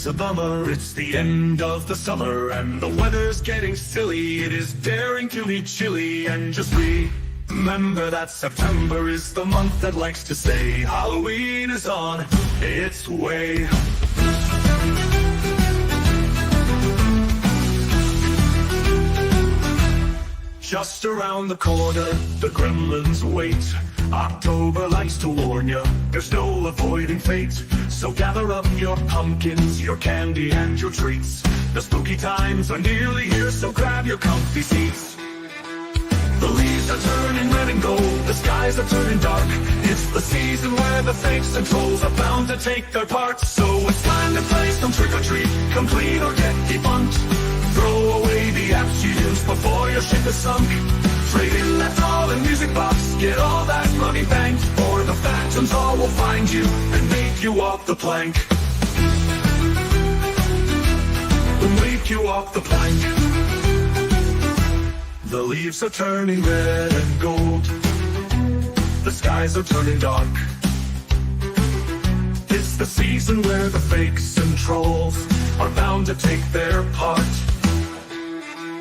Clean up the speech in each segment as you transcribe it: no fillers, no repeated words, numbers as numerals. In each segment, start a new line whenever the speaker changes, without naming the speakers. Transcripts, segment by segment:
is a bummer, it's the end of the summer, and the weather's getting silly. It is daring to be chilly, and just remember that September is the month that likes to say Halloween is on its way. Just around the corner, the gremlins wait. October likes to warn you, there's no avoiding fate. So gather up your pumpkins, your candy and your treats. The spooky times are nearly here, so grab your comfy seats. The leaves are turning red and gold, the skies are turning dark. It's the season where the fakes and trolls are bound to take their part. So it's time to play some trick or treat, complete or get debunked. Throw away the apps you used before your ship is sunk. Trade in that doll and music box, get all that money banked, or the phantoms all will find you and make you walk the plank. And make you walk the plank. The leaves are turning red and gold, the skies are turning dark. It's the season where the fakes and trolls are bound to take their part.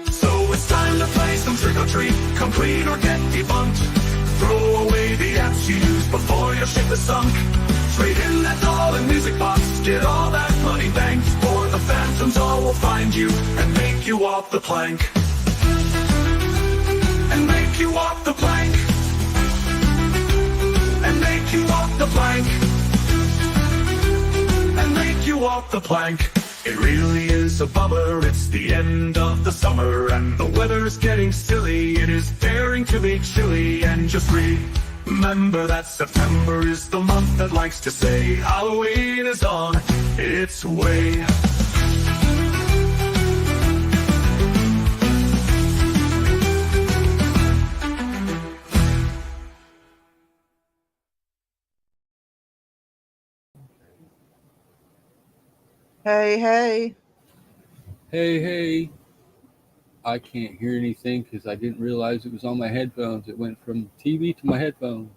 So it's time to play some trick or treat, complete or get debunked. Throw away the apps you used before your ship is sunk. Trade in that doll and music box, get all that money banked, or the phantoms all will find you and make you walk the plank. And make you walk the plank. And make you walk the plank. And make you walk the plank. It really is a bummer, it's the end of the summer, and the weather's getting silly. It is daring to be chilly, and just remember that September is the month that likes to say Halloween is on its way.
Hey, hey.
Hey, hey. I can't hear anything because I didn't realize it was on my headphones. It went from TV to my headphones.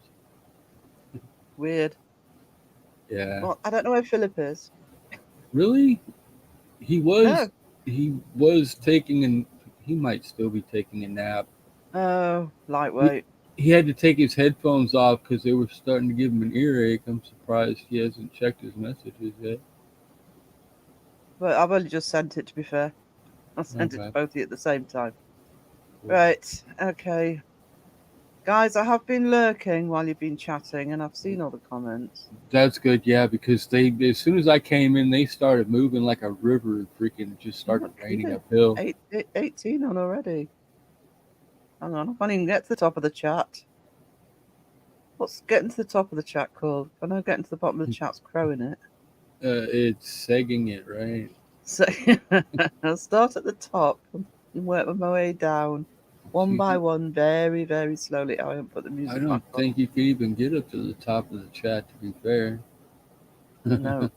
Weird.
Yeah.
Well, I don't know where Philip is.
Really? He was
No.
he might still be taking a nap.
Oh, lightweight.
He had to take his headphones off because they were starting to give him an earache. I'm surprised he hasn't checked his messages yet.
But I've only just sent it, to be fair. I sent it
Okay.
to both of you at the same time.
Cool.
Right, okay. Guys, I have been lurking while you've been chatting, and I've seen all the comments.
That's good, yeah, because as soon as I came in, they started moving like a river and freaking just started raining uphill.
18 on already. Hang on, I can't even get to the top of the chat. What's getting to the top of the chat called? If I know getting to the bottom of the chat's crowing it.
It's segging it, right?
So I'll start at the top and work my way down, one by one, very, very slowly. I haven't put the music
I
back
don't think you could even get up to the top of the chat, to be fair.
on. No.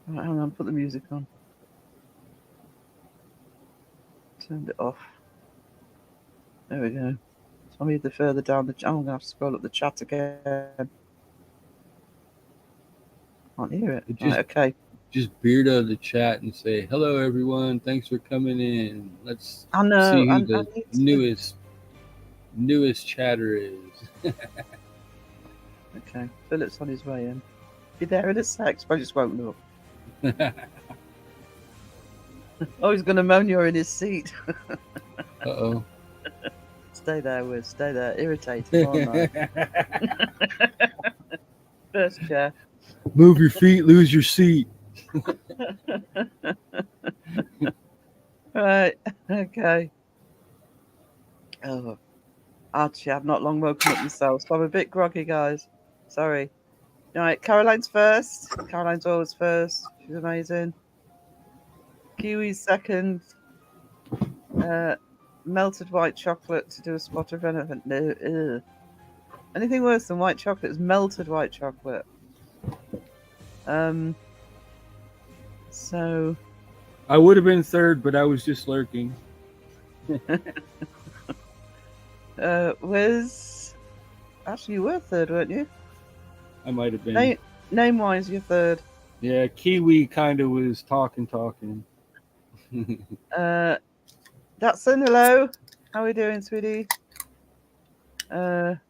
Right, hang on, put the music on. Turned it off. There we go. So I'm either further down the chat. I'm going to have to scroll up the chat again. Can't hear it. Right, okay.
Just beard out of the chat and say, hello, everyone. Thanks for coming in. Let's
I know.
see who the newest chatter is.
Okay. Philip's on his way in. Be there in a sec, but I just won't look. Oh, he's going to moan you're in his seat.
Uh-oh.
Stay there, Wiz. Stay there. Irritating all night. First chair.
Move your feet, lose your seat.
Right. Okay. Oh. Actually, I've not long woken up myself, so I'm a bit groggy, guys. Sorry. Right, Caroline's first. Caroline's always first. She's amazing. Kiwi's second. Melted white chocolate to do a spot of anything. No, anything worse than white chocolate is melted white chocolate. So
I would have been third, but I was just lurking.
Wiz, actually you were third, weren't you?
I might have been.
Name wise, you're third.
Yeah, Kiwi kind of was talking.
Datsun, hello. How are we doing, sweetie? Caroline.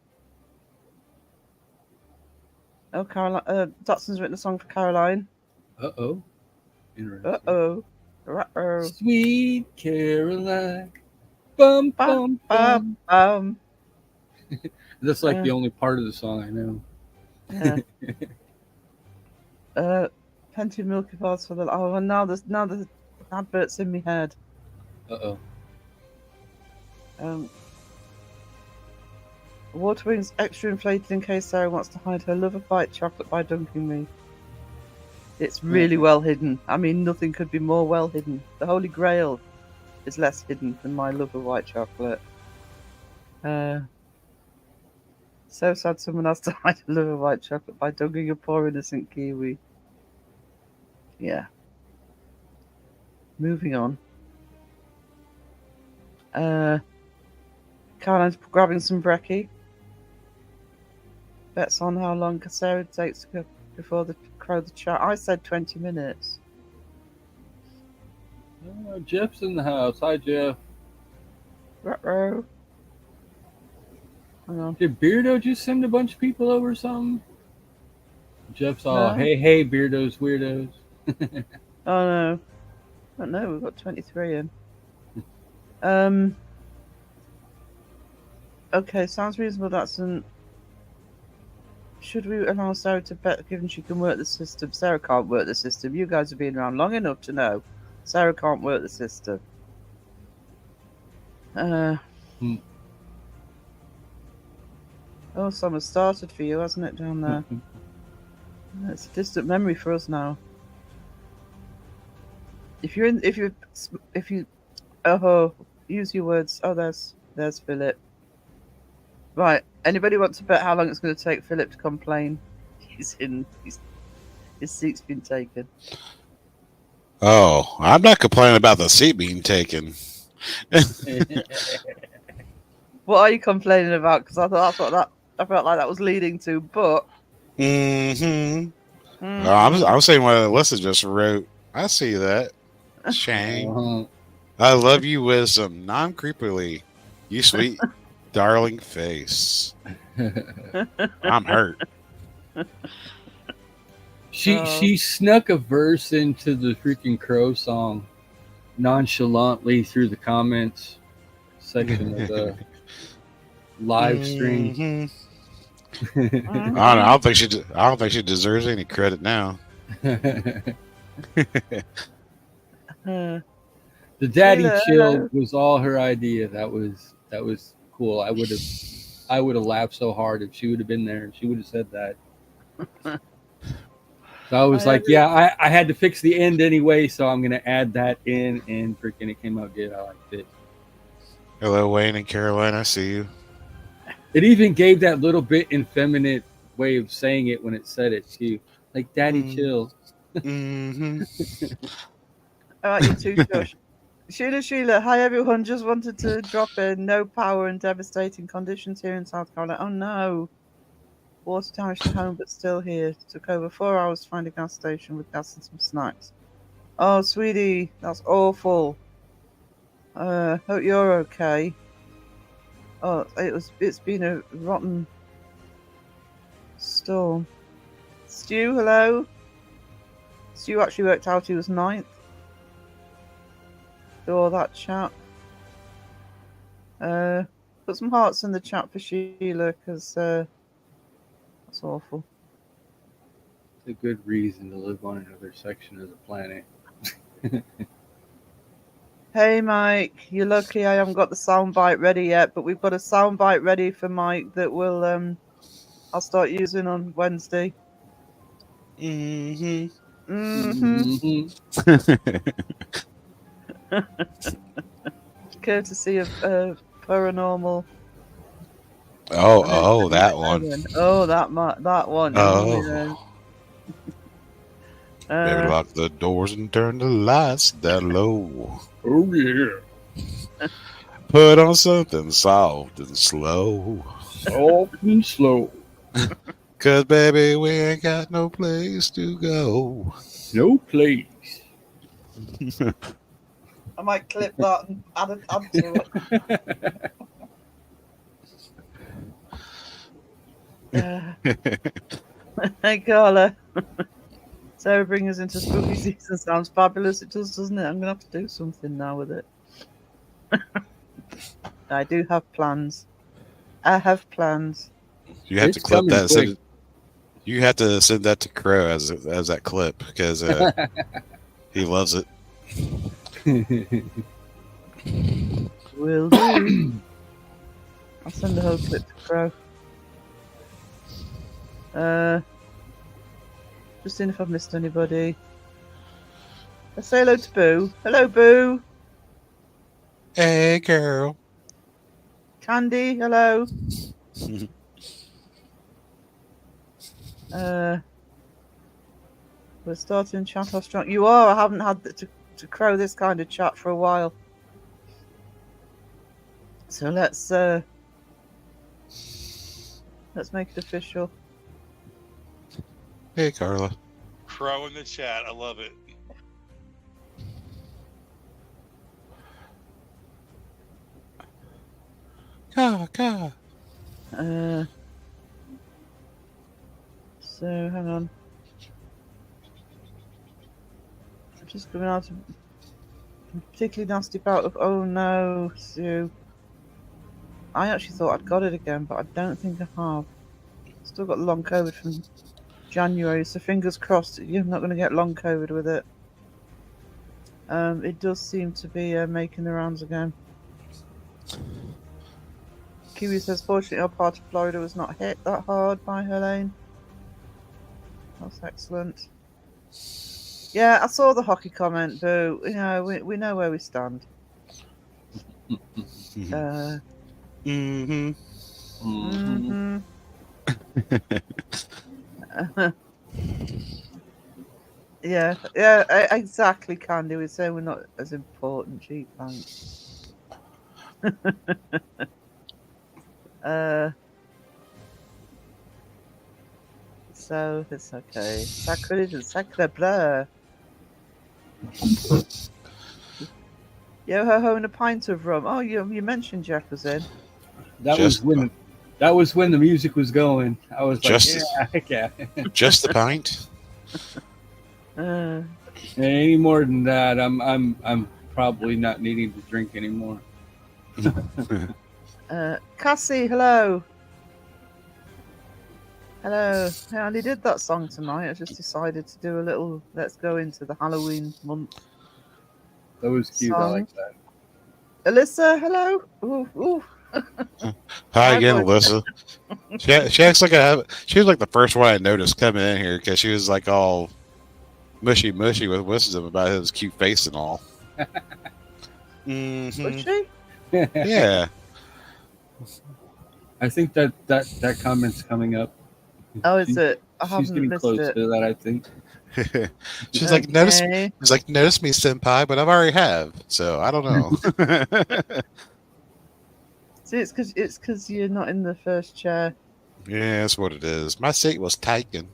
Datsun's written a song for Caroline.
Uh-oh. Interesting.
Uh-oh. Uh-oh.
Sweet Caroline. Bum, bum, bum. That's like the only part of the song I know.
Yeah. Plenty of milky bars for the. Oh, and now the advert's in my head.
Uh-oh.
Water wings extra inflated in case Sarah wants to hide her love of white chocolate by dunking me. It's really well hidden. I mean, nothing could be more well hidden. The Holy Grail is less hidden than my love of white chocolate. So sad someone has to hide a love of white chocolate by dunking a poor innocent Kiwi. Yeah. Moving on. Caroline's grabbing some brekkie. Bets on how long Sarah takes to go before the crow the chat. I said 20 minutes.
Jeff's in the house. Hi, Jeff.
Ruh-roh. Hang on.
Did Beardo just send a bunch of people over or something? Jeff's all,
No.
hey, Beardos, weirdos.
Oh no. Oh no, we've got 23 in. Okay, sounds reasonable. Should we allow Sarah to bet, given she can work the system? Sarah can't work the system. You guys have been around long enough to know Sarah can't work the system. Oh, summer started for you, hasn't it, down there? It's a distant memory for us now. If you use your words. Oh, there's Philip. Right. Anybody want to bet how long it's going to take Philip to complain? His seat's been taken.
Oh, I'm not complaining about the seat being taken.
What are you complaining about? Because I thought I felt like that was leading to. But
I'm saying what Alyssa just wrote. I see that. Shame. I love you, wisdom, non-creepily. You sweet, darling face. I'm hurt.
She snuck a verse into the freaking Crow song nonchalantly through the comments section of the live stream.
I don't think she deserves any credit now.
The daddy chill was all her idea. That was cool. I would have laughed so hard if she would have been there and she would have said that. So I was like, yeah, I had to fix the end anyway, so I'm gonna add that in, and freaking it came out good. I liked it.
Hello, Wayne and Caroline. I see you.
It even gave that little bit effeminate way of saying it when it said it too, like "Daddy, chill."
All right, you two, Josh. Sheila, hi everyone. Just wanted to drop in. No power and devastating conditions here in South Carolina. Oh no. Water damaged at home, but still here. Took over 4 hours to find a gas station with gas and some snacks. Oh, sweetie, that's awful. Hope you're okay. Oh, it's been a rotten storm. Stu, hello. Stu actually worked out he was 9th. Do all that chat. Put some hearts in the chat for Sheila, because that's awful.
It's a good reason to live on another section of the planet.
Hey Mike, you're lucky I haven't got the soundbite ready yet, but we've got a soundbite ready for Mike that will I'll start using on Wednesday. Courtesy of Paranormal.
Oh, that one.
Oh, that one.
Oh. Maybe lock the doors and turn the lights down low.
Oh yeah.
Put on something soft and slow.
Soft and slow.
'Cause baby, we ain't got no place to go.
No place.
I might clip that and add to it. Hey, Carla. Sarah bring us into spooky season. Sounds fabulous. It does, doesn't it? I'm gonna have to do something now with it. I do have plans. I have plans.
You have
It's
to clip
coming
that. And send
quick.
it, you have to send that to Crow as that clip because he loves it.
Will do. I'll send the whole clip to Crow. Just seeing if I've missed anybody. Let's say hello to Boo. Hello, Boo.
Hey, girl.
Candy, hello. We're starting chat off strong. You are. I haven't had to Crow this kind of chat for a while. So let's make it official.
Hey, Carla.
Crow in the chat. I love it.
Ka.
So hang on. I'm just coming out of a particularly nasty bout of oh no, Sue. I actually thought I'd got it again, but I don't think I have. Still got long COVID from January, so fingers crossed you're not going to get long COVID with it. It does seem to be making the rounds again. Kiwi says, fortunately, our part of Florida was not hit that hard by Helene. That's excellent. Yeah, I saw the hockey comment, Boo. You know, we know where we stand.
Mm-hmm.
Mm-hmm. Yeah, exactly, Candy. We're saying we're not as important, cheap thanks. So it's okay. Sacrilege and sacre bleu. Yo ho ho and a pint of rum. Oh, you mentioned Jack was in.
That was when the music was going. I was
Just-
like, yeah.
Just the pint.
Any more than that, I'm probably not needing to drink anymore.
Cassie, hello. Hello. I only did that song tonight. I just decided to do a little let's go into the Halloween month.
That was cute. I
Song.
like that.
Alyssa, hello. Ooh, ooh.
Hi again,
Hi,
Alyssa. She acts like she was like the first one I noticed coming in here because she was like all mushy with wisdom about his cute face and all.
Was
Mm-hmm.
she?
Yeah.
I think that comment's coming up.
Oh, is it? I
She's
haven't
getting
missed
close
it.
to that, I think.
She's like, notice
Okay.
She's like, notice me, senpai, but I've already have, so I don't know.
See, it's because you're not in the first chair.
Yeah, that's what it is. My seat was taken.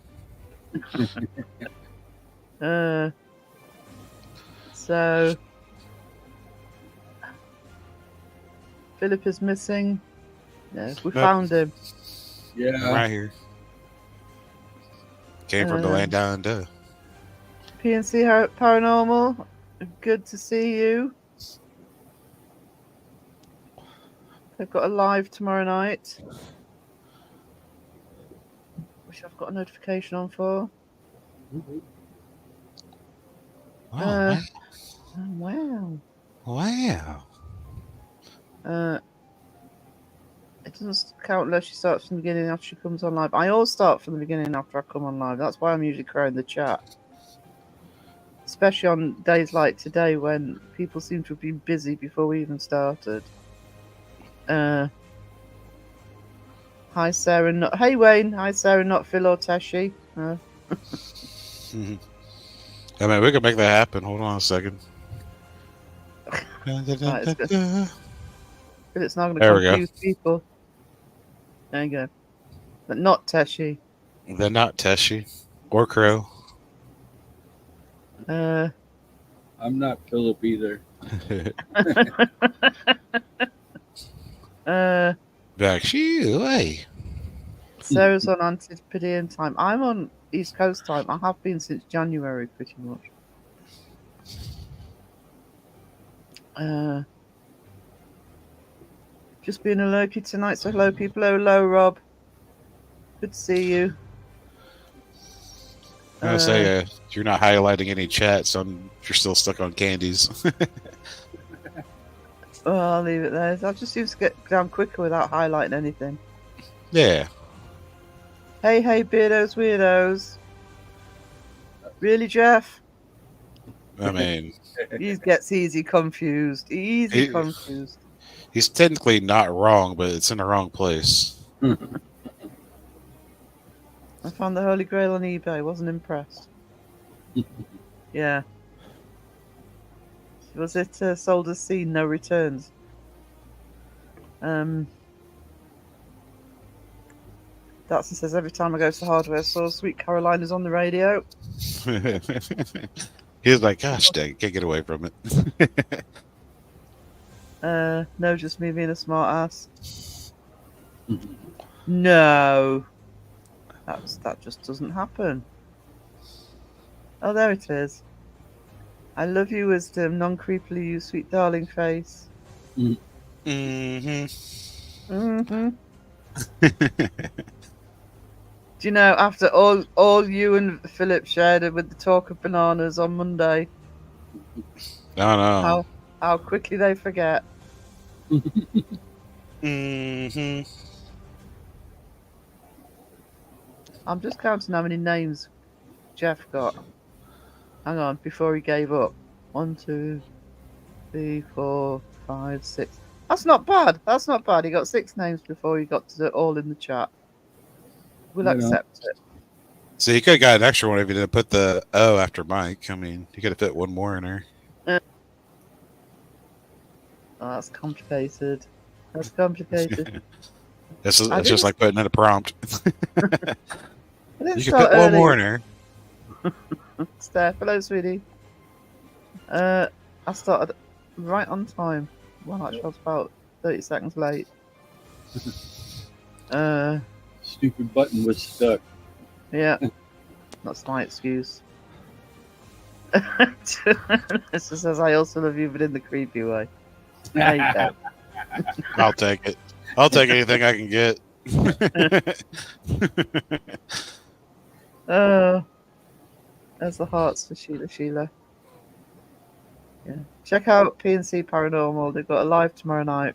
So Philip is missing. No, we found him.
Yeah.
Right here. Came from the land down under.
PNC Paranormal, good to see you. They've got a live tomorrow night, which I've got a notification on for.
Oh,
Wow.
wow.
It doesn't count unless she starts from the beginning after she comes on live. I always start from the beginning after I come on live. That's why I'm usually crowing the chat. Especially on days like today when people seem to have been busy before we even started. Hi Sarah, hey Wayne. Hi Sarah, not Phil or Tashi.
I mean, we can make that happen. Hold on a second.
But it's not going
There
to
we go.
confuse people. There you go. But not Tashi.
Then not Teshi or Crow.
Uh,
I'm not Philip either.
uh,
Back, hey.
Sarah's on Antipodean time. I'm on East Coast time. I have been since January, pretty much. Just being a Loki tonight. So hello, people. Hello, Rob. Good to see you.
I was gonna say you're not highlighting any chat, so you're still stuck on candies.
Oh, I'll leave it there. That just seems to get down quicker without highlighting anything.
Yeah.
Hey, beardos, weirdos. Really, Jeff?
I mean,
He gets easy confused. Easy
He-
confused.
he's technically not wrong, but it's in the wrong place.
I found the Holy Grail on eBay. Wasn't impressed. Yeah. Was it sold as seen, no returns? Datsun says every time I go to the hardware store, Sweet Caroline is on the radio.
He's like, gosh dang, can't get away from it.
No, just me being a smart ass. No. That just doesn't happen. Oh, there it is. I love you, wisdom. Non-creepily, you sweet darling face.
Mm-hmm.
Do you know, after all you and Philip shared with the talk of bananas on Monday,
I know.
how quickly they forget.
Mm-hmm.
I'm just counting how many names Jeff got. Hang on, before he gave up. 1, 2, 3, 4, 5, 6. That's not bad. That's not bad. He got 6 names before he got to all in the chat. We'll
Right on.
accept it.
So you could have got an extra one if you didn't put the O after Mike. I mean, you could have fit one more in there.
Oh, that's complicated. That's complicated.
It's
I
just like putting in a prompt.
I didn't
You could
start
put one
early.
more in there.
Steph, hello, sweetie. I started right on time. Well, actually, I was about 30 seconds late.
Stupid button was stuck.
Yeah, that's my excuse. This just says, I also love you, but in the creepy way. There you go.
I'll take it. I'll take anything I can get.
There's the hearts for Sheila. Yeah. Check out PNC Paranormal. They've got a live tomorrow night.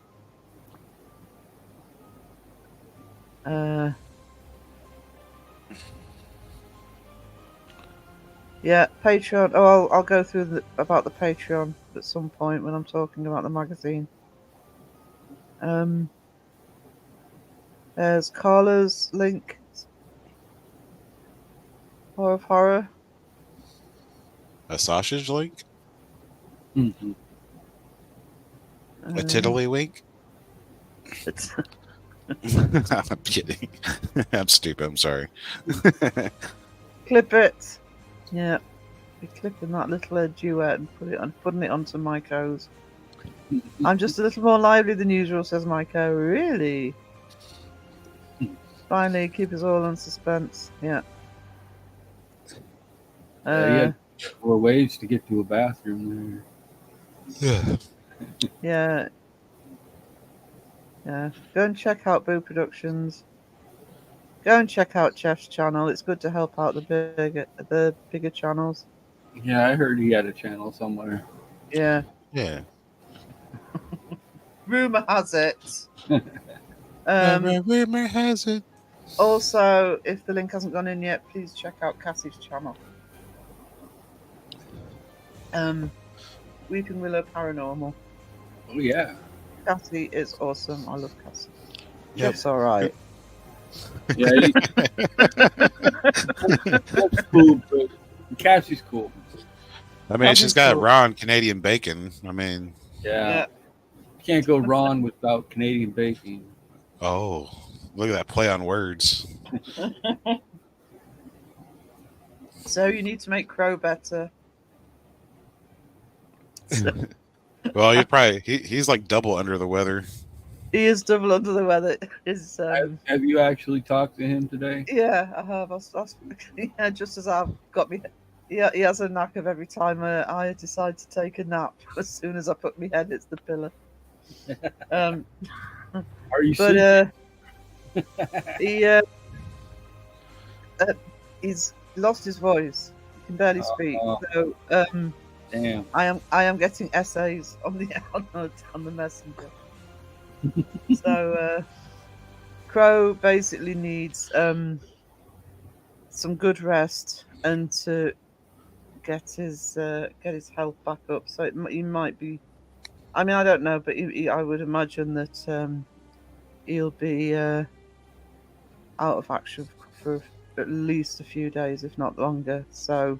Yeah, Patreon. Oh, I'll go through about the Patreon at some point when I'm talking about the magazine. There's Carla's link. Horror of Horror.
A sausage link?
Mhm.
A tiddly wink?
It's,
I'm kidding. I'm stupid. I'm sorry.
clip it. Yeah. Be clipping that little duet and putting it onto Myco's. I'm just a little more lively than usual, says Myco. Really? Finally, keep us all in suspense. Yeah.
You had 4 ways to get to a bathroom there.
Yeah. Go and check out Boo Productions. Go and check out Jeff's channel. It's good to help out the bigger channels.
Yeah, I heard he had a channel somewhere.
Yeah.
Yeah.
Rumor has it.
Rumor has it.
Also, if the link hasn't gone in yet, please check out Cassie's channel. Weeping Willow Paranormal.
Oh yeah.
Cassie is awesome. I love Cassie.
Yep.
Jeff's alright.
Yeah, that's cool, but Cassie's cool.
I mean,
That'd
she's
be
got
cool.
raw and Canadian bacon. I mean,
Yeah. Can't go wrong without Canadian bacon.
oh, look at that play on words.
So you need to make Crow better.
Well, he's like double under the weather.
He is double under the weather. Is
Have you actually talked to him today?
yeah, I have. Yeah, just as I've got me. Yeah, he has a knack of every time I decide to take a nap. As soon as I put my head, it's the pillow.
Are you
But
serious?
he's lost his voice. He can barely speak.
Oh.
So
Damn.
I am getting essays on the on the messenger. So Crow basically needs some good rest and to get his health back up. So he might be. I mean, I don't know, but I would imagine that he'll be out of action for at least a few days, if not longer. So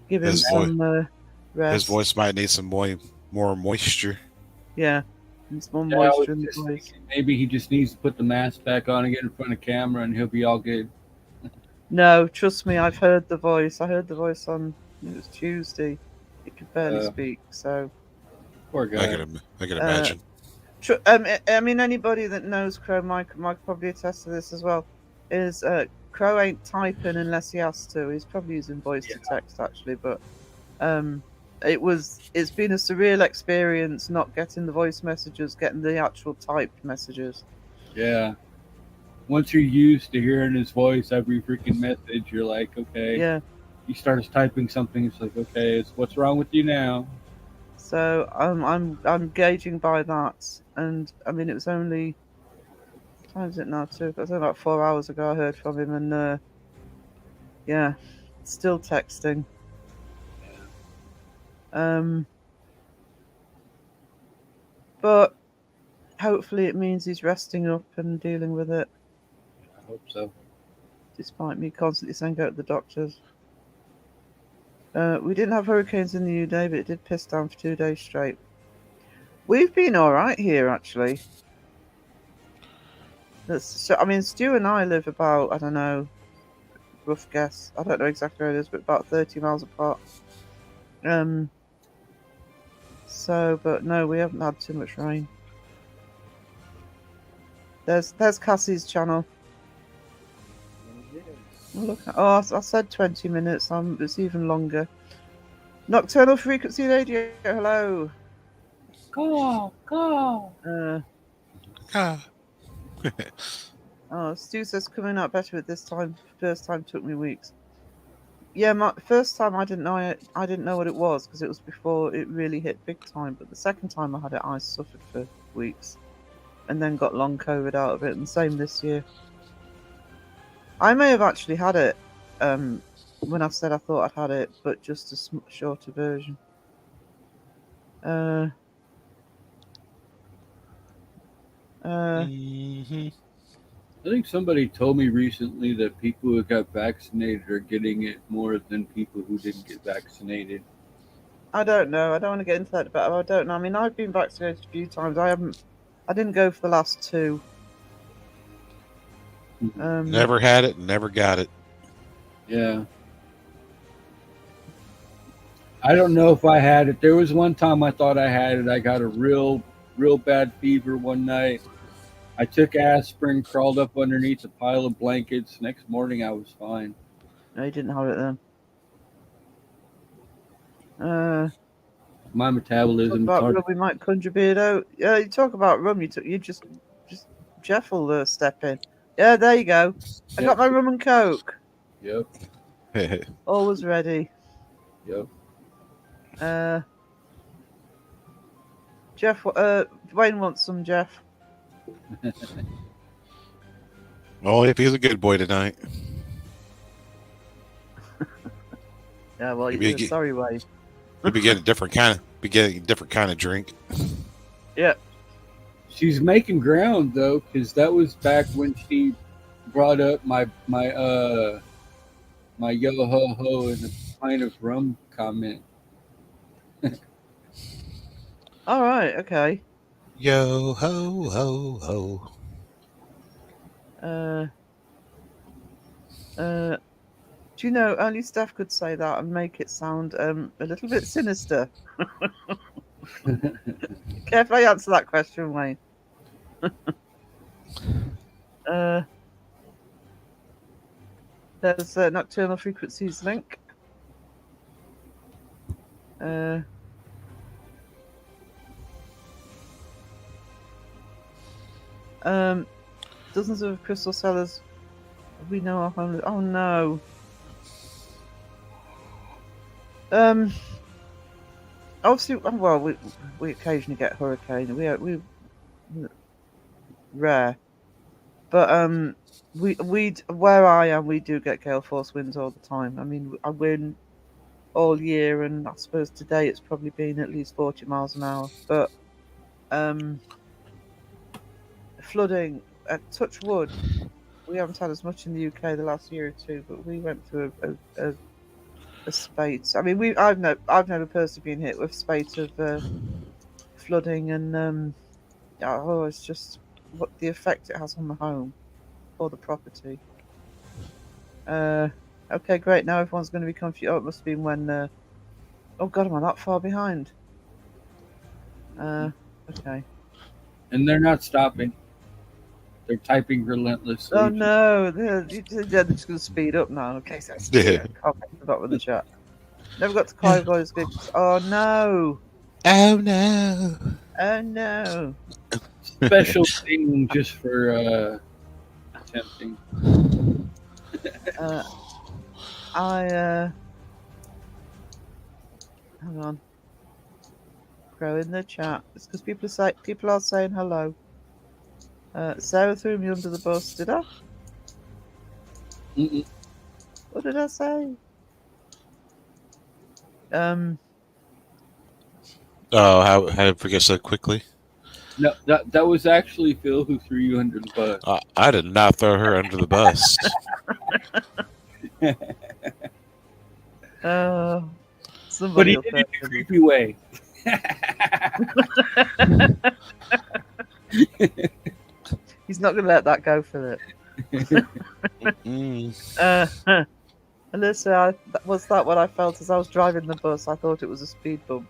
give him some rest.
His voice might need some more moisture.
Yeah, it's more
Yeah, I was
moisture in the
just
voice.
thinking maybe he just needs to put the mask back on and get in front of camera, and he'll be all good.
No, trust me, I've heard the voice. I heard the voice on it was Tuesday. He could barely speak. So
Poor guy.
I can imagine.
I mean, anybody that knows Crow, Mike probably attest to this as well. Is Crow ain't typing unless he has to. He's probably using voice to text actually, but it's been a surreal experience not getting the voice messages, getting the actual typed messages.
Yeah. Once you're used to hearing his voice every freaking message, you're like, okay.
Yeah.
He starts typing something. It's like, okay, what's wrong with you now?
So I'm gauging by that, and I mean it was only. What time is it now? It was about 4 hours ago. I heard from him, and yeah, still texting. But hopefully it means he's resting up and dealing with it,
I hope so.
despite me constantly saying go to the doctors. We didn't have hurricanes in the UK, but it did piss down for 2 days straight. We've been all right here, actually. I mean, Stu and I live about, I don't know, rough guess. I don't know exactly where it is, but about 30 miles apart. So, but no, we haven't had too much rain. There's Cassie's channel. Look, I said 20 minutes. It's even longer. Nocturnal Frequency Radio. Hello.
Go.
Oh, Stu says coming out better at this time. First time took me weeks. Yeah, my first time I didn't know what it was because it was before it really hit big time. But the second time I had it, I suffered for weeks, and then got long COVID out of it. And same this year. I may have actually had it when I said I thought I'd had it, but just a shorter version.
I think somebody told me recently that people who got vaccinated are getting it more than people who didn't get vaccinated.
I don't know. I don't want to get into that, but I don't know. I mean, I've been vaccinated a few times. I didn't go for the last 2.
Never had it, never got it.
Yeah. I don't know if I had it. There was one time I thought I had it. I got a real bad fever one night. I took aspirin, crawled up underneath a pile of blankets. Next morning, I was fine.
No, you didn't have it then.
My metabolism.
Talk about rum, we might conjure beard out. Yeah, you talk about rum. You just Jeff will step in. Yeah, there you go. I got my rum and coke.
Yep.
Always ready.
Yep.
Jeff, Wayne wants some. Jeff.
Oh, if he's a good boy tonight.
Yeah, well,
Maybe
you're sorry, Wayne.
He'll be getting a different kind of drink.
Yeah.
She's making ground though, because that was back when she brought up my yo ho ho and a pint of rum comment.
All right. Okay.
Yo ho ho ho.
Do you know, only Steph could say that and make it sound a little bit sinister. Carefully answer that question, Wayne. There's a Nocturnal Frequencies link. Dozens of crystal sellers we know are homeless. Oh no. Obviously, well, we occasionally get hurricane. We rare, but we where I am, we do get gale force winds all the time. I mean, I win all year, and I suppose today it's probably been at least 40 miles an hour. But flooding, touch wood, we haven't had as much in the UK the last year or two, but we went through a spate. I mean, I've never personally been hit with spate of flooding, and it's just what the effect it has on the home or the property. Okay, great. Now everyone's going to be confused. Oh, it must have been when. Oh God, am I that far behind? Okay.
And they're not stopping. They're typing relentlessly.
Oh no, they're just going to speed up now. Okay, so
Yeah.
I forgot with the chat. Never got to Clive Boy's good. Oh no!
Oh no!
Oh no!
Special thing just for attempting.
Hang on. Grow in the chat. It's because people are saying hello. Sarah threw me under the bus. Did I?
Mm-mm.
What did I say?
Oh, how did I forget so quickly?
No, that was actually Phil who threw you under the bus.
I did not throw her under the bus.
But
Somebody
he
will
did it in
pay
a creepy way.
He's not going to let that go for it. Alyssa, was that what I felt as I was driving the bus? I thought it was a speed bump.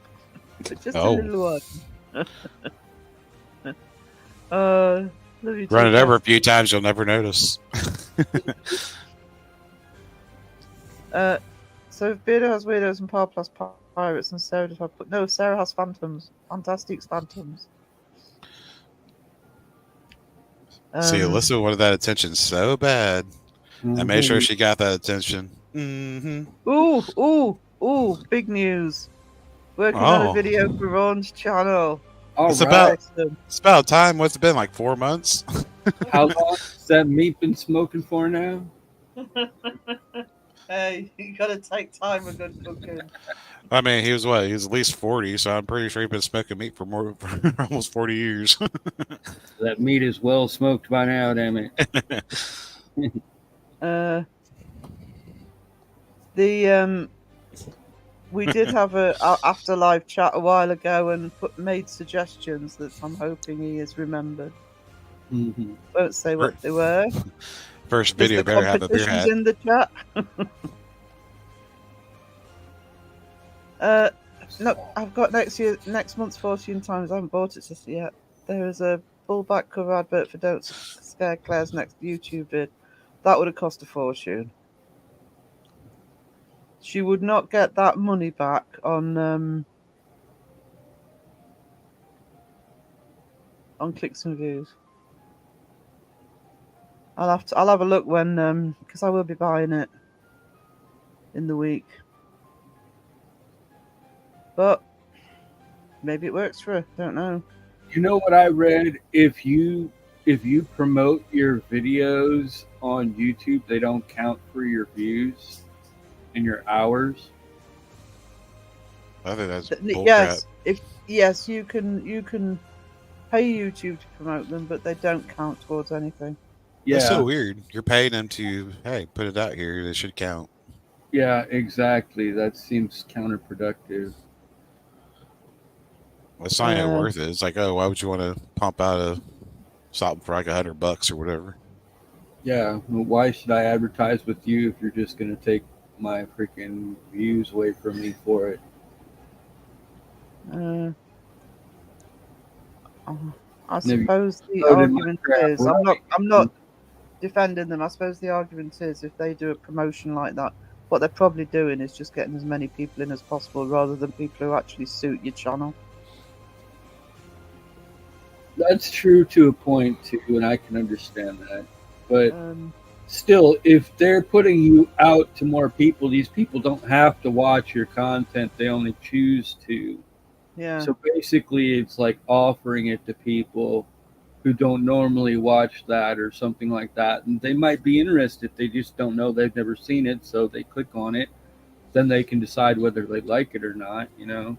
But just
Oh.
a little one. Love you too,
Run it over a
Beth.
few times, you'll never notice.
So if Beardo has weirdos and Power Plus pirates and Sarah does have... No, Sarah has phantoms. Fantastic phantoms.
See, Alyssa wanted that attention so bad. I made sure she got that attention. Mm-hmm.
Ooh, big news. Working on a
Oh.
video for Ron's channel.
All
It's
right.
about-
Awesome.
It's about time. What's it been, like 4 months?
How long has that meat been smoking for now?
Hey, you gotta take time with good cooking.
I mean, he was what? He was at least 40, so I'm pretty sure he's been smoking meat for for almost 40 years.
That meat is well smoked by now, damn it.
We did have a after live chat a while ago and made suggestions that I'm hoping he has remembered.
Mm-hmm.
Won't say what they were.
First
Is
video
the
better have a beer
competitions
hat.
in the chat. No, I've got next month's Fortune Times. I haven't bought it just yet. There is a full-back cover advert for Don't Scare Claire's next YouTube vid. That would have cost a fortune. She would not get that money back on clicks and views. I'll have a look when because I will be buying it in the week. But maybe it works for her. Don't know.
You know what I read? If you promote your videos on YouTube, they don't count for your views and your hours.
I think that's bullcrap.
Yes, you can pay YouTube to promote them, but they don't count towards anything.
Yeah,
That's so weird. You're paying them to, hey, put it out here. They should count.
yeah, exactly. That seems counterproductive.
It's not even worth it. It's like, oh, why would you want to pump out something for like $100 or whatever?
Yeah, well, why should I advertise with you if you're just going to take my freaking views away from me for it.
I
Maybe
suppose the
voted my
argument
crap
is
right.
I'm not defending them. I suppose the argument is if they do a promotion like that, what they're probably doing is just getting as many people in as possible rather than people who actually suit your channel.
That's true to a point too, and I can understand that. But
Um,
still, if they're putting you out to more people, these people don't have to watch your content. They only choose to.
yeah.
So basically, it's like offering it to people who don't normally watch that or something like that. And they might be interested. They just don't know. They've never seen it. So they click on it. Then they can decide whether they like it or not, you know?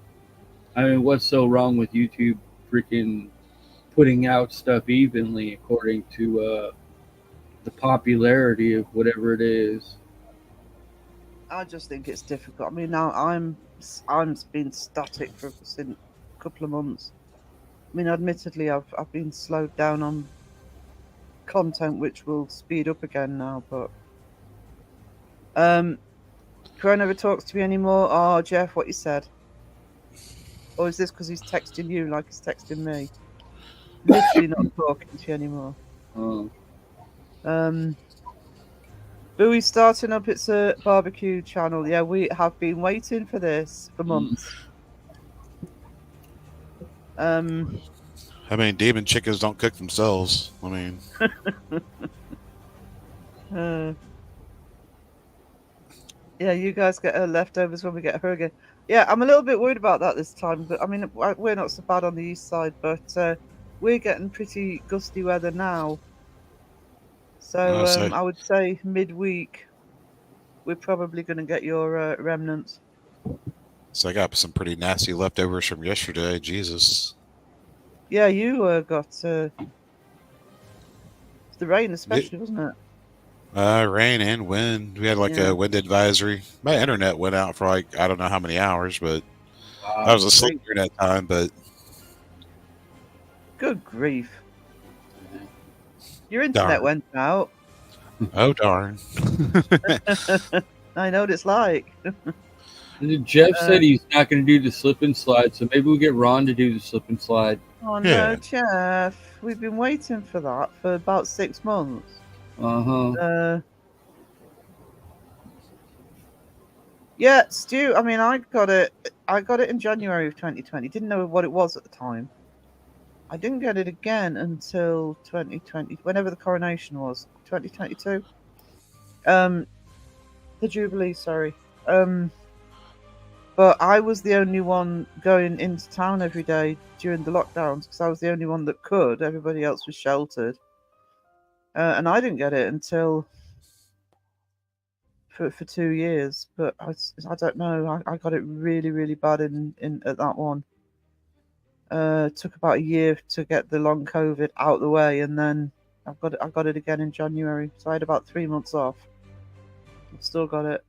I mean, what's so wrong with YouTube freaking putting out stuff evenly according to the popularity of whatever it is?
I just think it's difficult. I mean, now I'm been static for since a couple of months. I mean, admittedly, I've been slowed down on content, which will speed up again now. But Crow never talks to me anymore. Oh, Jeff, what you said? Or is this because he's texting you like he's texting me? Literally not talking to you anymore. Bowie's starting up its a barbecue channel. Yeah, we have been waiting for this for months.
I mean, demon chickens don't cook themselves. I mean,
yeah, you guys get leftovers when we get her again. Yeah, I'm a little bit worried about that this time. But I mean, we're not so bad on the east side, but we're getting pretty gusty weather now. So I would say midweek, we're probably going to get your remnants.
so I got some pretty nasty leftovers from yesterday. Jesus.
Yeah, you got the rain, especially, wasn't it?
Rain and wind. We had like a wind advisory. My internet went out for like I don't know how many hours, but I was asleep during that time. But
good grief, your internet went out.
Oh darn!
I know what it's like.
Jeff said he's not going to do the slip and slide, so maybe we'll get Ron to do the slip and slide.
Oh no, Jeff! We've been waiting for that for about 6 months. Yeah, Stu. I mean, I got it in January of 2020. Didn't know what it was at the time. I didn't get it again until 2020, whenever the coronation was, 2022. The Jubilee, sorry. But I was the only one going into town every day during the lockdowns because I was the only one that could. Everybody else was sheltered. And I didn't get it until for 2 years. But I don't know. I got it really, really bad in at that one. Took about a year to get the long COVID out of the way, and then I got it again in January. So I had about 3 months off. I've still got it.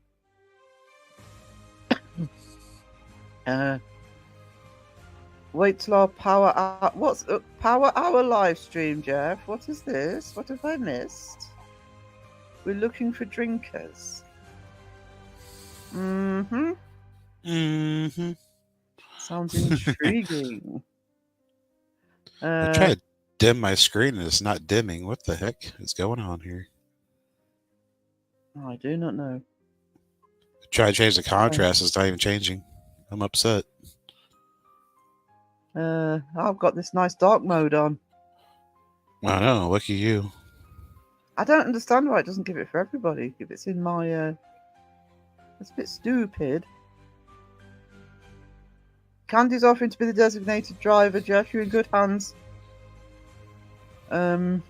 Wait till our power hour. What's power hour live stream, Jeff? What is this? What have I missed? We're looking for drinkers. Sounds intriguing.
I tried to dim my screen and it's not dimming. What the heck is going on here?
I do not know.
Try to change the contrast. It's not even changing. I'm upset.
I've got this nice dark mode on.
I know. Look at you.
I don't understand why it doesn't give it for everybody. If it's in my, it's a bit stupid. Candy's offering to be the designated driver. Jeff, you're in good hands. Do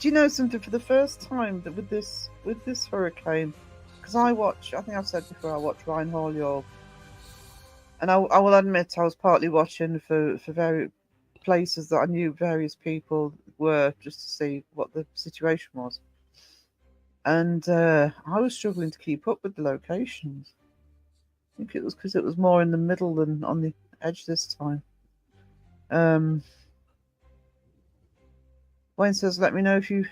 you know something? For the first time that with this hurricane, because I think I've said before, I watch Ryan Hall, and I will admit I was partly watching for various places that I knew various people were, just to see what the situation was. And I was struggling to keep up with the locations. I think it was because it was more in the middle than on the edge this time. Wayne says, let me know if you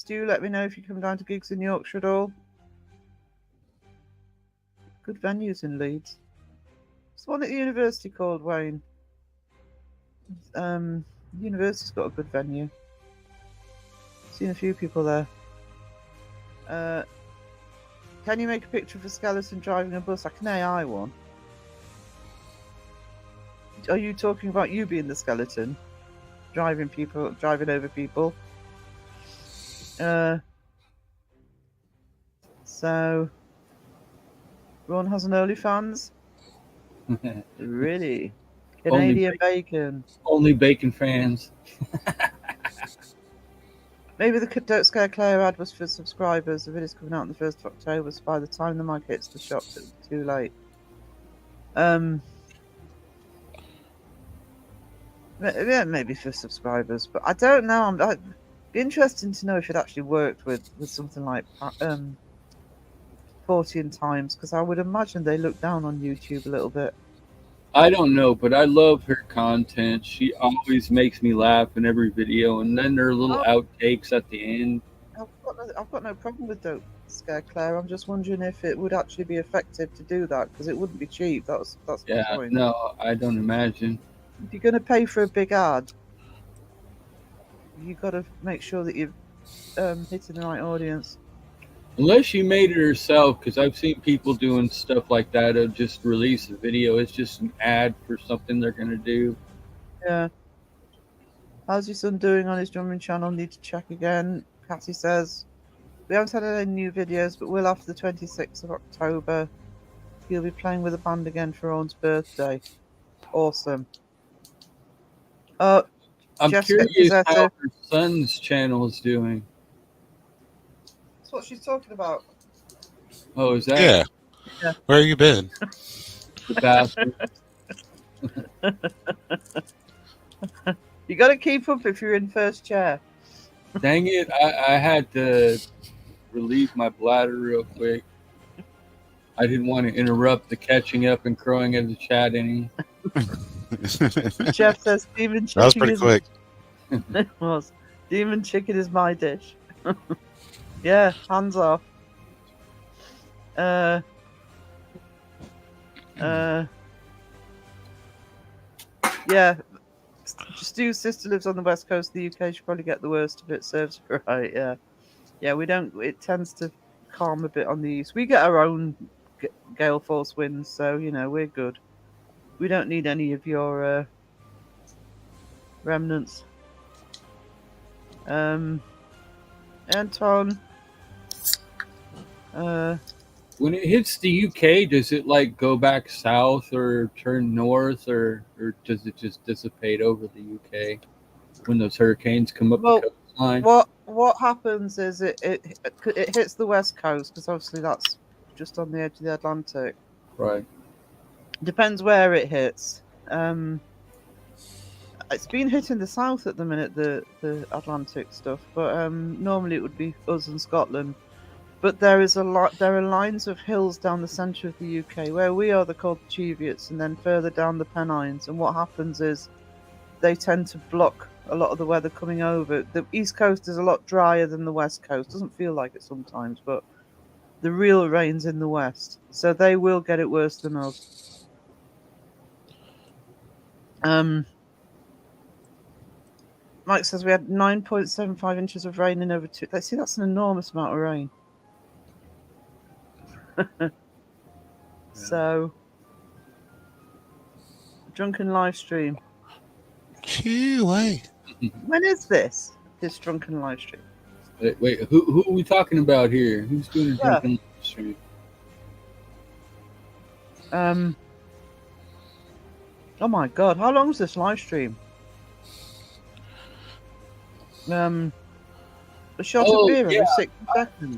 Stu, let me know if you come down to gigs in Yorkshire at all. Good venues in Leeds. It's the one at the university called, Wayne. University's got a good venue. Seen a few people there. Can you make a picture of a skeleton driving a bus? I can AI one. Are you talking about you being the skeleton? Driving over people? So, Ron has an OnlyFans? Really? Canadian bacon.
Only bacon fans.
Maybe the Don't Scare Claire ad was for subscribers. The video's coming out on the 1st of October, so by the time the mic hits the shops, it'll be too late. Yeah, maybe for subscribers, but I don't know. It'd be interesting to know if it actually worked with something like 40 Times, because I would imagine they look down on YouTube a little bit.
I don't know, but I love her content. She always makes me laugh in every video, and then there are little outtakes at the end.
I've got no problem with Don't Scare Claire. I'm just wondering if it would actually be effective to do that, because it wouldn't be cheap. That's the point.
No, I don't imagine.
If you're going to pay for a big ad, you've got to make sure that you're hitting the right audience.
Unless she made it herself, because I've seen people doing stuff like that of just release a video. It's just an ad for something they're going to do.
Yeah. How's your son doing on his drumming channel? Need to check again. Cassie says, we haven't had any new videos, but we'll after the 26th of October. He'll be playing with a band again for Owen's birthday. Awesome.
I'm
Jessica
curious how
Pizzetta.
her son's channel is doing.
That's what she's talking about.
Oh, is that
Yeah. Where have you been?
the bastard?
You got to keep up if you're in first chair.
Dang it, I had to relieve my bladder real quick. I didn't want to interrupt the catching up and crowing of the chat any.
Jeff says demon chicken.
That was pretty quick.
It was. Demon chicken is my dish. Yeah, hands off. Yeah. Stu's sister lives on the west coast of the UK. She'll probably get the worst of it. Serves her right. Yeah. Yeah, we don't. It tends to calm a bit on the east. We get our own gale force winds, so we're good. We don't need any of your remnants. Anton.
When it hits the UK, does it like go back south or turn north, or does it just dissipate over the UK when those hurricanes come up the coastline?
What happens is it hits the west coast, because obviously that's just on the edge of the Atlantic.
Right.
Depends where it hits. It's been hitting the south at the minute, the Atlantic stuff, but normally it would be us and Scotland. But there are lines of hills down the centre of the UK where we are. They're called the Cheviots, and then further down the Pennines. And what happens is they tend to block a lot of the weather coming over. The east coast is a lot drier than the west coast. Doesn't feel like it sometimes, but the real rain's in the west, so they will get it worse than us. Mike says we had 9.75 inches of rain in over 2. Let's see, that's an enormous amount of rain. So, drunken live stream.
Chile.
When is this drunken live stream?
Wait, who are we talking about here? Who's doing a drunken live stream?
Oh my god, how long was this live stream? A shot of beer every 60 seconds.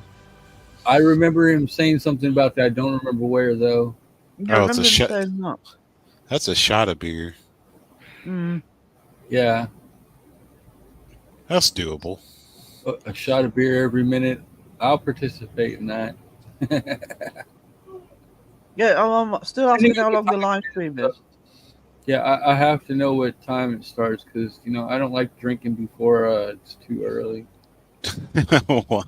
I remember him saying something about that. I don't remember where though.
Yeah,
it's a shot.
That.
That's a shot of beer.
Yeah.
That's doable.
A shot of beer every minute. I'll participate in that.
Yeah, I'm still asking how long the live stream is.
Yeah, I have to know what time it starts because I don't like drinking before it's too early.
What?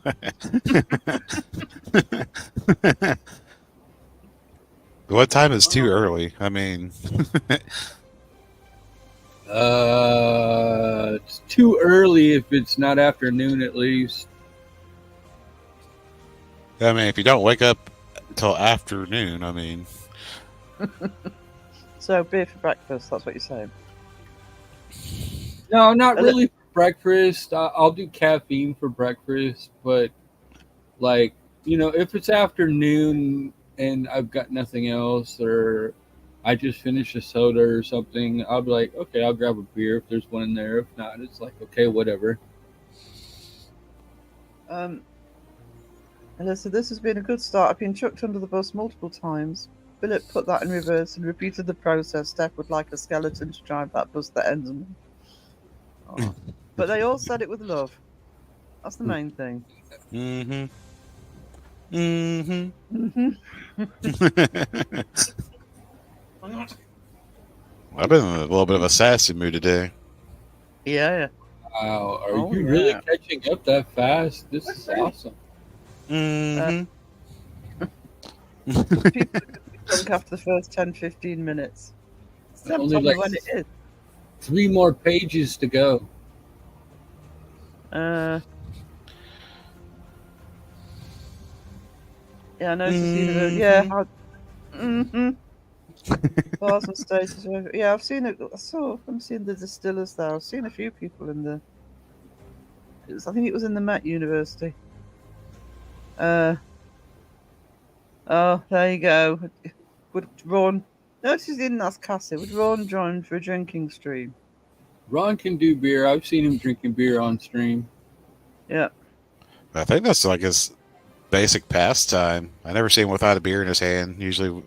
What time is too early? I mean,
It's too early if it's not afternoon at least.
if you don't wake up until afternoon, I mean,
So beer for breakfast. That's what you're saying.
No, not really for breakfast. I'll do caffeine for breakfast, but like, if it's afternoon and I've got nothing else, or I just finished a soda or something, I'll be like, okay, I'll grab a beer if there's one in there. If not, it's like, okay, whatever.
So this has been a good start. I've been chucked under the bus multiple times. Philip put that in reverse and repeated the process. Steph would like a skeleton to drive that bus that ends in. Oh. But they all said it with love. That's the main thing.
mm-hmm. I've been in a little bit of a sassy mood today.
Yeah.
Wow, are
Oh,
you
yeah.
really catching up that fast? This is awesome.
Mm-hmm.
People are going to be drunk after the first 10-15 minutes. Steph
Only
told me
like
when it is.
3 more pages to go.
Yeah, I noticed universe. Yeah. Bars and stages. Yeah, I've seen it. I'm seeing the distillers there. I've seen a few people in the. I think it was in the Met University. Oh, there you go. Would Ron? No, she didn't ask Cassie. Would Ron join for a drinking stream?
Ron can do beer. I've seen him drinking beer on stream.
Yeah.
I think that's like his basic pastime. I never see him without a beer in his hand. Usually,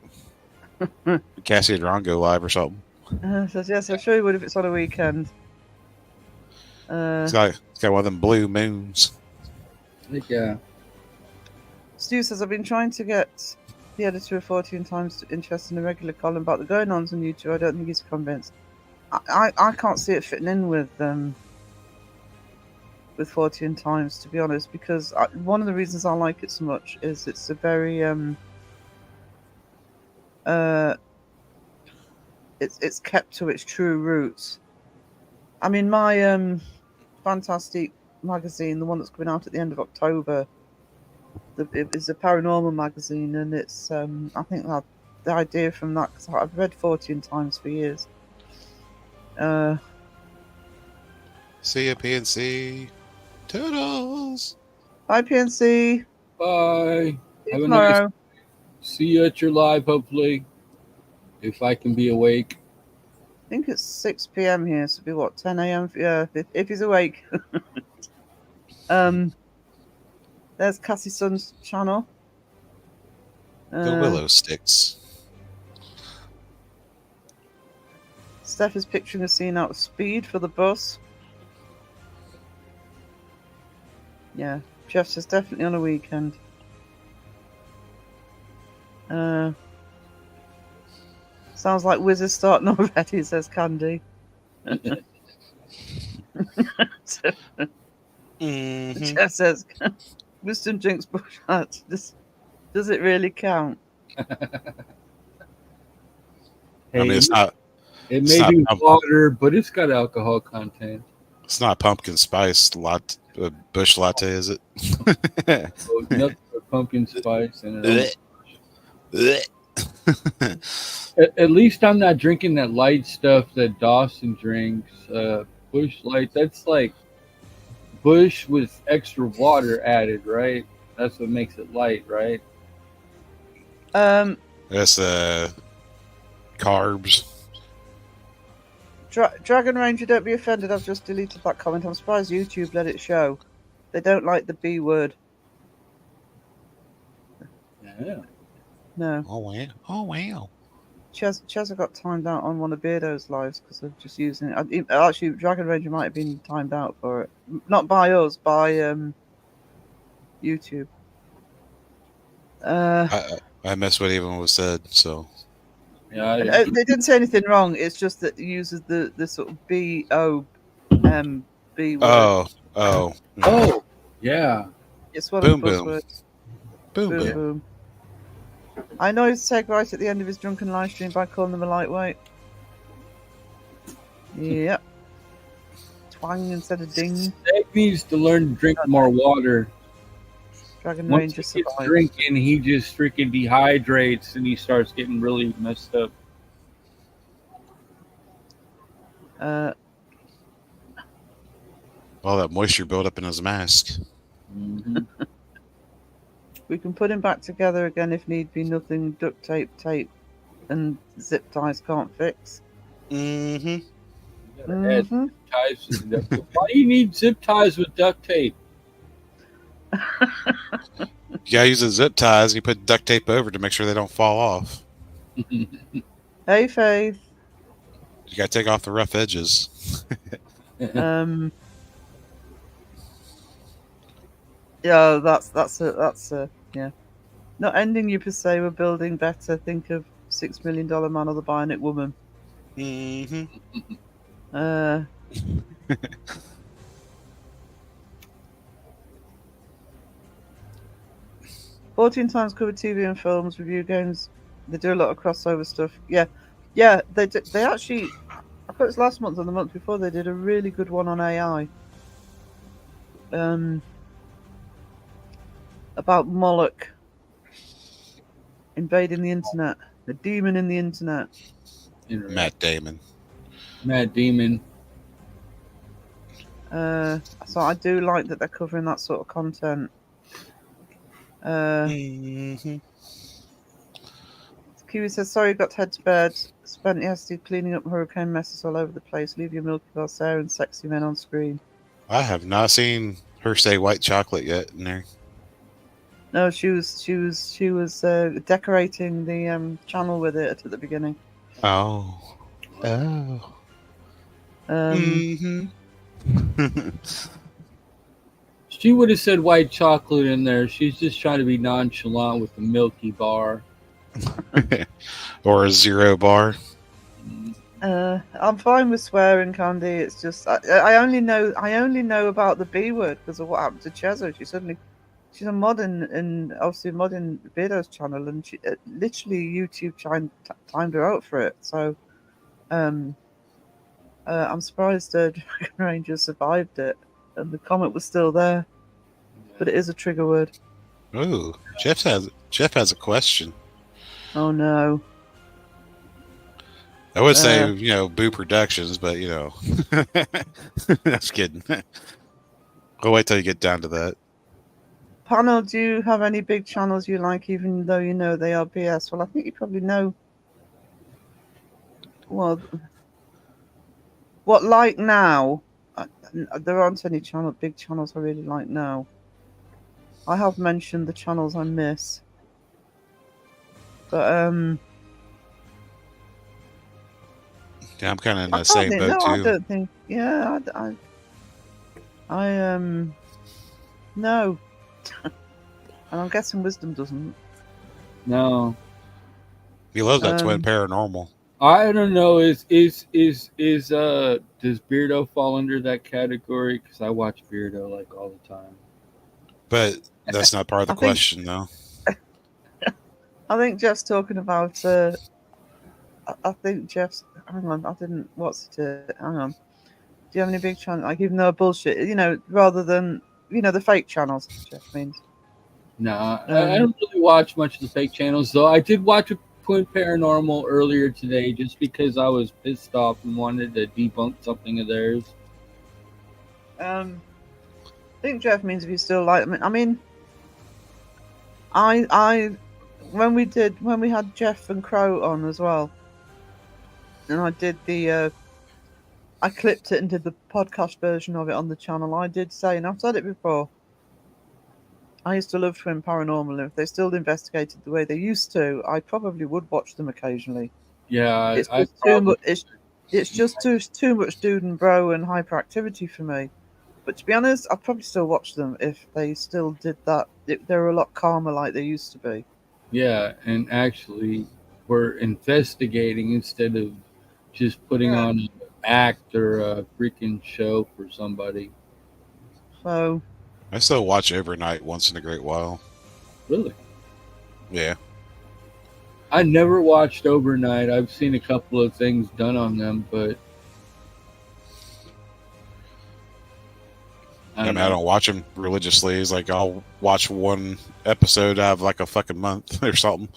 Cassie and Ron go live or something.
Says yes. I'm sure he would if it's on a weekend.
It's got one of them blue moons.
Yeah.
Stu says I've been trying to get the editor of 14 Times interested in a regular column about the going-ons on YouTube. I don't think he's convinced. I can't see it fitting in with 14 Times, to be honest, because one of the reasons I like it so much is it's a very it's kept to its true roots. I mean, my fantastic magazine, the one that's coming out at the end of October, it is a paranormal magazine, and it's I think that the idea from that, because I've read 14 Times for years.
See ya, PNC. Toodles.
Bye, PNC.
Bye.
See you
Have a
tomorrow.
nice. See you at your live, hopefully, if I can be awake.
I think it's 6 p.m. here, so it'll be what, 10 a.m. Yeah, if he's awake. There's Cassie Sun's channel.
The willow sticks.
Steph is picturing a scene out of Speed for the bus. Yeah, Jeff says definitely on a weekend. Sounds like Wiz is starting already, says Candy.
Mm-hmm.
Jeff says, Wisdom drinks bush hat. Does it really count?
Hey,
I mean, it's not
it may be water, but it's got alcohol content.
It's not pumpkin spice latte, bush latte, is it?
So nothing but pumpkin spice and at least I'm not drinking that light stuff that Dawson drinks. Bush Light, that's like Bush with extra water added, right? That's what makes it light, right?
That's carbs.
Dragon Ranger, don't be offended. I've just deleted that comment. I'm surprised YouTube let it show. They don't like the B word.
Yeah.
No.
Oh wow! Oh wow!
Cheza got timed out on one of Beardo's lives because of just using it. Actually, Dragon Ranger might have been timed out for it. Not by us, by YouTube.
I missed what even was said. So
Yeah.
They didn't say anything wrong. It's just that it uses the sort of B-O-M-B word.
oh.
Oh, Yeah.
It's one
Boom,
of the
boom.
buzzwords.
Boom,
Boom,
boom.
boom. I know his tag right at the end of his drunken live stream by calling them a lightweight. Yep. Twang instead of ding.
Stag needs to learn to drink more water.
Dragon
Once
Ranger
he gets
survived.
drinking, he just freaking dehydrates and he starts getting really messed up.
All that moisture built up in his mask.
Mhm.
We can put him back together again if need be. Nothing duct tape, and zip ties can't fix.
Mm-hmm.
You gotta add
Mhm.
ties with duct tape. Why do you need zip ties with duct tape?
You gotta use the zip ties. You put duct tape over to make sure they don't fall off.
Hey, Faith.
You gotta take off the rough edges.
Yeah, that's a yeah. Not ending you per se. We're building better. Think of $6 million man or the Bionic Woman.
Mm-hmm.
14 times covered TV and films, review games. They do a lot of crossover stuff. Yeah. They actually. I thought it was last month or the month before. They did a really good one on AI. About Moloch invading the internet, the demon in the internet.
Matt Damon.
Matt Damon.
So I do like that they're covering that sort of content.
Mm-hmm.
Kiwi says, sorry, got to head to bed. Spent yesterday cleaning up hurricane messes all over the place. Leave your Milky Bar Sarah and sexy men on screen.
I have not seen her say white chocolate yet in there.
No, she was decorating the channel with it at the beginning.
Oh. Mm-hmm.
She would have said white chocolate in there. She's just trying to be nonchalant with the Milky Bar.
Or a zero bar.
I'm fine with swearing, Candy. It's just I only know about the B word because of what happened to Chezo. She's a mod in obviously a mod in Beardo's channel, and she literally YouTube timed her out for it. So, I'm surprised Dragon Ranger survived it, and the comment was still there. But it is a trigger word.
Ooh, Jeff has a question.
Oh no!
I would say Boo Productions, but that's kidding. I'll wait till you get down to that.
Panel, do you have any big channels you like, even though you know they are BS? Well, I think you probably know. Well, what like now? There aren't any big channels I really like now. I have mentioned the channels I miss, but
Yeah, I'm kind of in
I
the
can't
same
think.
boat
No,
too.
I don't think. Yeah, no. And I'm guessing Wisdom doesn't.
No.
He loves that twin paranormal.
I don't know. Does Beardo fall under that category? Because I watch Beardo like all the time.
But that's not part of the question, though.
I think Jeff's talking about. I think Jeff's. Hang on, I didn't. What's it? Hang on. Do you have any big channels? Like, even though bullshit, rather than the fake channels. Jeff means.
No, I don't really watch much of the fake channels, though. I did watch a Twin Paranormal earlier today, just because I was pissed off and wanted to debunk something of theirs.
I think Jeff means if you still like. I mean, when we had Jeff and Crow on as well, and I did I clipped it and did the podcast version of it on the channel. I did say, and I've said it before, I used to love Twin Paranormal, and if they still investigated the way they used to, I probably would watch them occasionally.
Yeah,
it's just too much. It's just too much dude and bro and hyperactivity for me. But to be honest, I'd probably still watch them if they still did that. They were a lot calmer like they used to be.
Yeah, and actually were investigating instead of just putting on an act or a freaking show for somebody.
So,
I still watch Overnight once in a great while.
Really?
Yeah.
I never watched Overnight. I've seen a couple of things done on them, but
I mean, I don't watch them religiously. It's like I'll watch one episode out of like a fucking month or something.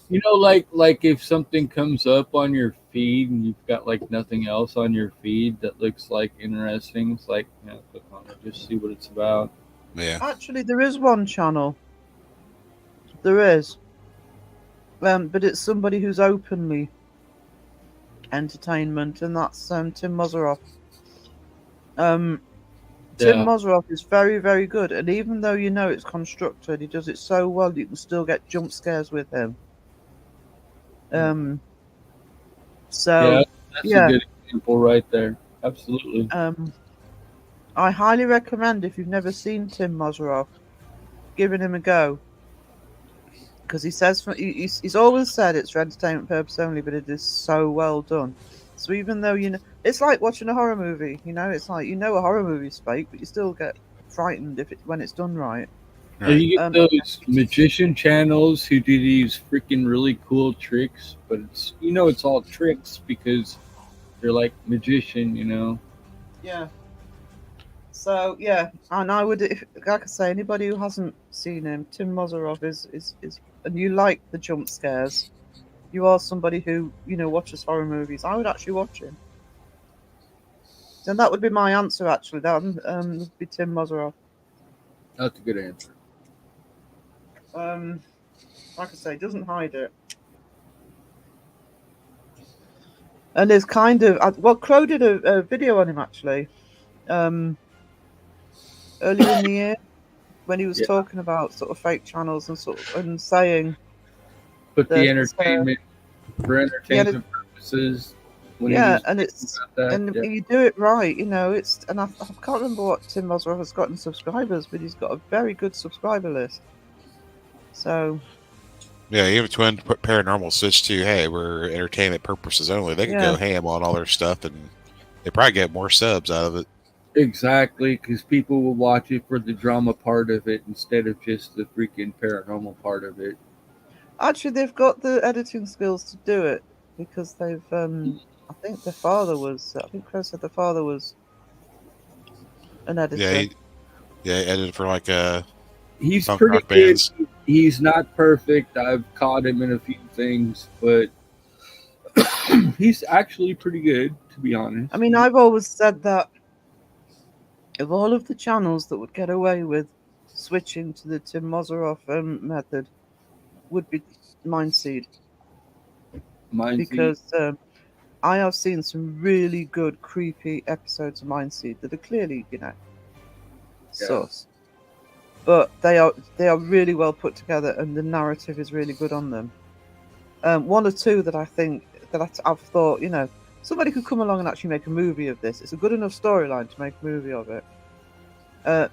You know, like if something comes up on your feed and you've got like nothing else on your feed that looks like interesting, it's like, you know, click on it, just see what it's about.
Yeah.
Actually, there is one channel. There is. But it's somebody who's openly entertainment, and that's Tim Moseroff. Tim
Yeah.
Moseroff is very, very good, and even though you know it's constructed, he does it so well. You can still get jump scares with him. So
Yeah, that's
yeah.
a good example right there. Absolutely.
I highly recommend, if you've never seen Tim Moseroff, giving him a go. Because he says he's always said it's for entertainment purpose only, but it is so well done. So even though you know, it's like watching a horror movie. You know, it's like, you know, a horror movie's fake, but you still get frightened when it's done right.
So you get those magician channels who do these freaking really cool tricks, but it's, you know, it's all tricks because they're like magician, you know.
Yeah. So yeah, and I would, like I say, anybody who hasn't seen him, Tim Moseroff is, and you like the jump scares, you are somebody who, you know, watches horror movies, I would actually watch him. And that would be my answer. Actually, that would be Tim Moseroff.
That's a good answer.
Like I say, doesn't hide it. And there's kind of, well, Crow did a video on him actually, earlier in the year, when he was talking about sort of fake channels and saying,
but the entertainment for entertainment purposes.
Yeah, and it's you do it right, you know. It's, and I can't remember what Tim Moseroff has got in subscribers, but he's got a very good subscriber list. So
yeah, even when Paranormal switched to, hey, we're entertainment purposes only, they could go ham on all their stuff, and they probably get more subs out of it.
Exactly, because people will watch it for the drama part of it instead of just the freaking paranormal part of it.
Actually, they've got the editing skills to do it, because they've. I think the father was. I think Chris said the father was an editor.
Yeah, he edited for like
he's
punk
pretty
rock
good.
bands.
He's not perfect. I've caught him in a few things, but he's actually pretty good, to be honest.
I mean, I've always said that of all of the channels that would get away with switching to the Tim Moseroff method, would be Mindseed. Because I have seen some really good creepy episodes of Mindseed that are clearly, you know, sus. But they are really well put together, and the narrative is really good on them. One or two that I think that I've thought, you know, somebody could come along and actually make a movie of this. It's a good enough storyline to make a movie of it.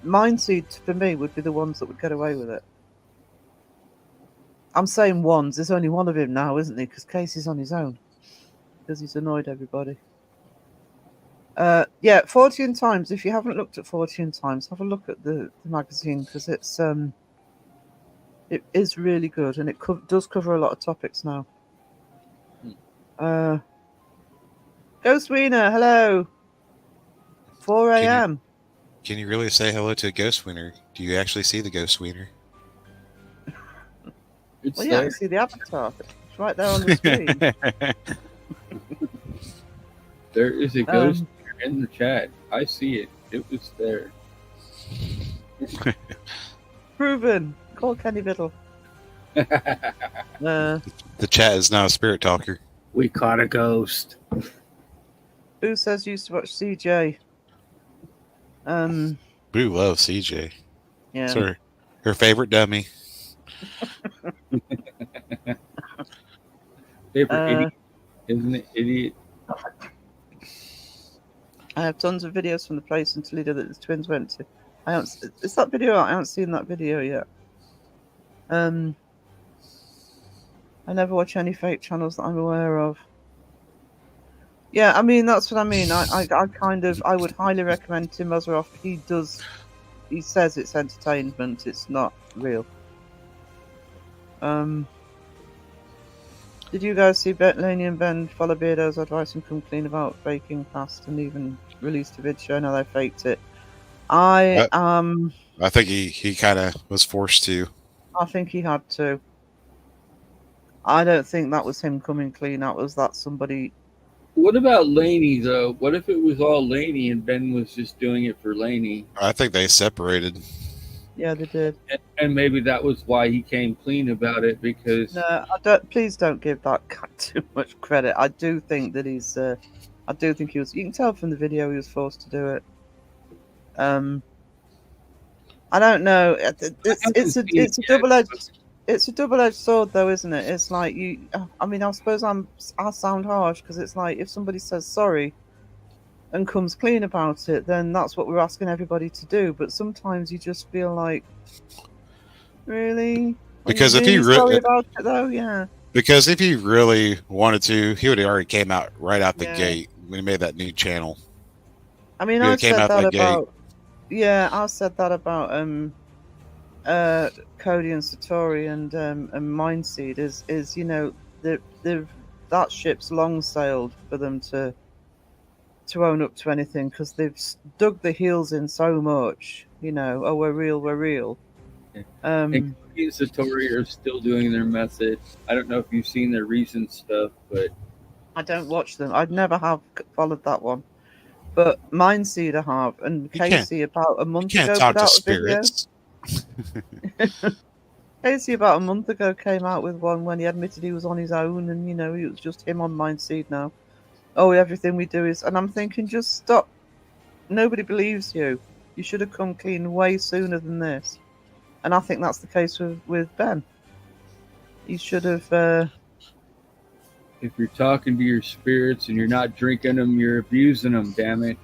Mindseed, for me, would be the ones that would get away with it. I'm saying ones. There's only one of him now, isn't he? Because Casey's on his own. Because he's annoyed everybody. 14 Times. If you haven't looked at 14 Times, have a look at the magazine, because it is really good, and it does cover a lot of topics now. Ghost Wiener, hello. 4 a.m.
Can you really say hello to a Ghost Wiener? Do you actually see the Ghost Wiener?
Well, yeah, I can see the avatar. It's right there on the screen.
There is a ghost in the chat. I see it. It was there.
Proven. Call Kenny Biddle.
The chat is now a spirit talker.
We caught a ghost.
Boo says used to watch CJ.
Boo loves CJ.
Yeah.
It's her favorite dummy.
Favorite idiot, isn't it? Idiot.
I have tons of videos from the place in Toledo that the twins went to. Is that video out? I haven't seen that video yet. I never watch any fake channels that I'm aware of. Yeah, I mean, that's what I mean. I would highly recommend Tim Moseroff. he says it's entertainment. It's not real. Did you guys see Laney and Ben follow Beardo's advice and come clean about faking past and even released a vid showing how they faked it? I
think he kind of was forced to.
I think he had to. I don't think that was him coming clean. That was somebody.
What about Laney though? What if it was all Laney and Ben was just doing it for Laney?
I think they separated.
Yeah, they did.
And maybe that was why he came clean about it, because
No, I don't. Please don't give that guy too much credit. I do think that he's. I do think he was. You can tell from the video he was forced to do it. I don't know. It's a double-edged sword, though, isn't it? It's like you. I mean, I suppose I sound harsh because it's like if somebody says sorry and comes clean about it, then that's what we're asking everybody to do. But sometimes you just feel like, really?
Because if
he
he
sorry about it, though, yeah.
Because if he really wanted to, he would have already came out right out the
Yeah.
gate when he made that new channel.
I mean,
Yeah,
I
it came
said
out
that
the gate.
about. Yeah, I said that about Cody and Satori and Mindseed is that ship's long sailed for them to own up to anything because they've dug their heels in so much. Oh, we're real.
and Cody and Satori are still doing their method. I don't know if you've seen their recent stuff, but
I don't watch them. I'd never have followed that one. But Mindseed I have, and
You can't-
Casey about a month
You can't
ago
talk
put
to
out a video.
spirits.
Casey about a month ago came out with one when he admitted he was on his own, and it was just him on Mindseed now. Oh, everything we do is, and I'm thinking, just stop. Nobody believes you. You should have come clean way sooner than this. And I think that's the case with Ben. He should have.
if you're talking to your spirits and you're not drinking them, you're abusing them. Damn it!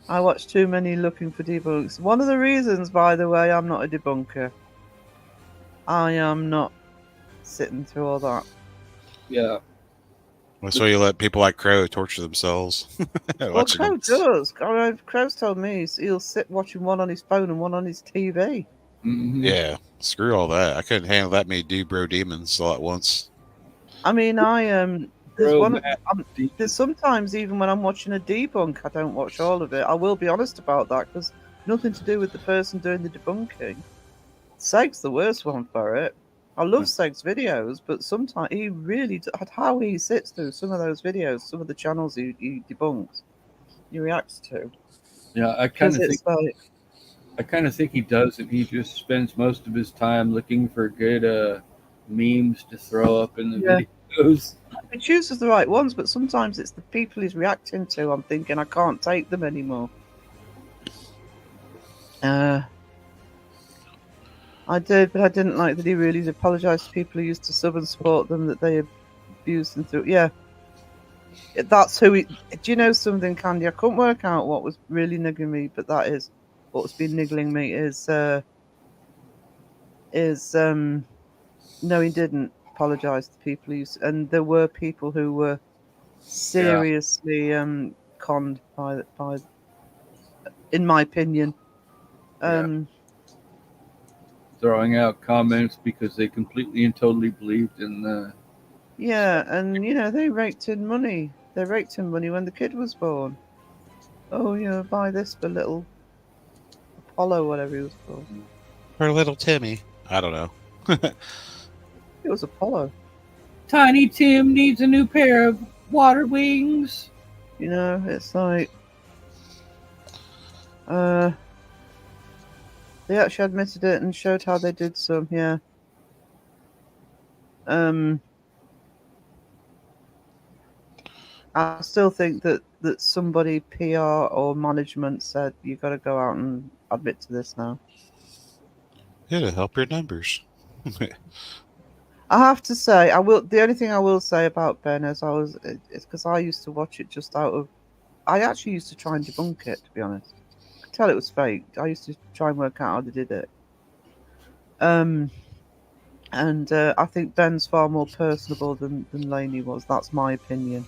I watch too many looking for debunks. One of the reasons, by the way, I'm not a debunker. I am not sitting through all that.
Yeah,
That's why you let people like Crow torture themselves.
Well,
Watching
Crow
them.
does. Crow's told me he'll sit watching one on his phone and one on his TV.
Mhm.
Yeah, screw all that. I couldn't handle that many Dubro demons all at once.
I mean, there's
Bro,
one.
Matt,
There's sometimes even when I'm watching a debunk, I don't watch all of it. I will be honest about that because nothing to do with the person doing the debunking. Seg's the worst one for it. I love Seg's videos, but sometimes he really how he sits through some of those videos, some of the channels he debunks, he reacts to.
yeah, I kind
Because
of think
it's like,
I kind of think he doesn't. He just spends most of his time looking for good memes to throw up in the
Yeah.
videos.
he chooses the right ones, but sometimes it's the people he's reacting to. I'm thinking I can't take them anymore. I did, but I didn't like that he really apologised to people who used to sub and support them, that they abused them through. Yeah, that's who he. Do you know something, Candy? I couldn't work out what was really niggling me, but that is what's been niggling me is no, he didn't apologise to people who used, and there were people who were seriously conned by, in my opinion.
Throwing out comments because they completely and totally believed in the.
Yeah, and they raked in money. They raked in money when the kid was born. Oh, buy this for little Apollo, whatever he was called.
Or little Timmy. I don't know.
It was Apollo.
Tiny Tim needs a new pair of water wings.
It's like they actually admitted it and showed how they did some. Yeah. I still think that somebody, PR or management, said you got to go out and admit to this now.
Yeah, to help your numbers.
I have to say, I will. The only thing I will say about Ben is it's because I used to watch it just out of. I actually used to try and debunk it. To be honest, I could tell it was fake. I used to try and work out how they did it. And I think Ben's far more personable than Laney was. That's my opinion.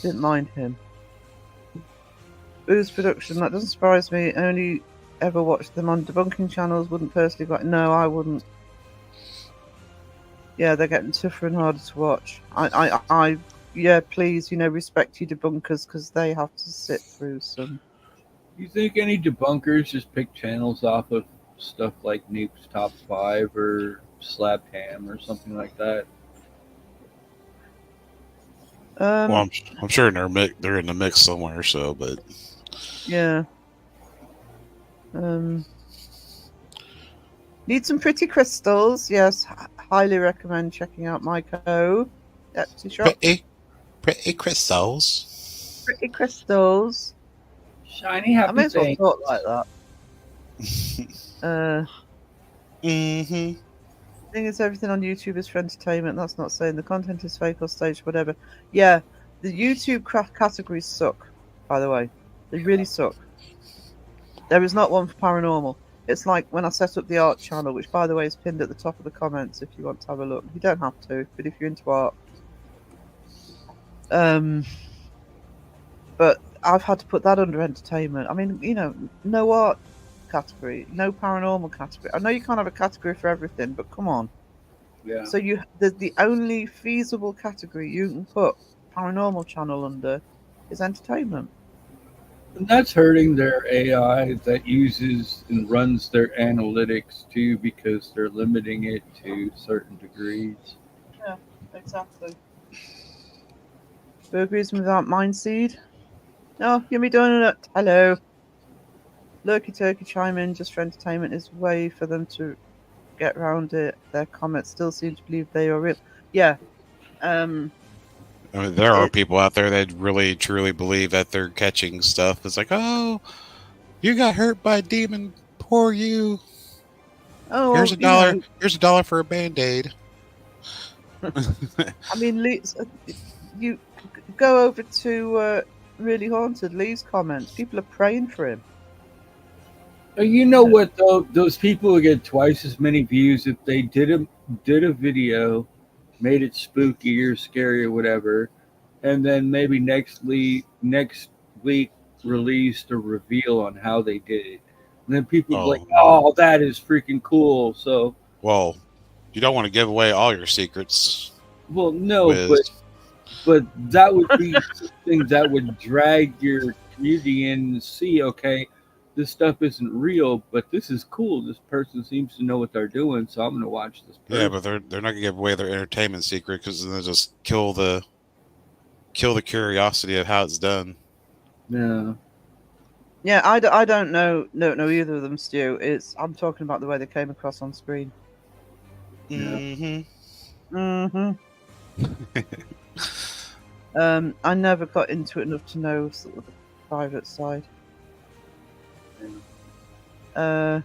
Didn't mind him. Booze Production. That doesn't surprise me. Only ever watched them on debunking channels. Wouldn't personally go. No, I wouldn't. Yeah, they're getting tougher and harder to watch. Yeah, please, respect your debunkers because they have to sit through some.
You think any debunkers just pick channels off of stuff like Nuke's Top 5 or Slapped Ham or something like that?
Well, I'm sure they're in the mix somewhere. So, but
Yeah. Need some pretty crystals? Yes, highly recommend checking out Myco Etsy shop.
pretty crystals.
Pretty crystals.
Shiny
I
happy
may as well
thing.
talk like that.
Mm-hmm.
Thing is, everything on YouTube is for entertainment. That's not saying the content is fake or staged, whatever. Yeah, the YouTube categories suck. By the way, they really suck. There is not one for paranormal. It's like when I set up the art channel, which, by the way, is pinned at the top of the comments if you want to have a look. You don't have to, but if you're into art. But I've had to put that under entertainment. I mean, no art category, no paranormal category. I know you can't have a category for everything, but come on.
Yeah.
So the only feasible category you can put paranormal channel under is entertainment.
And that's hurting their AI that uses and runs their analytics too, because they're limiting it to certain degrees.
Yeah, exactly. Burgers without mind seed. Oh, Yummy Donut. Hello. Lurky Turkey chime in just for entertainment is a way for them to get around it. Their comments still seem to believe they are real. Yeah.
I mean, there are people out there that really truly believe that they're catching stuff. It's like, oh, you got hurt by a demon. Poor you.
Oh,
Here's $1. Here's $1 for a Band-Aid.
I mean, you go over to Really Haunted. Lee's comments. People are praying for him.
You know what though? Those people would get twice as many views if they did a video, made it spooky or scary or whatever, and then maybe next week released a reveal on how they did it. And then people would be like, "Oh, that is freaking cool!" So,
well, you don't want to give away all your secrets.
Well, no, but that would be something that would drag your community in and see, okay, this stuff isn't real, but this is cool. This person seems to know what they're doing, so I'm going to watch this person.
Yeah, but they're not going to give away their entertainment secret because then they'll just kill the curiosity of how it's done.
Yeah.
Yeah, I don't know either of them, Stu. I'm talking about the way they came across on screen.
Mm-hmm.
Mm-hmm. I never got into it enough to know sort of the private side. I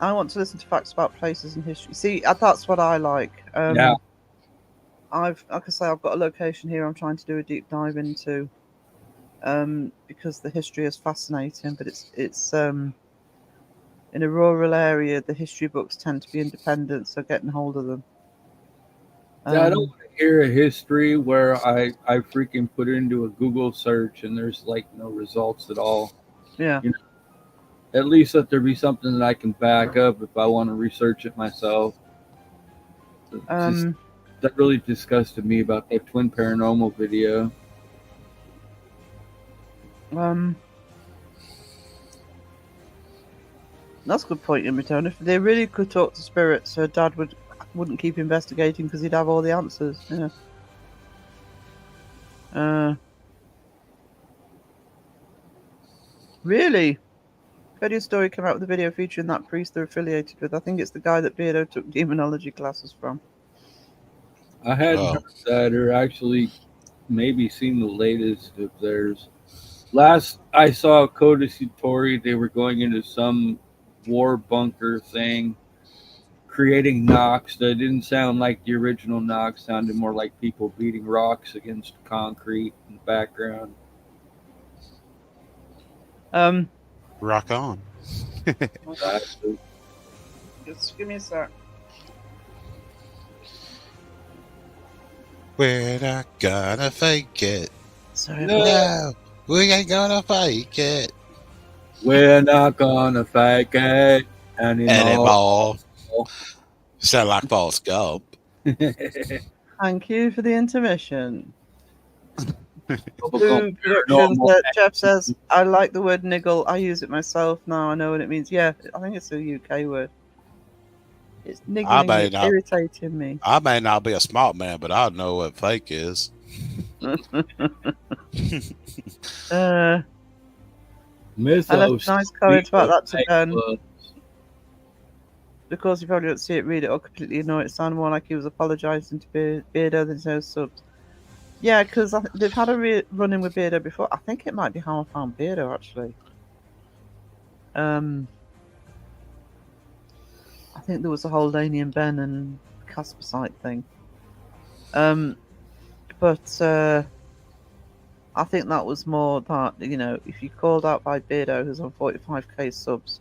want to listen to facts about places and history. See, that's what I like.
Yeah.
Like I say, I've got a location here I'm trying to do a deep dive into, because the history is fascinating. But it's in a rural area. The history books tend to be independent, so getting hold of them.
Yeah, I don't want to hear a history where I freaking put it into a Google search and there's like no results at all.
Yeah.
At least let there be something that I can back up if I want to research it myself. That really disgusted me about that Twin Paranormal video.
That's a good point, Imitone. If they really could talk to spirits, her dad wouldn't keep investigating because he'd have all the answers. Yeah. Really? Cody Story came out with a video featuring that priest they're affiliated with. I think it's the guy that Beardo took demonology classes from.
I hadn't heard that or actually maybe seen the latest of theirs. Last I saw Cody Story, they were going into some war bunker thing, creating knocks that didn't sound like the original knocks, sounded more like people beating rocks against concrete in the background.
Rock on.
Just give me a sec.
We're not gonna fake it.
Sorry.
No.
No, we ain't gonna fight it
We're not gonna fake it anymore.
anymore. Sound like false gump.
Thank you for the intermission.
Bubblegum
Blue Productions.
Paranormal.
Jeff says, I like the word niggle. I use it myself now. I know what it means. Yeah, I think it's a UK word. It's niggling,
may
it's
not.
irritating me.
I may not be a smart man, but I know what fake is.
Mythos.
I left a nice comment about that to
Mythos
Ben.
clubs.
Because you probably don't see it, read it, or completely ignore it. It sounded more like he was apologising to Beardo than no subs. Yeah, because they've had a run-in with Beardo before. I think it might be how I found Beardo, actually. I think there was a whole Laney and Ben and Casper site thing. But I think that was more that, you know, if you called out by Beardo, who's on 45k subs,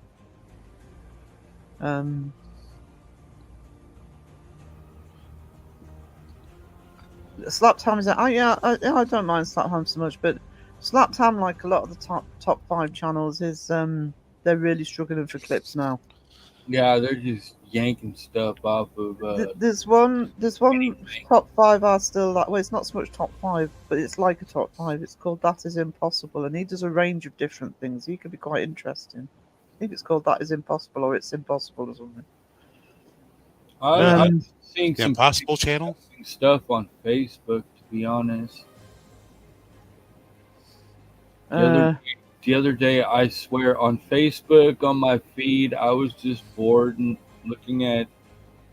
Slaptam is. I don't mind Slaptam so much, but Slaptam, like a lot of the top 5 channels, is they're really struggling for clips now.
Yeah, they're just yanking stuff off of.
There's one top 5 are still like. Well, it's not so much top 5, but it's like a top 5. It's called That Is Impossible, and he does a range of different things. He could be quite interesting. I think it's called That Is Impossible, or It's Impossible, or something.
I've seen
The
some
Impossible Channel.
stuff on Facebook, to be honest. The other day, I swear, on Facebook, on my feed, I was just bored and looking at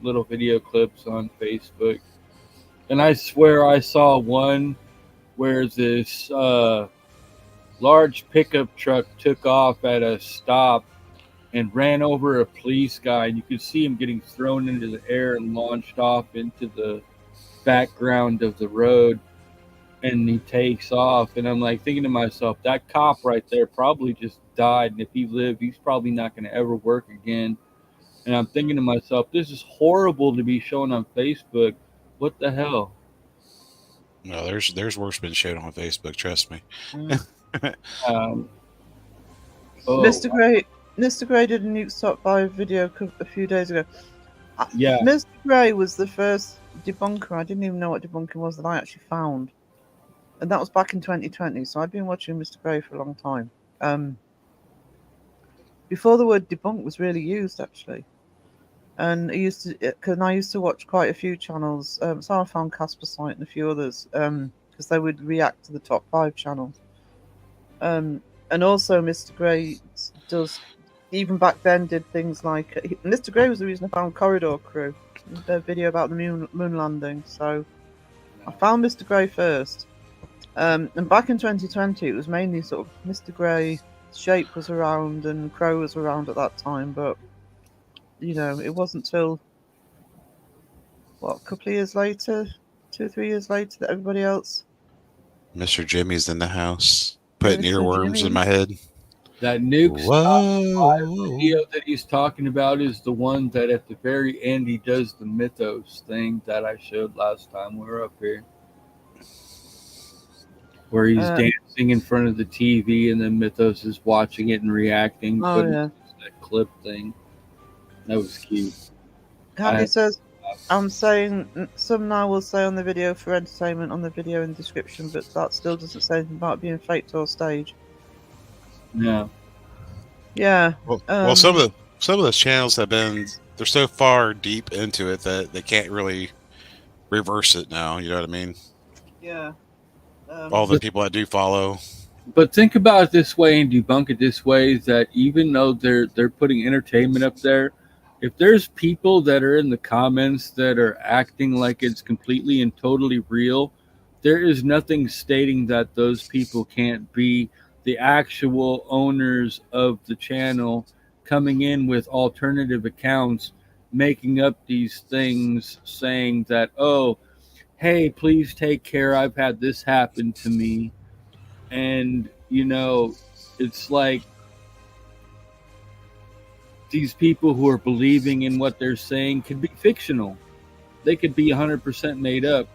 little video clips on Facebook. And I swear I saw one where this large pickup truck took off at a stop and ran over a police guy. And you could see him getting thrown into the air and launched off into the background of the road. And he takes off, and I'm like thinking to myself, that cop right there probably just died, and if he lived, he's probably not going to ever work again. And I'm thinking to myself, this is horrible to be shown on Facebook. What the hell?
No, there's worse been shown on Facebook. Trust me.
Oh,
Mr. Gray did a Nuke's Top 5 video a few days ago.
Yeah.
Mr. Gray was the first debunker. I didn't even know what debunking was that I actually found. And that was back in 2020, so I've been watching Mr. Gray for a long time. Before the word debunk was really used, actually. And I used to watch quite a few channels. So I found Casper Site and a few others, because they would react to the top 5 channels. And also Mr. Gray does, even back then, did things like... Mr. Gray was the reason I found Corridor Crew, the video about the moon landing. So I found Mr. Gray first. And back in 2020, it was mainly sort of Mr. Gray, Shape was around, and Crow was around at that time. But, you know, it wasn't till, what, a couple of years later, 2 or 3 years later, that everybody else...
Mr. Jimmy's in the house, putting
Mr.
earworms
Jimmy.
in my head.
that Nuke's Top 5
Whoa!
video that he's talking about is the one that at the very end he does the Mythos thing that I showed last time we were up here. Where he's dancing in front of the TV and then Mythos is watching it and reacting.
Oh,
But
yeah.
it's that clip thing. That was cute.
Candy says, I'm saying, some now will say on the video for entertainment on the video in description, but that still doesn't say anything about being faked or staged.
Yeah.
Yeah.
Well, some of those channels they're so far deep into it that they can't really reverse it now. You know what I mean?
Yeah.
All the people that do follow.
But think about it this way and debunk it this way, is that even though they're putting entertainment up there, if there's people that are in the comments that are acting like it's completely and totally real, there is nothing stating that those people can't be the actual owners of the channel coming in with alternative accounts, making up these things, saying that, oh, hey, please take care, I've had this happen to me. And, you know, it's like these people who are believing in what they're saying could be fictional. They could be 100% made up.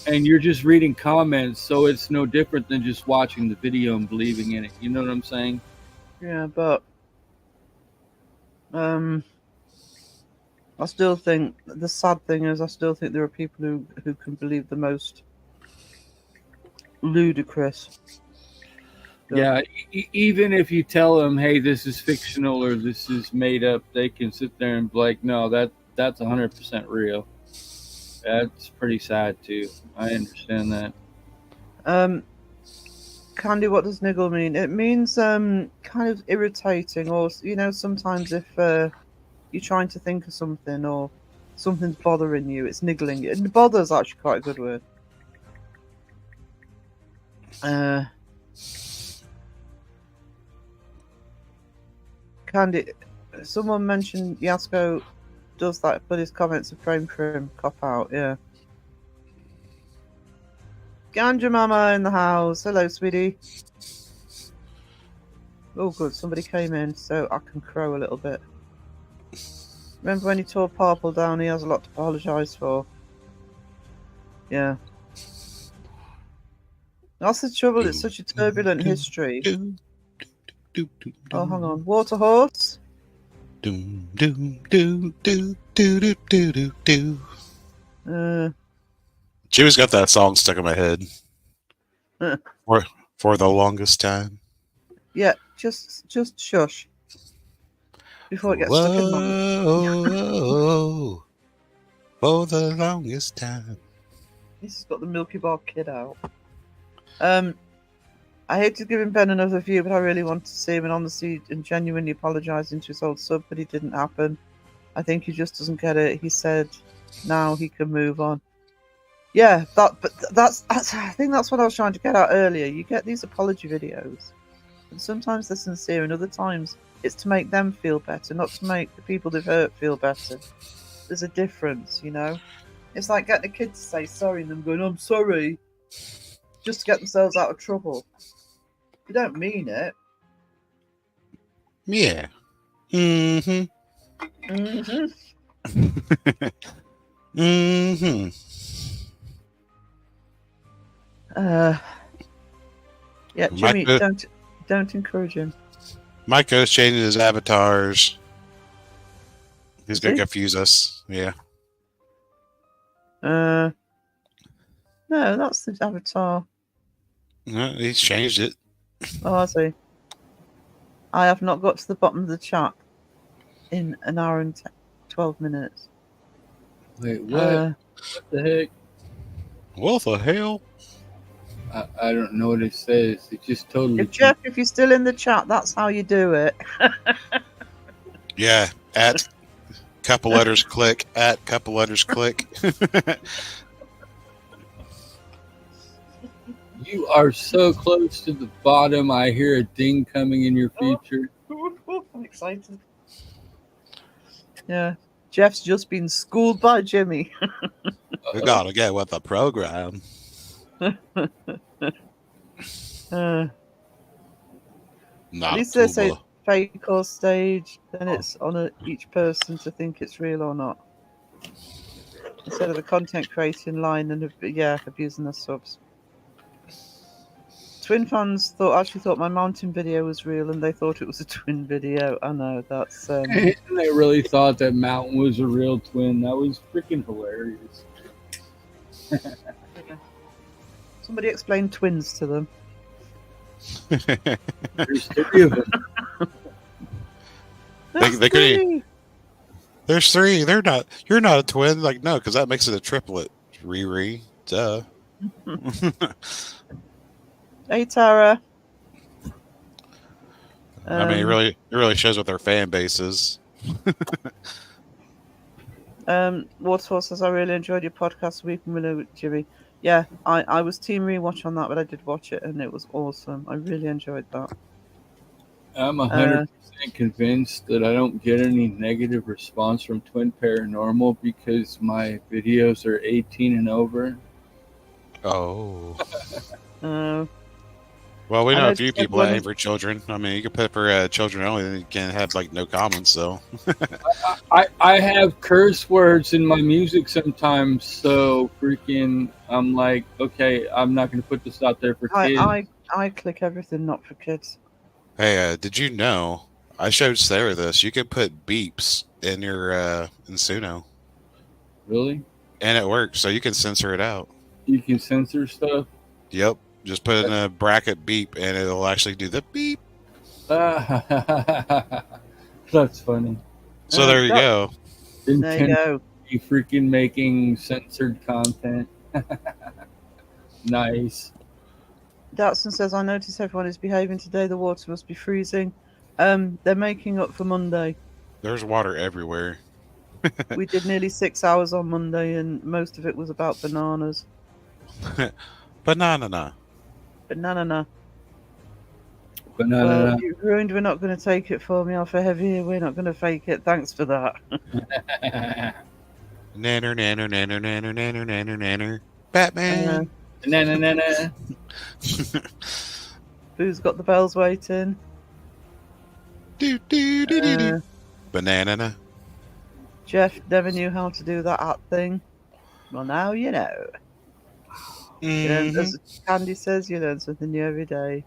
and you're just reading comments, so it's no different than just watching the video and believing in it. You know what I'm saying?
Yeah, but I still think the sad thing is I still think there are people who can believe the most ludicrous.
Yeah, even if you tell them, "Hey, this is fictional" or "This is made up," they can sit there and be like, "No, that's 100% real." That's pretty sad too. I understand that.
Candy, what does niggle mean? It means kind of irritating, or sometimes if you're trying to think of something or something's bothering you, it's niggling. And bother is actually quite a good word. Candy, someone mentioned Yasko does that, but his comments are frame for him. Cop out, yeah. Ganja Mama in the house. Hello, sweetie. Oh, good. Somebody came in, so I can crow a little bit. Remember when he tore Purple down? He has a lot to apologise for. Yeah. That's the trouble. It's such a turbulent history. Oh, hang on. Water horse?
Doom, doom, doom, doom, doo, doo, doo, doo, doo. Jimmy's got that song stuck in my head for the longest time.
Yeah, just shush. Before it gets stuck in my
Whoa, for the longest time.
He's got the Milky Bar Kid out. I hate to give him Ben another view, but I really want to see him and honestly and genuinely apologising to his old sub, but it didn't happen. I think he just doesn't get it. He said now he can move on. Yeah, that's I think that's what I was trying to get at earlier. You get these apology videos, and sometimes they're sincere, and other times it's to make them feel better, not to make the people they've hurt feel better. There's a difference, you know? It's like getting a kid to say sorry and them going, "I'm sorry," just to get themselves out of trouble. You don't mean it.
Yeah. Mm-hmm.
Mm-hmm.
Mm-hmm.
Yeah, Jimmy,
Mike,
don't encourage him.
Mike goes changing his avatars. He's gonna
he?
confuse us. Yeah.
No, that's the avatar.
No, he's changed it.
Oh, I see. I have not got to the bottom of the chat in an hour and 12 minutes.
Wait, what? What the heck?
What the hell?
I don't know what it says. It just totally.
If you're still in the chat, that's how you do it.
Yeah. At couple letters click. At couple letters click.
You are so close to the bottom. I hear a ding coming in your feature.
I'm excited. Yeah. Jeff's just been schooled by Jimmy.
We gotta get with the program.
At
Not
least they say
Cuba.
fake or stage, then it's on each person to think it's real or not. Instead of the content creating line and abusing their subs. Twin fans actually thought my mountain video was real, and they thought it was a twin video. I know that's.
They really thought that Mountain was a real twin. That was freaking hilarious.
Somebody explain twins to them.
There's three of them.
They could. There's three. They're not. You're not a twin. Like no, because that makes it a triplet. Riri. Duh.
Hey Tara.
I mean, it really shows what their fan base is.
Waterfall says, I really enjoyed your podcast Weeping Willow with Jimmy. Yeah, I was team rewatch on that, but I did watch it and it was awesome. I really enjoyed that.
I'm 100% convinced that I don't get any negative response from Twin Paranormal because my videos are 18 and over.
Oh. Well, we
I
know a
noticed
few people
everyone
that aim
is-
for children. I mean, you can put for children only, then you can't have like no comments. So
I have curse words in my music sometimes, so freaking I'm like, okay, I'm not going to put this out there for kids.
I click everything not for kids.
hey, did you know? I showed Sarah this. You can put beeps in your in Suno,
Really?
and it works. So you can censor it out.
You can censor stuff?
Yep. Just put in a bracket beep, and it'll actually do the beep.
That's funny.
So there you go.
There you
Intentionally
go.
freaking making censored content. Nice.
Datsun says, I notice everyone is behaving today. The water must be freezing. They're making up for Monday.
There's water everywhere.
We did nearly 6 hours on Monday, and most of it was about bananas.
Banana.
Banana.
But no,
Well,
no,
you ruined. We're not going to take it for me, Alpha Heavy. We're not going to fake it. Thanks for that.
no.
Nanner, nanner, nanner, nanner, nanner, nanner, nanner. Batman.
Na, na, na, na.
Boo's got the bells waiting.
Do, do, do, do, do.
Uh,
Banana.
Jeff never knew how to do that app thing. Well, now you know. You know,
Mhm.
as Candy says, you learn something new every day.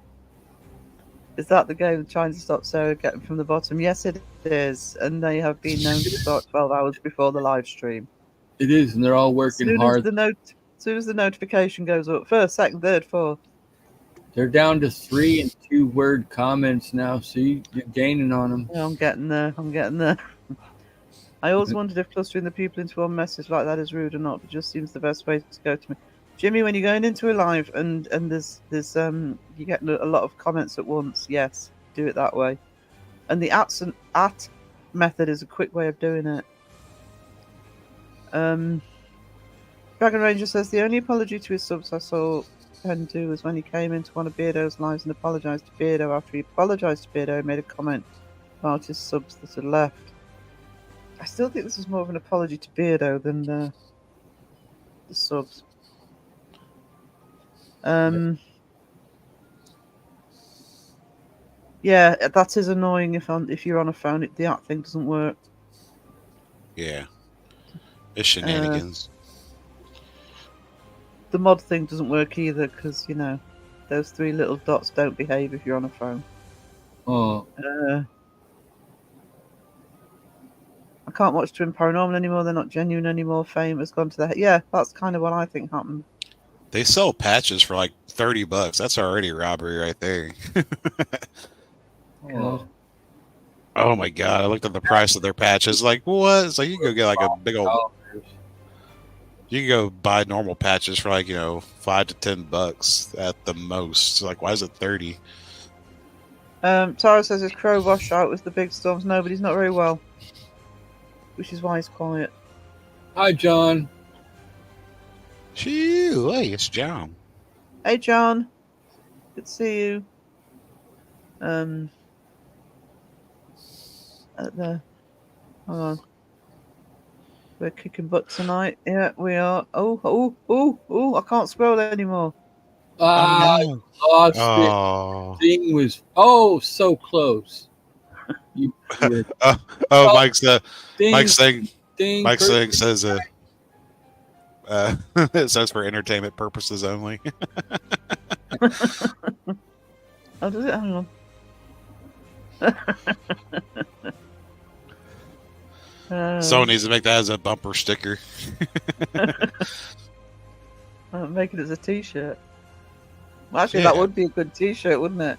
Is that the game trying to stop Sarah getting from the bottom? Yes, it is. And they have been known to start 12 hours before the live stream.
It is, and they're all working
Soon
hard.
as soon as the notification goes up, first, second, third, fourth.
They're down to 3 and 2 word comments now, so you're gaining on them.
Yeah, I'm getting there. I always wondered if clustering the people into one message like that is rude or not. It just seems the best way to go to me. Jimmy, when you're going into a live and there's you get a lot of comments at once, yes, do it that way. And the at method is a quick way of doing it. Dragon Ranger says the only apology to his subs I saw Pen do was when he came into one of Beardo's lives and apologised to Beardo. After he apologised to Beardo, he made a comment about his subs that had left. I still think this is more of an apology to Beardo than the subs. Yeah, that is annoying if you're on a phone. The app thing doesn't work.
Yeah. It's shenanigans.
The mod thing doesn't work either because those 3 little dots don't behave if you're on a phone.
Oh,
I can't watch Twin Paranormal anymore. They're not genuine anymore. Fame has gone to their Yeah, that's kind of what I think happened.
They sell patches for like $30. That's already robbery right there.
oh.
Oh my god! I looked at the price of their patches. Like what? It's like you can go get like a big old. You can go buy normal patches for like $5 to $10 at the most. Like why is it 30?
Tara says his crow washed out with the big storms. No, but he's not very well, which is why he's quiet.
Hi, John.
Shoo! Hey, it's John.
Hey, John. Good to see you. Hold on. We're kicking butt tonight. Yeah, we are. Oh! I can't scroll anymore.
I
no.
lost it.
Oh.
Thing was so close. You were
Oh, Mike's
ding,
Mike's saying
ding,
Mike's saying
perfect.
says it says for entertainment purposes only.
Oh, does it? Hang on.
Someone needs to make that as a bumper sticker.
Make it as a t-shirt. Well, actually,
Yeah.
that would be a good t-shirt, wouldn't it?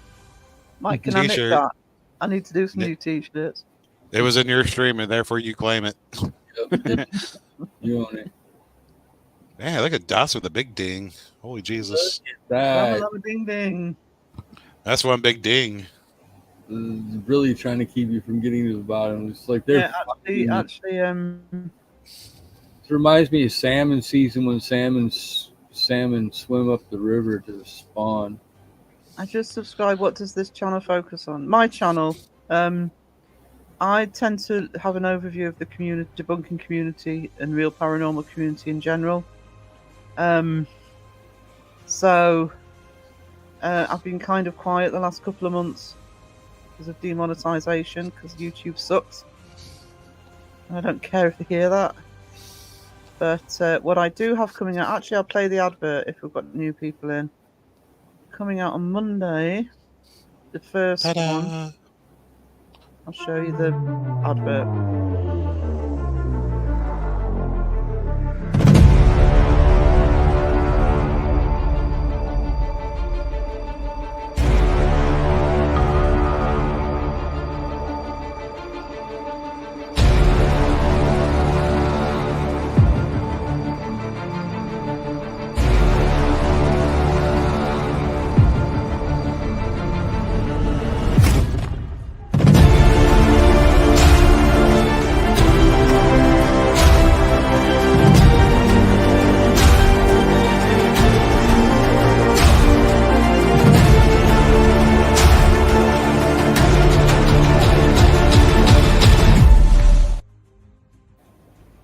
Mike, can I make
T-shirt.
that? I need to do some
Yeah.
new t-shirts.
It was in your stream, and therefore you claim it.
Yep. You own it.
Man, look at Dots with a big ding. Holy Jesus.
That
Lama ding ding.
That's one big ding.
is really trying to keep you from getting to the bottom. It's like they're
Yeah, actually,
It reminds me of salmon season when salmon swim up the river to spawn.
I just subscribe. What does this channel focus on? My channel. I tend to have an overview of the community, debunking community, and real paranormal community in general. So I've been kind of quiet the last couple of months because of demonetization, because YouTube sucks. And I don't care if they hear that. But what I do have coming out, actually, I'll play the advert if we've got new people in. Coming out on Monday, the first one.
Ta-da!
I'll show you the advert.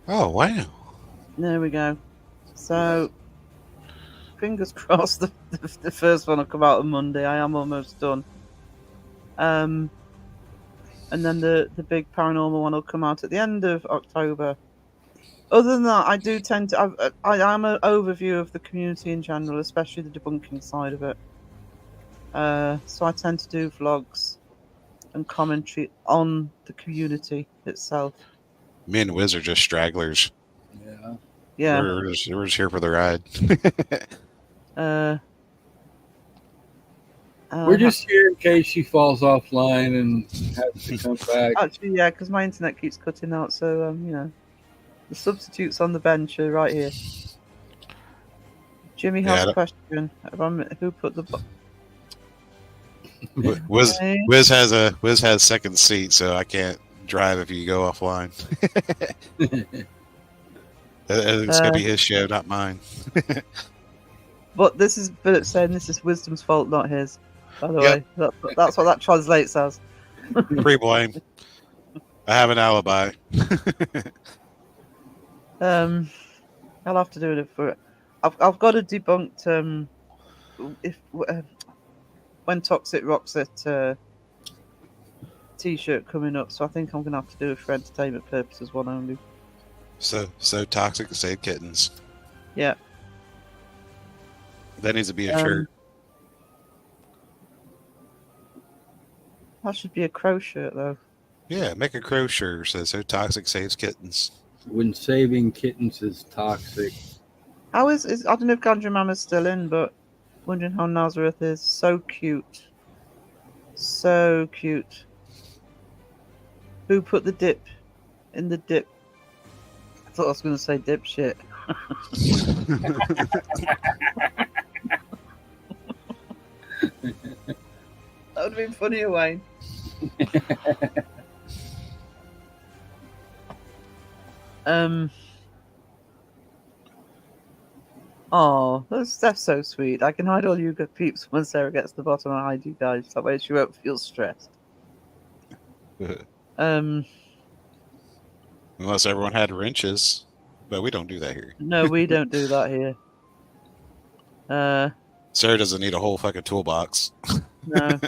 Oh wow!
There we go. So, fingers crossed the first one will come out on Monday. I am almost done. And then the big paranormal one will come out at the end of October. Other than that, I do tend to... I am an overview of the community in general, especially the debunking side of it. So I tend to do vlogs and commentary on the community itself.
Me and Wiz are just stragglers.
Yeah.
Yeah.
We're just here for the ride.
We're just here in case she falls offline and has to come back.
Actually, yeah, because my internet keeps cutting out, so you know, the substitutes on the bench are right here. Jimmy has
Yeah,
a question. Who put the?
Wiz,
Okay.
Wiz has second seat, so I can't drive if you go offline. It's gonna be his show, not mine.
But this is Philip saying this is Wisdom's fault, not his. By the
Yep.
way, that's what that translates as.
Free blame. I have an alibi.
I'll have to do it for it. I've got a debunked when Toxic Rocks it T-shirt coming up, so I think I'm gonna have to do it for entertainment purposes, one only.
So toxic to save kittens.
Yeah.
That needs to be a shirt.
That should be a crow shirt though.
Yeah, make a crow shirt. Says so toxic saves kittens.
When saving kittens is toxic.
How is I don't know if Gandra Mama's still in, but wondering how Nazareth is. So cute. So cute. Who put the dip in the dip? I thought I was going to say dipshit. That would have been funnier, Wayne. Oh, that's so sweet. I can hide all you good peeps when Sarah gets to the bottom and hide you guys. That way she won't feel stressed.
Unless everyone had wrenches, but we don't do that here.
No, we don't do that here.
Sarah doesn't need a whole fucking toolbox.
No.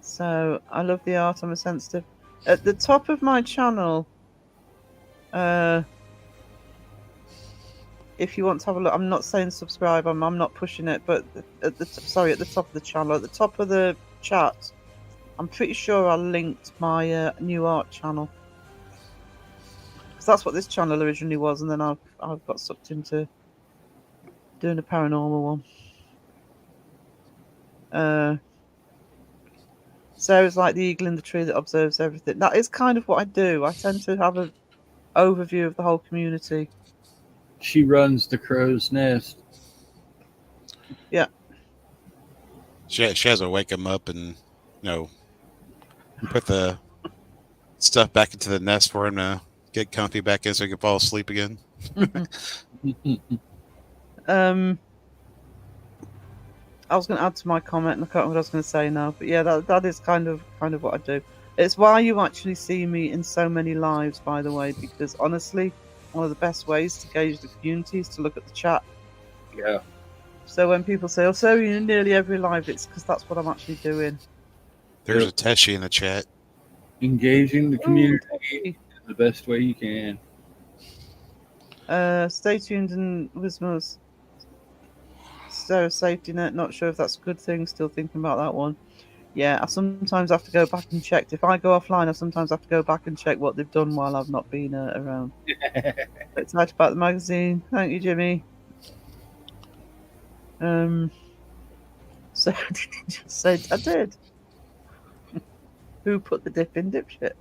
So I love the art. I'm a sensitive. At the top of my channel, if you want to have a look, I'm not saying subscribe. I'm not pushing it, but at the top of the channel, at the top of the chat, I'm pretty sure I linked my new art channel. Because that's what this channel originally was, and then I've got sucked into doing a paranormal one. Sarah's like the eagle in the tree that observes everything. That is kind of what I do. I tend to have an overview of the whole community.
She runs the crow's nest.
Yeah.
She has to wake him up and put the stuff back into the nest for him to get comfy back in so he can fall asleep again.
I was going to add to my comment, and I can't remember what I was going to say now. But yeah, that is kind of what I do. It's why you actually see me in so many lives, by the way, because honestly, one of the best ways to gauge the community is to look at the chat.
Yeah.
So when people say, "Oh, so you're nearly every live," it's because that's what I'm actually doing.
There's
Yep.
a Teshi in the chat.
Engaging the community
Ooh,
the best way you can.
stay tuned and Wismos. So safety net. Not sure if that's a good thing. Still thinking about that one. Yeah, I sometimes have to go back and check. If I go offline, I sometimes have to go back and check what they've done while I've not been around. Excited about the magazine. Thank you, Jimmy. So did you just say I did? Who put the dip in, dipshit?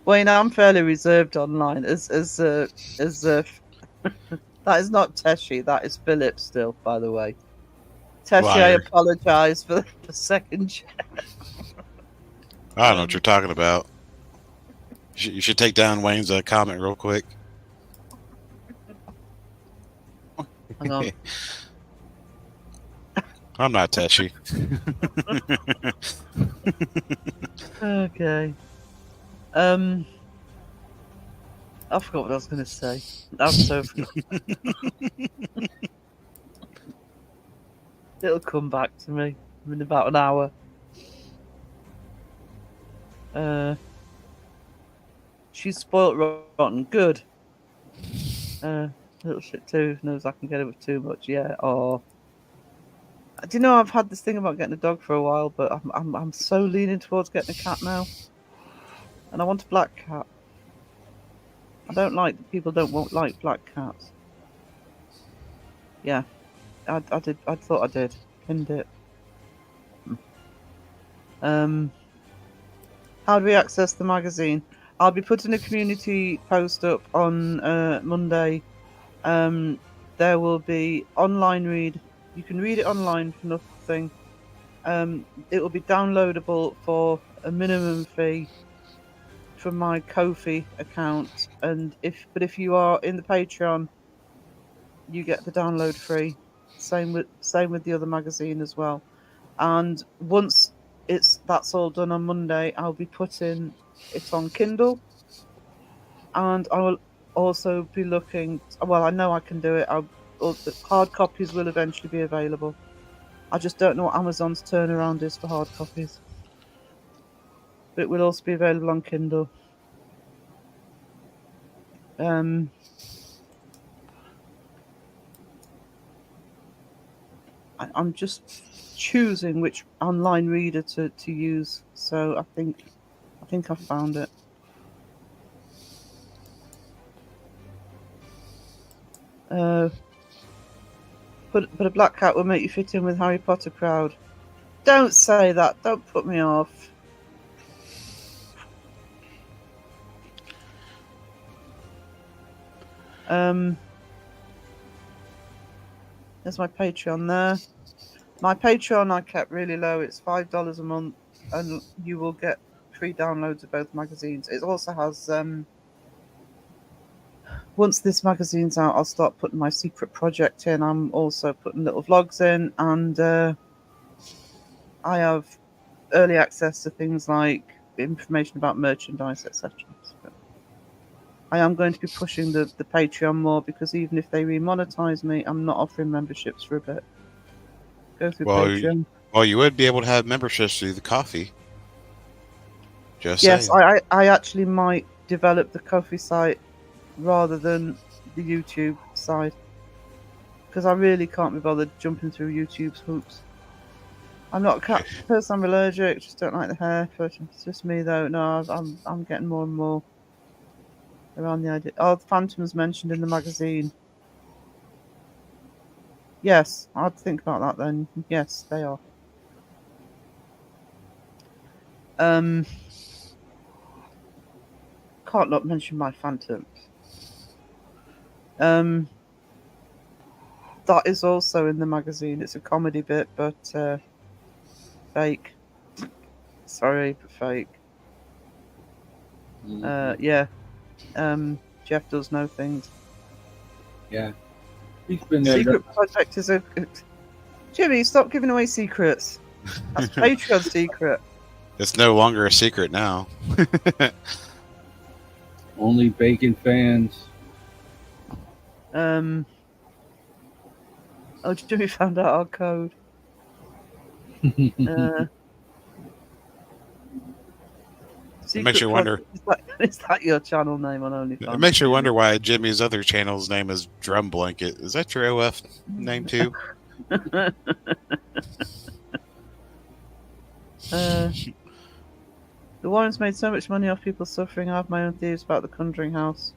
Wayne, I'm fairly reserved online. As that is not Teshi. That is Philip still, by the way. Teshi, I
Liar.
apologise for the second chat.
I don't know what you're talking about. You should take down Wayne's comment real quick.
Hang on.
I'm not Teshi.
Okay. I forgot what I was going to say. I'm so forgot. It'll come back to me in about an hour. She's spoilt rotten. Good. Little shit too. Knows I can get it with too much. Yeah. Oh. Do you know I've had this thing about getting a dog for a while, but I'm so leaning towards getting a cat now, and I want a black cat. I don't like people don't like black cats. Yeah, I did. I thought I did. Pinned it. How do we access the magazine? I'll be putting a community post up on Monday. There will be online read. You can read it online for nothing. It will be downloadable for a minimum fee from my Ko-fi account, and if you are in the Patreon, you get the download free. Same with the other magazine as well. And once that's all done on Monday, I'll be putting it on Kindle, and I will also be looking. Well, I know I can do it. The hard copies will eventually be available. I just don't know what Amazon's turnaround is for hard copies. But it will also be available on Kindle. I'm just choosing which online reader to use. So I think I found it. But a black cat will make you fit in with Harry Potter crowd. Don't say that. Don't put me off. There's my Patreon there. My Patreon I kept really low. It's $5 a month, and you will get free downloads of both magazines. It also has once this magazine's out, I'll start putting my secret project in. I'm also putting little vlogs in, and I have early access to things like information about merchandise, etc. So I am going to be pushing the Patreon more, because even if they remonetize me, I'm not offering memberships for a bit. Go through Patreon.
Well, you would be able to have memberships through the coffee. Just
Yes,
saying.
I actually might develop the Ko-fi site rather than the YouTube side, because I really can't be bothered jumping through YouTube's hoops. I'm not a cat person. I'm allergic. Just don't like the hair. But it's just me though. No, I'm getting more and more around the idea. Oh, the Phantoms mentioned in the magazine. Yes, I'd think about that then. Yes, they are. Can't not mention my Phantoms. That is also in the magazine. It's a comedy bit, but fake. Sorry, but fake. Yeah. Jeff does know things.
Yeah. He's been there.
Secret project is a. Jimmy, stop giving away secrets. That's Patreon secret.
It's no longer a secret now.
Only bacon fans.
Oh, Jimmy found out our code.
It makes you wonder.
Is that your channel name on OnlyFans?
It makes you wonder why Jimmy's other channel's name is Drum Blanket. Is that your OF name too?
The Warrens made so much money off people suffering. I have my own theories about the Conjuring House.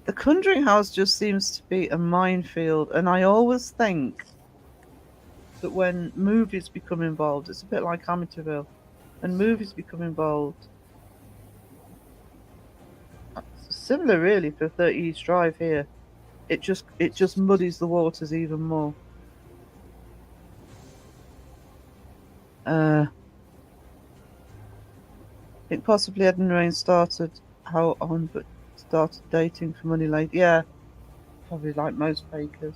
The Conjuring House just seems to be a minefield, and I always think that when movies become involved, it's a bit like Amityville. When movies become involved, similar really for 30 East Drive here, it just muddies the waters even more. I think possibly Ed and Lorraine started dating for money later. Yeah, probably like most fakers.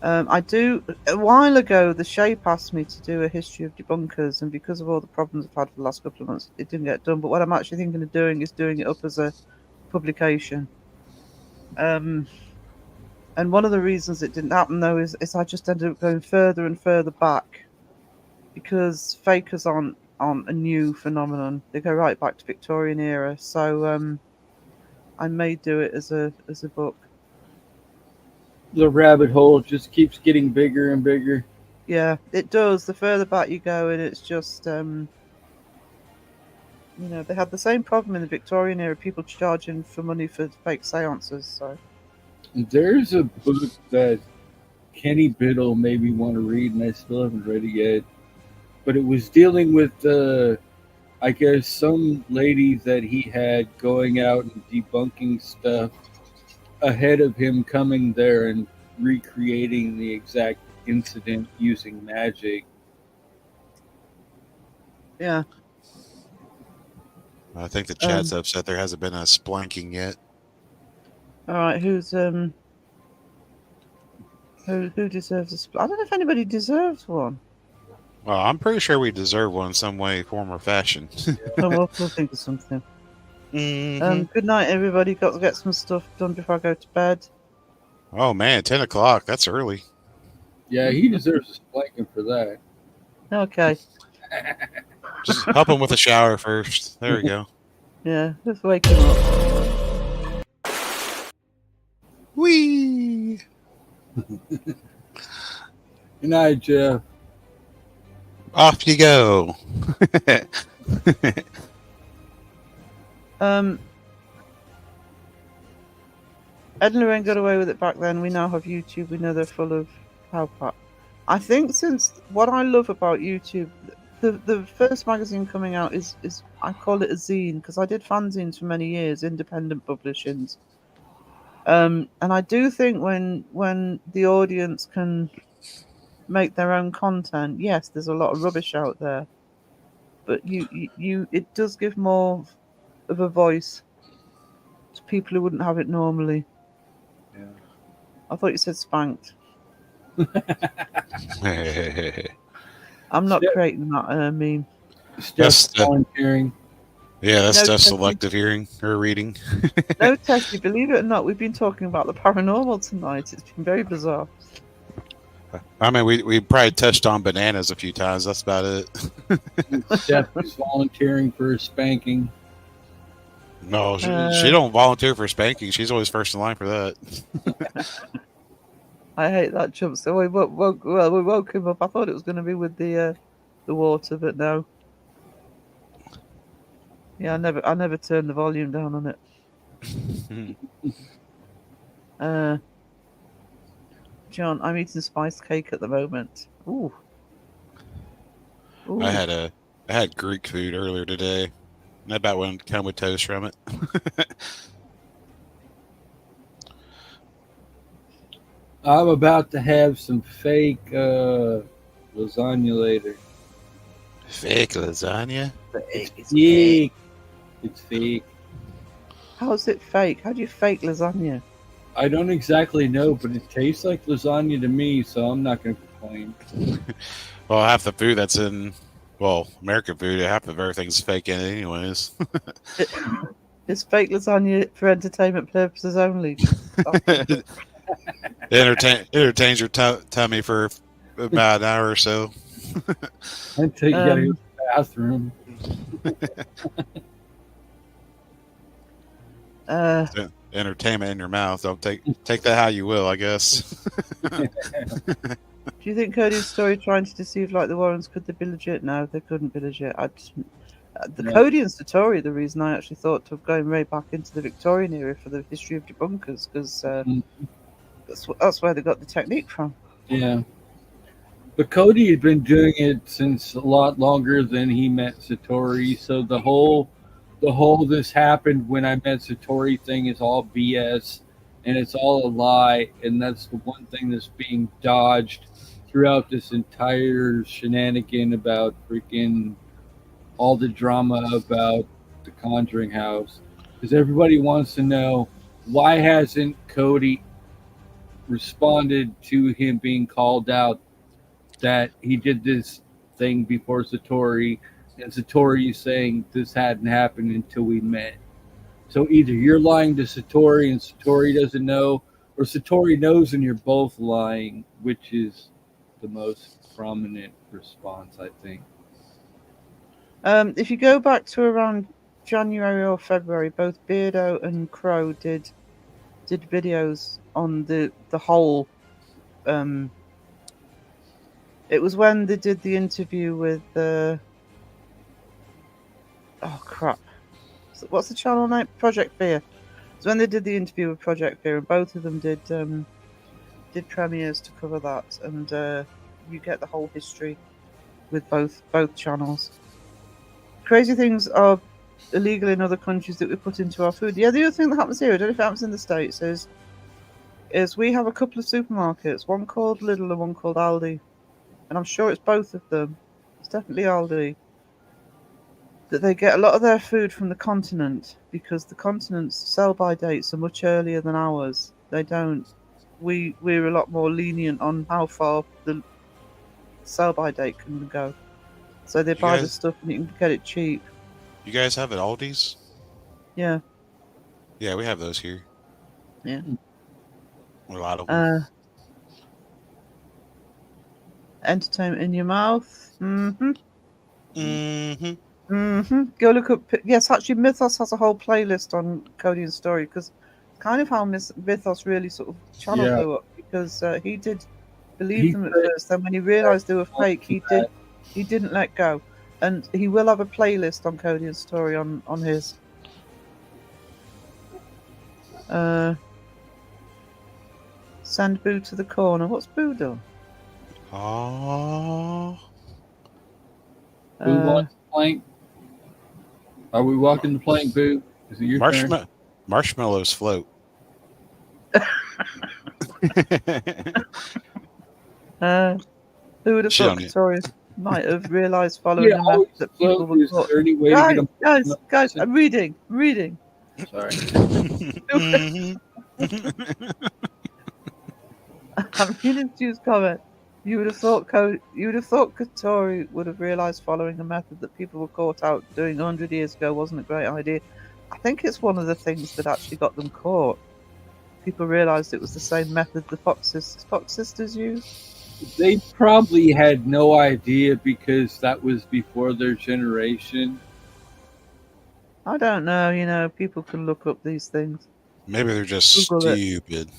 I do. A while ago, the Shape asked me to do a history of debunkers, and because of all the problems I've had for the last couple of months, it didn't get done. But what I'm actually thinking of doing is doing it up as a publication. And one of the reasons it didn't happen, though, is I just ended up going further and further back, because fakers aren't a new phenomenon. They go right back to Victorian era. So I may do it as a book.
The rabbit hole just keeps getting bigger and bigger.
Yeah, it does. The further back you go, and it's just, they had the same problem in the Victorian era, people charging for money for fake seances. So
there's a book that Kenny Biddle made me want to read, and I still haven't read it yet. But it was dealing with, I guess, some lady that he had going out and debunking stuff ahead of him coming there and recreating the exact incident using magic.
Yeah.
I think the chat's upset there hasn't been a splanking yet.
All right, who deserves a I don't know if anybody deserves one.
Well, I'm pretty sure we deserve one in some way, form, or fashion.
Oh, we'll think of something.
Mm-hmm.
Good night, everybody. Got to get some stuff done before I go to bed.
Oh man, 10 o'clock. That's early.
Yeah, he deserves a spanking for that.
Okay.
Just help him with a shower first. There we go.
Yeah, let's wake him up.
Whee!
Good night, Jeff.
Off you go.
Ed and Lorraine got away with it back then. We now have YouTube. We know they're full of power. I think since what I love about YouTube, the first magazine coming out is I call it a zine, because I did fanzines for many years, independent publishings. And I do think when the audience can make their own content, yes, there's a lot of rubbish out there, but it does give more of a voice to people who wouldn't have it normally.
Yeah.
I thought you said spanked. I'm not creating that meme.
Steph's volunteering.
Yeah, that's
No,
Steph's
Tessie.
selective hearing or reading.
No, Tessie, believe it or not, we've been talking about the paranormal tonight. It's been very bizarre.
I mean, we probably touched on bananas a few times. That's about it.
Steph is volunteering for a spanking.
No, she don't volunteer for spanking. She's always first in line for that.
I hate that jump. So we woke him up. I thought it was going to be with the water, but no. Yeah, I never turned the volume down on it. John, I'm eating spiced cake at the moment. Ooh.
I had Greek food earlier today. I about went come with toast from it.
I'm about to have some fake lasagna later.
Fake lasagna?
It's
fake. It's fake.
How's it fake? How do you fake lasagna?
I don't exactly know, but it tastes like lasagna to me, so I'm not going to complain.
Well, half the food that's in Well, American food, half of everything's fake in it anyways.
It's fake lasagna for entertainment purposes only.
It entertains your tummy for about an hour or so.
Until you gotta go to
Um,
the bathroom.
uh,
Entertainment in your mouth. Don't take that how you will, I guess.
do you think Cody's story trying to deceive like the Warrens, could they be legit? No, they couldn't be legit. The
No.
Cody and Satori are the reason I actually thought of going right back into the Victorian era for the history of debunkers, because that's where they got the technique from.
Yeah. But Cody had been doing it since a lot longer than he met Satori, so the whole this happened when I met Satori thing is all BS and it's all a lie, and that's the one thing that's being dodged throughout this entire shenanigan about freaking all the drama about the Conjuring House. Because everybody wants to know, why hasn't Cody responded to him being called out that he did this thing before Satori, and Satori saying this hadn't happened until we met. So either you're lying to Satori and Satori doesn't know, or Satori knows and you're both lying, which is the most prominent response, I think.
If you go back to around January or February, both Beardo and Crow did videos on the whole. It was when they did the interview with oh crap, what's the channel name? Project Fear. It's when they did the interview with Project Fear, and both of them did premieres to cover that, and you get the whole history with both channels. Crazy things are illegal in other countries that we put into our food. Yeah, the other thing that happens here, I don't know if it happens in the States, is we have a couple of supermarkets, one called Lidl and one called Aldi. And I'm sure it's both of them. It's definitely Aldi. That they get a lot of their food from the continent, because the continent's sell-by dates are much earlier than ours. They don't. We're a lot more lenient on how far the sell-by date can go. So they buy the stuff and you can get it cheap.
You guys have it Aldi's?
Yeah.
Yeah, we have those here.
Yeah.
A lot of them.
Entertainment in your mouth. Mm-hmm.
Mm-hmm.
Mm-hmm. Go look up. Yes, actually, Mythos has a whole playlist on Cody and Story, because kind of how Mythos really sort of channel blew up, because he did believe them at first. Then when he realised they were fake, he didn't let go, and he will have a playlist on Cody and Story on his. Send Boo to the corner. What's Boo done?
Oh.
Boo wants the plank. Are we walking the plank, Boo? Is it your turn?
Marshmallows float.
Who would have thought Katorius might have realised following the map that people would caught. Guys, I'm reading.
Sorry.
I'm reading Stu's comment. You would have thought Katori would have realised following a method that people were caught out doing 100 years ago wasn't a great idea. I think it's one of the things that actually got them caught. People realised it was the same method the Fox sisters used.
They probably had no idea, because that was before their generation.
I don't know. People can look up these things.
Maybe they're just
Google
stupid.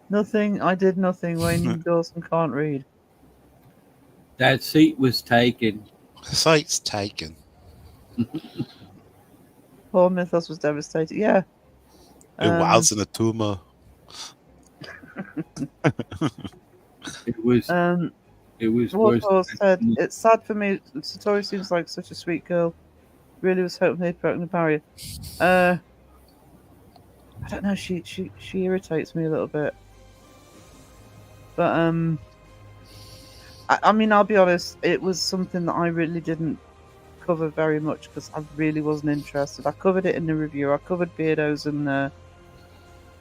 Nothing. I did nothing. Wayne Dawson can't read.
That seat was taken.
The site's taken.
Poor Mythos was devastated. Yeah.
It was in a tumor.
It was. It was worse.
Said, it's sad for me. Satori seems like such a sweet girl. Really was hoping they'd broken the barrier. I don't know. She irritates me a little bit. But I mean, I'll be honest. It was something that I really didn't cover very much, because I really wasn't interested. I covered it in the review. I covered Beardo's and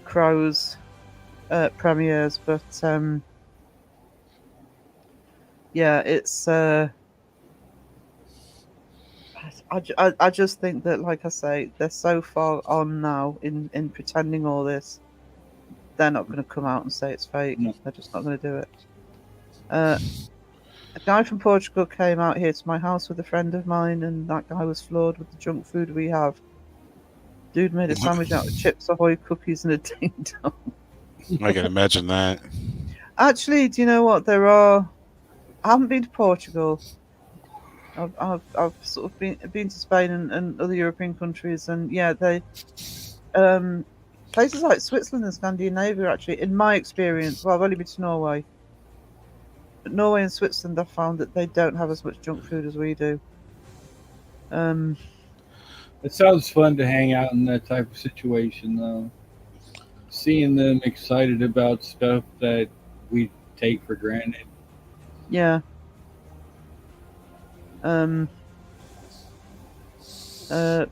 Crow's premieres, but yeah, it's I just think that, like I say, they're so far on now in pretending all this. They're not going to come out and say it's fake.
No.
They're just not going to do it. A guy from Portugal came out here to my house with a friend of mine, and that guy was floored with the junk food we have. Dude made a sandwich out of Chips Ahoy cookies and a ding dong.
I can imagine that.
Actually, do you know what? I haven't been to Portugal. I've sort of been to Spain and other European countries, and yeah, they places like Switzerland and Scandinavia, actually, in my experience, well, I've only been to Norway, but Norway and Switzerland, I've found that they don't have as much junk food as we do.
It sounds fun to hang out in that type of situation, though. Seeing them excited about stuff that we take for granted.
Yeah.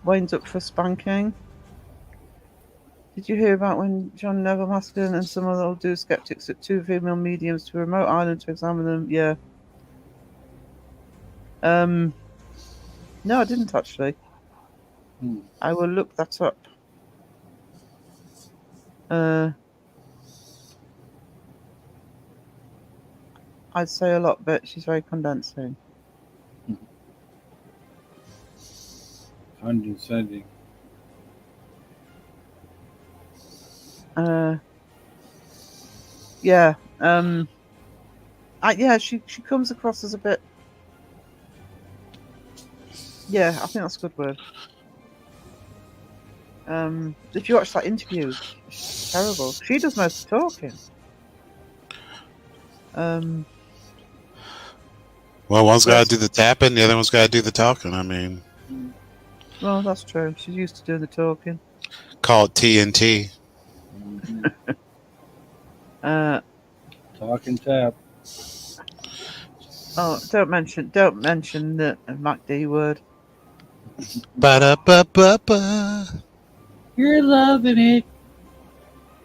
Wayne's up for spanking. Did you hear about when John Neville Maskelyne and some other old skeptics took 2 female mediums to a remote island to examine them? Yeah. No, I didn't actually. I will look that up. I'd say a lot, but she's very condensing.
Condescending.
Yeah. Yeah, she comes across as a bit. Yeah, I think that's a good word. If you watch that interview, it's terrible. She does most of the talking.
Well, one's got to do the tapping, the other one's got to do the talking. I mean,
Well, that's true. She's used to doing the talking.
call it TNT.
Talk and tap.
Oh, don't mention the MacD word.
Ba-da-ba-ba-ba.
You're loving it.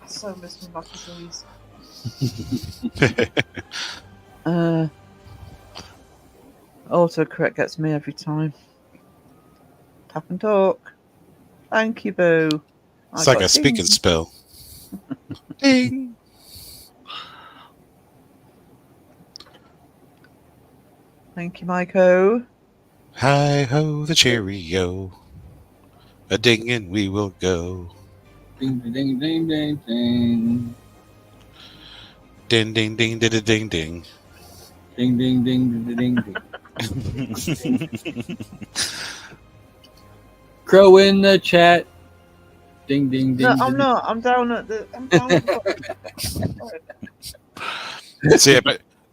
I so miss my Maccabees. Autocorrect gets me every time. Tap and talk. Thank you, Boo.
It's like a speaking spell. Ding.
Thank you, Maiko.
Hi ho, the cheerio. A ding and we will go.
Ding, ding, ding, ding, ding.
Ding, ding, ding, ding, ding, ding.
Ding, ding, ding, ding, ding, ding. Crow in the chat. Ding, ding, ding.
No,
ding.
I'm not. I'm down at the.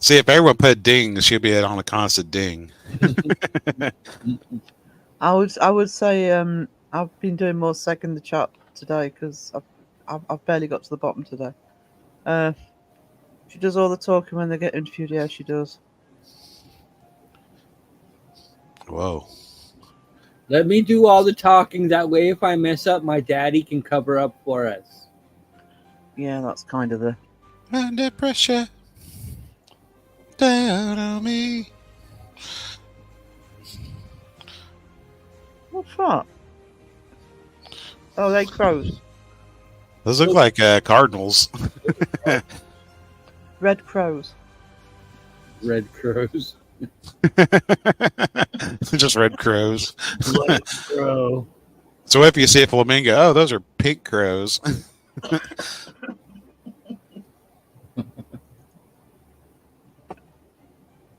See if everyone put ding, she'll be on a constant ding.
I would say I've been doing more second the chat today because I've barely got to the bottom today. She does all the talking when they get interviewed. Yeah, she does.
Whoa.
Let me do all the talking. That way, if I mess up, my daddy can cover up for us.
Yeah, that's kind of the.
Under pressure. Down on me.
What's that? Oh, they crows.
Those look like cardinals.
Red crows.
Red crows.
Just red crows.
Red crow.
So if you see a flamingo, oh, those are pink crows.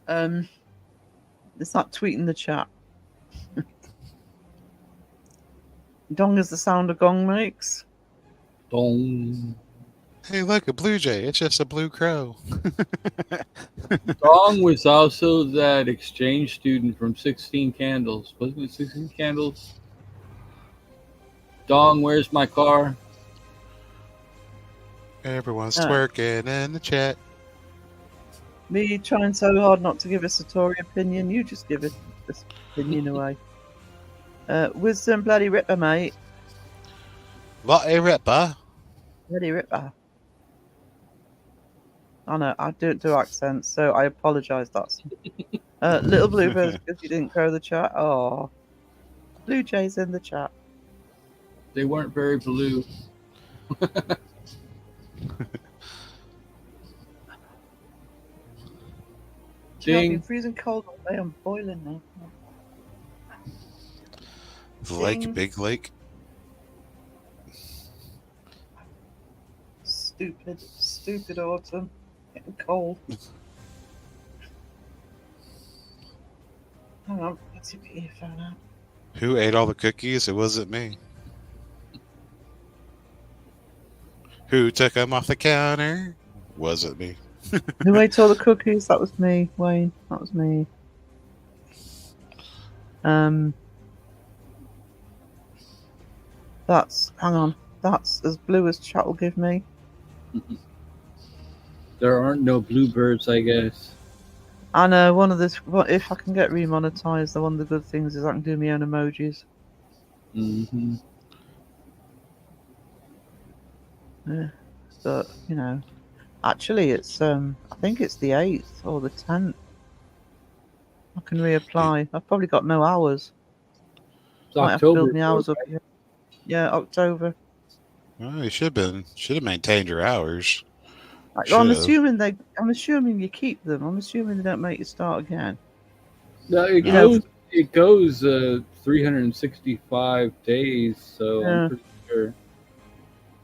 It's not tweeting the chat. Dong is the sound a gong makes.
Dong.
Hey, look, a blue jay. It's just a blue crow.
Dong was also that exchange student from 16 Candles. Wasn't it 16 Candles? Dong, where's my car?
Everyone's twerking in the chat.
Me trying so hard not to give a Satori opinion. You just give it this opinion away. Wisdom bloody ripper, mate.
What a ripper.
Bloody ripper. I know, I don't do accents, so I apologise. That's little bluebirds because you didn't crow the chat. Oh, Blue Jays in the chat.
They weren't very blue.
Gee, I've been
Ding.
freezing cold all day. I'm boiling now.
Lake,
Ding.
big lake.
Stupid autumn. Getting cold. Hang on, let's see your earphone out.
Who ate all the cookies? It wasn't me. Who took them off the counter? Wasn't me.
Who ate all the cookies? That was me, Wayne. That was me. Hang on. That's as blue as chat will give me.
There aren't no bluebirds, I guess.
I know if I can get remonetized, one of the good things is I can do my own emojis.
Mm-hmm.
Yeah. But, actually it's I think it's the 8th or the 10th. I can reapply. I've probably got no hours.
It's
Might have to
October.
build my hours up again. Yeah, October.
Well, you should have maintained your hours.
I'm
Should've.
assuming you keep them. I'm assuming they don't make you start again.
No, it goes 365 days, so
Yeah.
I'm pretty sure.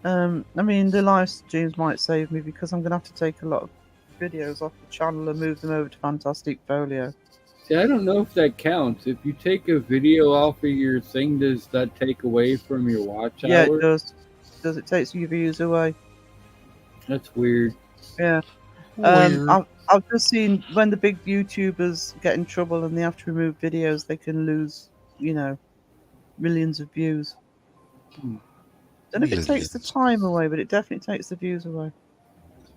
I mean, the live streams might save me because I'm going to have to take a lot of videos off the channel and move them over to Fantastic Folio.
See, I don't know if that counts. If you take a video off of your thing, does that take away from your watch
Yeah,
hour?
it does. It takes your views away.
That's weird.
Yeah.
Weird.
I've just seen when the big YouTubers get in trouble and they have to remove videos, they can lose, millions of views. Don't know if it takes the
Millions.
time away, but it definitely takes the views away.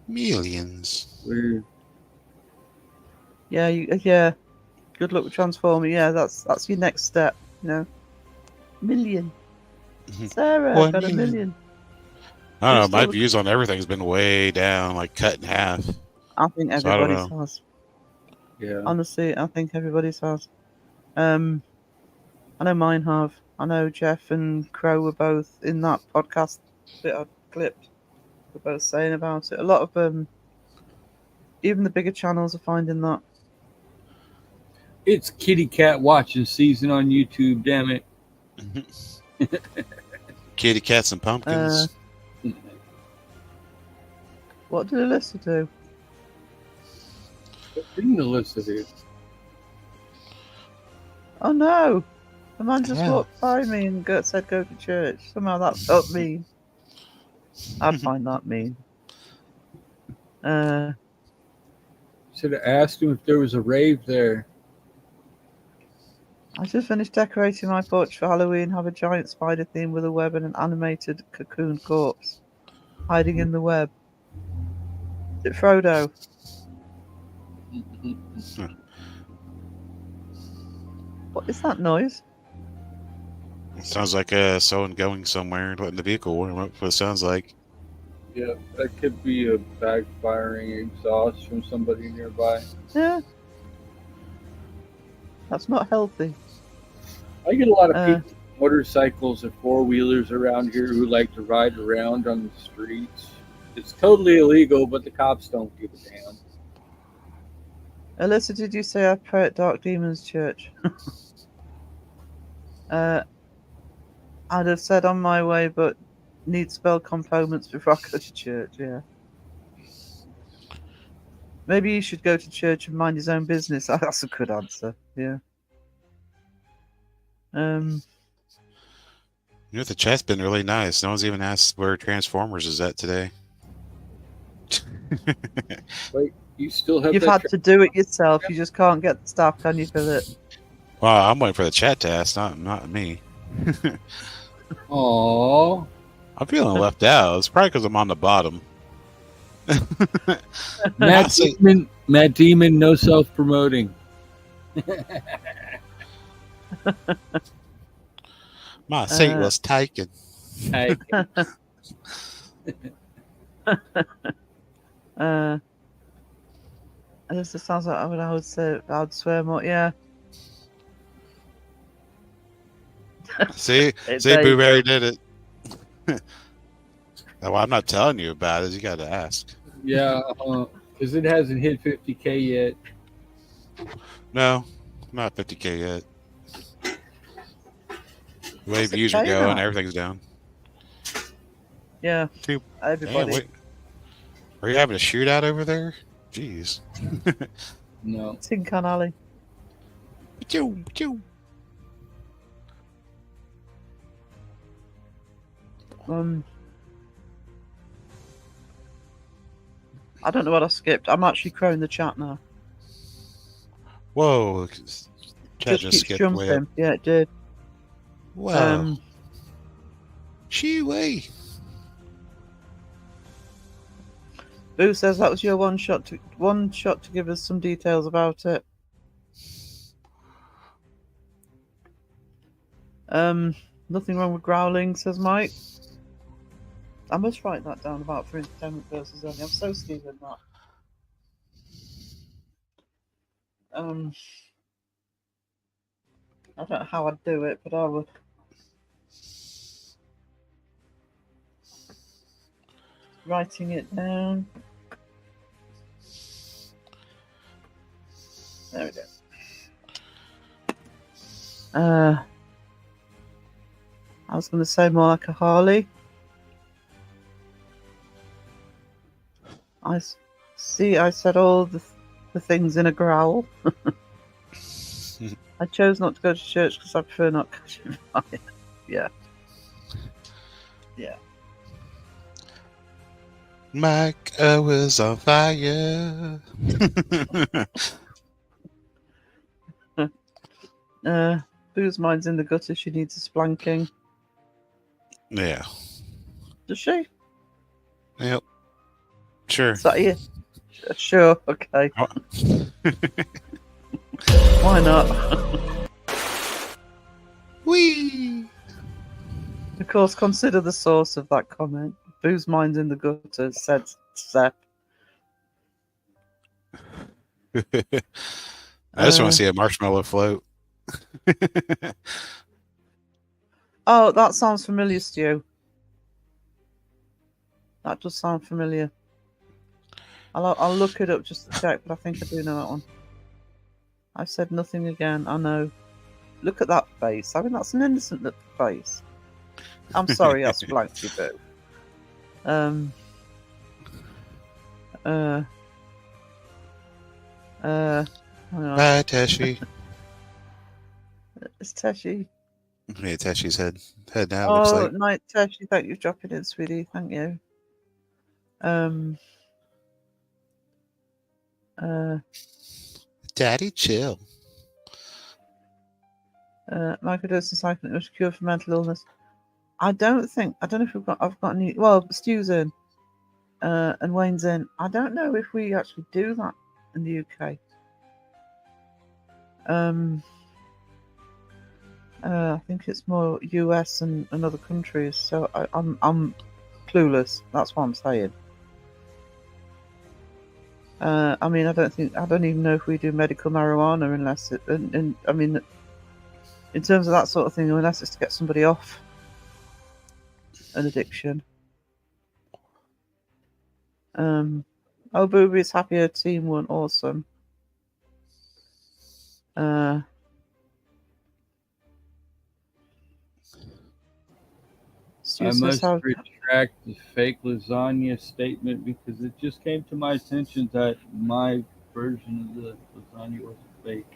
Millions.
Weird.
Yeah, yeah. Good luck with transforming. Yeah, that's your next step. Million. Sarah,
1
got a
million.
million.
I don't know. My
Still-
views on everything's been way down, like cut in half.
I think
So I don't
everybody's
know.
has.
Yeah.
Honestly, I think everybody's has. I know mine have. I know Jeff and Crow were both in that podcast that I clipped. Were both saying about it. A lot of even the bigger channels are finding that.
It's kitty cat watching season on YouTube, damn it.
Kitty cats and pumpkins.
What did Alyssa do?
What didn't Alyssa do?
Oh no! The man just
Yeah.
walked by me and said go to church. Somehow that felt mean. I find that mean.
Should have asked him if there was a rave there.
I just finished decorating my porch for Halloween. Have a giant spider theme with a web and an animated cocoon corpse hiding in the web. Is it Frodo? What is that noise?
Sounds like someone going somewhere, letting the vehicle warm up. What it sounds like.
Yeah, that could be a backfiring exhaust from somebody nearby.
Yeah. That's not healthy.
I get a lot of people, motorcycles and four-wheelers around here who like to ride around on the streets. It's totally illegal, but the cops don't give a damn.
Alyssa, did you say I pray at Dark Demons Church? I'd have said on my way, but need spell components before I go to church, yeah. Maybe he should go to church and mind his own business. That's a good answer, yeah.
You know, the chat's been really nice. No one's even asked where Transformers is at today.
You still have
You've
that
had to do it yourself. You just can't get the staff, can you, for it?
Well, I'm waiting for the chat to ask, not me.
Aww.
I'm feeling left out. It's probably because I'm on the bottom.
Matt Demon, no self-promoting.
My seat was taken.
Hey,
This just sounds like what I would say. I would swear more. Yeah.
See,
There
see,
you
Boo
go.
Berry did it. Well, I'm not telling you about it. You got to ask.
Yeah, because it hasn't hit 50K yet.
No, not 50K yet. The way
What's it
views are
paying
going,
at?
everything's down.
Yeah,
Damn,
everybody.
wait. Are you having a shootout over there? Jeez.
No.
Tinkan Alley.
Choo, choo.
I don't know what I skipped. I'm actually crowing the chat now.
Whoa. Chat
Just
just
keeps
skipped way up.
jumping. Yeah, it did.
Whoa. Chee-wee.
Boo says that was your one shot to give us some details about it. Nothing wrong with growling, says Mike. I must write that down about for entertainment versus only. I'm so stupid that. I don't know how I'd do it, but I would. Writing it down. There we go. I was going to say more like a Harley. I said all the things in a growl. I chose not to go to church because I prefer not catching fire. Yeah. Yeah.
Mike was on fire.
Boo's mind's in the gutter. She needs a splanking.
Yeah.
Does she?
Yep. Sure.
Is that you? Sure. Okay. Why not?
Whee!
Of course, consider the source of that comment. Boo's mind's in the gutter, said Sepp.
I just want to see a marshmallow float.
Oh, that sounds familiar, Stu. That does sound familiar. I'll look it up just to check, but I think I do know that one. I've said nothing again. I know. Look at that face. I mean, that's an innocent little face. I'm sorry, I blanked you, Boo. Hang on.
Bye, Teshi.
It's Teshi.
Yeah, Teshi's head now. Looks
Oh,
like.
night, Teshi. Thank you for dropping in, sweetie. Thank you.
Daddy, chill.
Microdose and cycling was a cure for mental illness. I don't know if I've got any. Well, Stu's in, and Wayne's in. I don't know if we actually do that in the UK. I think it's more US and other countries. So I'm clueless. That's what I'm saying. I mean, I don't even know if we do medical marijuana unless it. And I mean, in terms of that sort of thing, unless it's to get somebody off an addiction. Oh, Booby's happy her team won. Awesome. Stu
I
says
must
how.
retract the fake lasagna statement because it just came to my attention that my version of the lasagna was fake.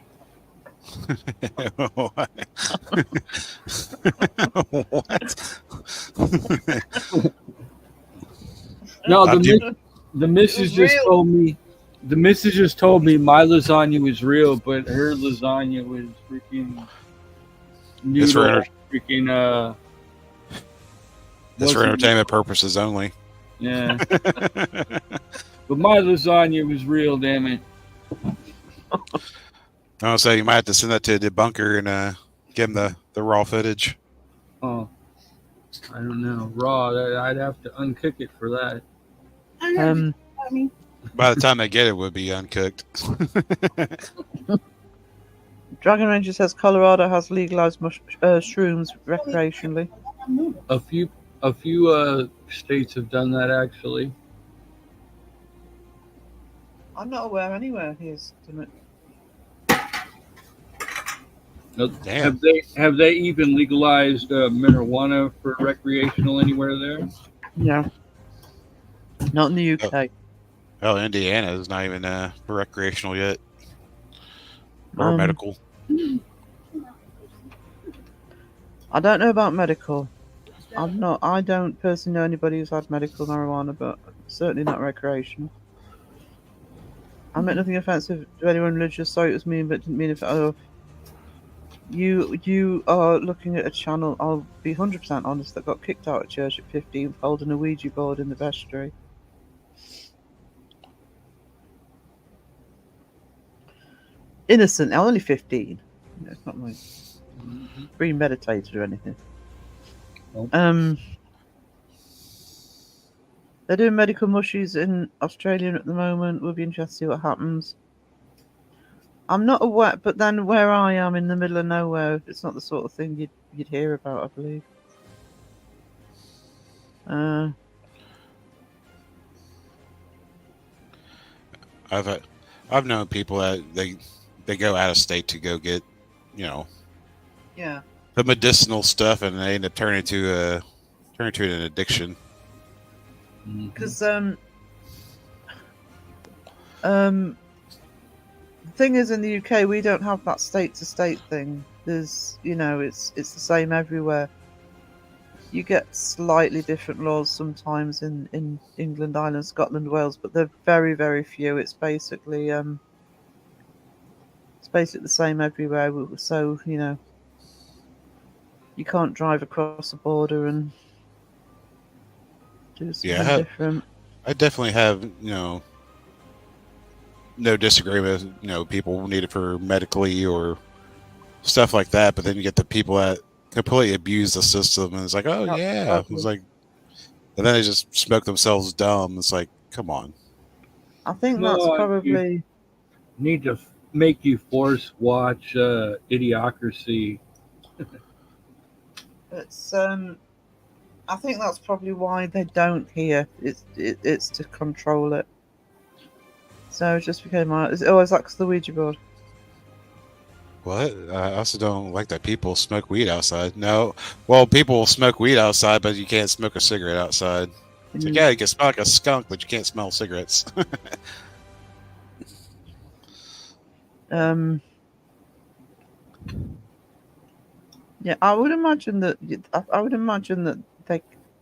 What? What?
No,
How'd you-
the missus just
real.
told me. The missus just told me my lasagna was real, but her lasagna was freaking
It's for
noodle, freaking
It's for
wasn't-
entertainment purposes only.
Yeah, but my lasagna was real. Damn it!
Oh, so you might have to send that to a debunker and give him the raw footage.
Oh, I don't know. Raw. I'd have to uncook it for that.
By the time they get it, would be uncooked.
Dragon Ranger says Colorado has legalized shrooms recreationally.
A few states have done that actually.
I'm not aware anywhere he's done it.
Damn.
Have they even legalized marijuana for recreational anywhere there?
No, not in the UK.
Oh, Indiana is not even for recreational yet, or medical.
I don't know about medical. I don't personally know anybody who's had medical marijuana, but certainly not recreational. I meant nothing offensive to anyone religious. Sorry, it was mean, but didn't mean it. Oh, you are looking at a channel. I'll be 100% honest. That got kicked out of church at 15 for holding a Ouija board in the vestry. Innocent. I'm only 15. It's not like premeditated or anything.
Nope.
They're doing medical mushies in Australia at the moment. We'll be interested to see what happens. I'm not aware, but then where I am in the middle of nowhere, it's not the sort of thing you'd hear about, I believe.
I've known people that they go out of state to go get,
Yeah.
the medicinal stuff, and they end up turning to an addiction.
Because the thing is, in the UK, we don't have that state-to-state thing. There's, it's the same everywhere. You get slightly different laws sometimes in England, Ireland, Scotland, Wales, but they're very, very few. It's basically the same everywhere. So you can't drive across the border and do something different.
I definitely have no disagreement with people need it for medically or stuff like that, but then you get the people that completely abuse the system, and it's like, oh yeah, it's like, and then they just smoke themselves dumb. It's like, come on.
I think that's probably
need to make you force watch Idiocracy.
It's I think that's probably why they don't here. It's to control it. So it just became is that because the Ouija board?
What? I also don't like that people smoke weed outside. No, well, people smoke weed outside, but you can't smoke a cigarette outside. It's like, yeah, you can smell like a skunk, but you can't smell cigarettes.
Yeah, I would imagine that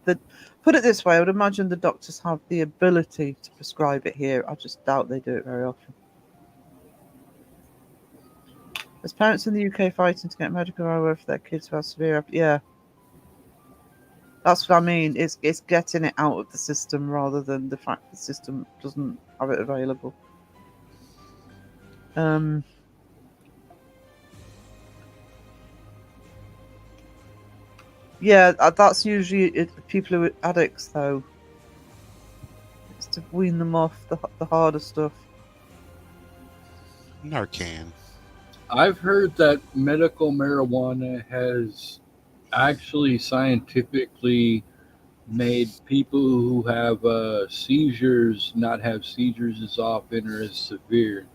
that put it this way, I would imagine the doctors have the ability to prescribe it here. I just doubt they do it very often. There's parents in the UK fighting to get medical marijuana for their kids who have severe. Yeah, that's what I mean. It's getting it out of the system rather than the fact the system doesn't have it available. Yeah, that's usually people who are addicts, though. It's to wean them off the harder stuff.
Narcan.
I've heard that medical marijuana has actually scientifically made people who have seizures not have seizures as often or as severe.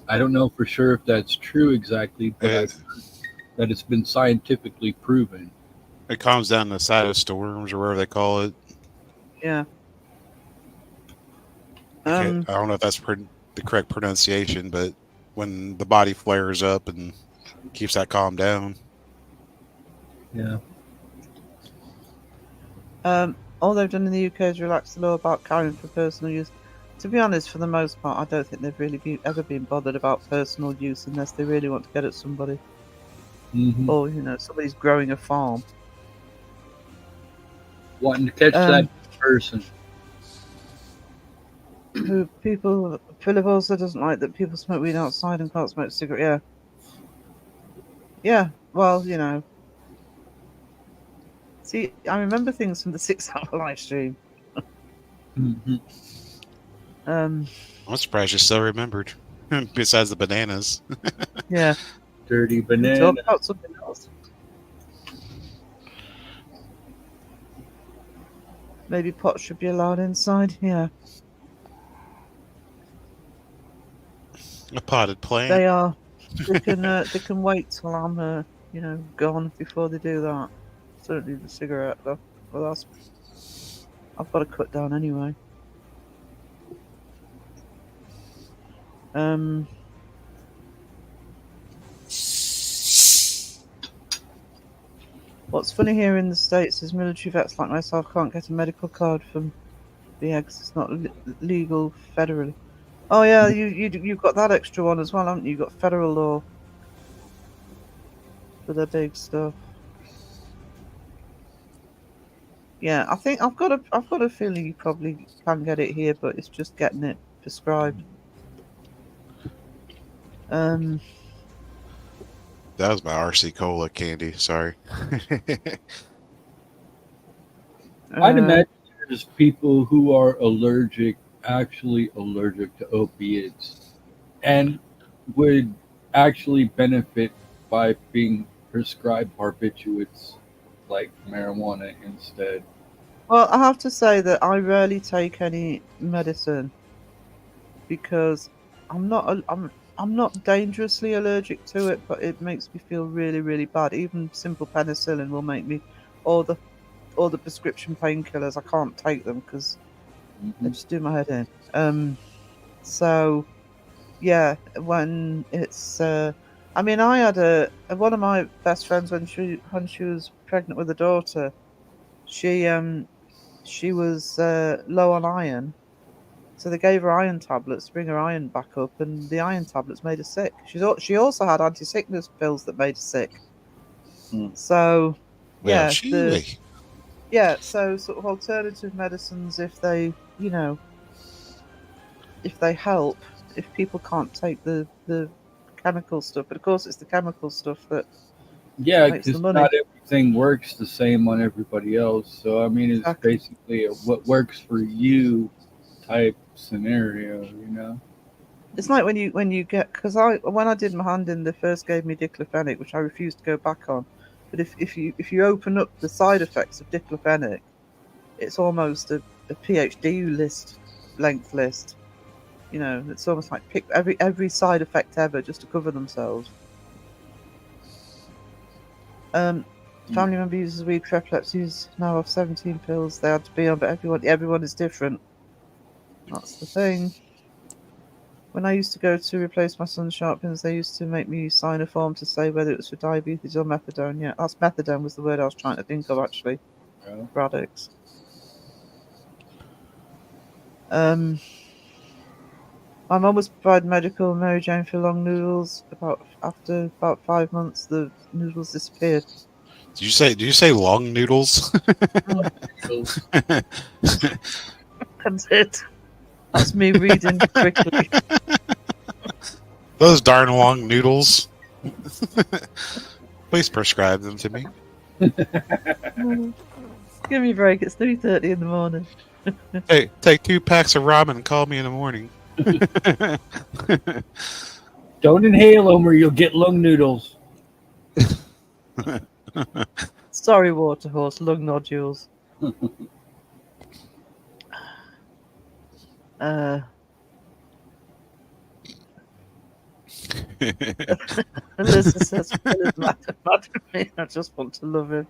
I don't know for sure if that's true exactly, but I've heard that it's been scientifically proven.
It calms down the cytostorms or whatever they call it.
Yeah.
I don't know if that's the correct pronunciation, but when the body flares up and keeps that calm down.
Yeah.
All they've done in the UK is relax the law about carrying for personal use. To be honest, for the most part, I don't think they've really ever been bothered about personal use unless they really want to get at somebody.
Mm-hmm.
Or, somebody's growing a farm.
Wanting to catch that person.
Philip also doesn't like that people smoke weed outside and can't smoke a cigarette. Yeah, well, See, I remember things from the 6-hour live stream.
Mm-hmm.
I'm surprised you still remembered. Besides the bananas.
Yeah.
dirty
We
banana.
talk about something else. Maybe pots should be allowed inside. Yeah,
A potted plant.
they are. They can wait till I'm gone before they do that. Certainly the cigarette though. Well, I've got to cut down anyway. What's funny here in the States is military vets like myself can't get a medical card from the eggs. It's not legal federally. Oh yeah, you've got that extra one as well, haven't you? You've got federal law for the big stuff. Yeah, I think I've got a feeling you probably can get it here, but it's just getting it prescribed.
That was my RC Cola candy. Sorry.
I'd imagine there's people who are actually allergic to opiates, and would actually benefit by being prescribed barbiturates like marijuana instead.
Well, I have to say that I rarely take any medicine because I'm not dangerously allergic to it, but it makes me feel really, really bad. Even simple penicillin will make me, or the prescription painkillers. I can't take them because they just do my head in. So yeah, when it's I mean, I had one of my best friends when she was pregnant with a daughter. She was low on iron, so they gave her iron tablets to bring her iron back up, and the iron tablets made her sick. She also had anti-sickness pills that made her sick. So
Well,
yeah, so sort of alternative medicines, if they help, if people can't take the chemical stuff, but of course it's the chemical stuff that
Yeah,
makes the
because
money.
not everything works the same on everybody else. So I mean, it's
Exactly.
basically a what works for you type scenario, you know.
It's like when you get, because when I did my hand in, they first gave me diclofenac, which I refused to go back on. But if you open up the side effects of diclofenac, it's almost a PhD length list. You know, it's almost like pick every side effect ever just to cover themselves. Family member uses weed for epilepsies now off 17 pills they had to be on, but everyone is different. That's the thing. When I used to go to replace my son's sharp pins, they used to make me sign a form to say whether it was for diabetes or methadone. Yeah, that's methadone was the word I was trying to think of actually.
Yeah.
Radix. My mum was provided medical Mary Jane for long noodles. After about 5 months, the noodles disappeared.
Did you say long noodles?
That's it. That's me reading quickly.
Those darn long noodles. Please prescribe them to me.
Give me a break. It's 3:30 in the morning.
Hey, take 2 packs of ramen and call me in the morning.
Don't inhale them or you'll get lung noodles.
Sorry, Waterhorse. Lung nodules. Alyssa says, "Phil is mad at me. I just want to love him."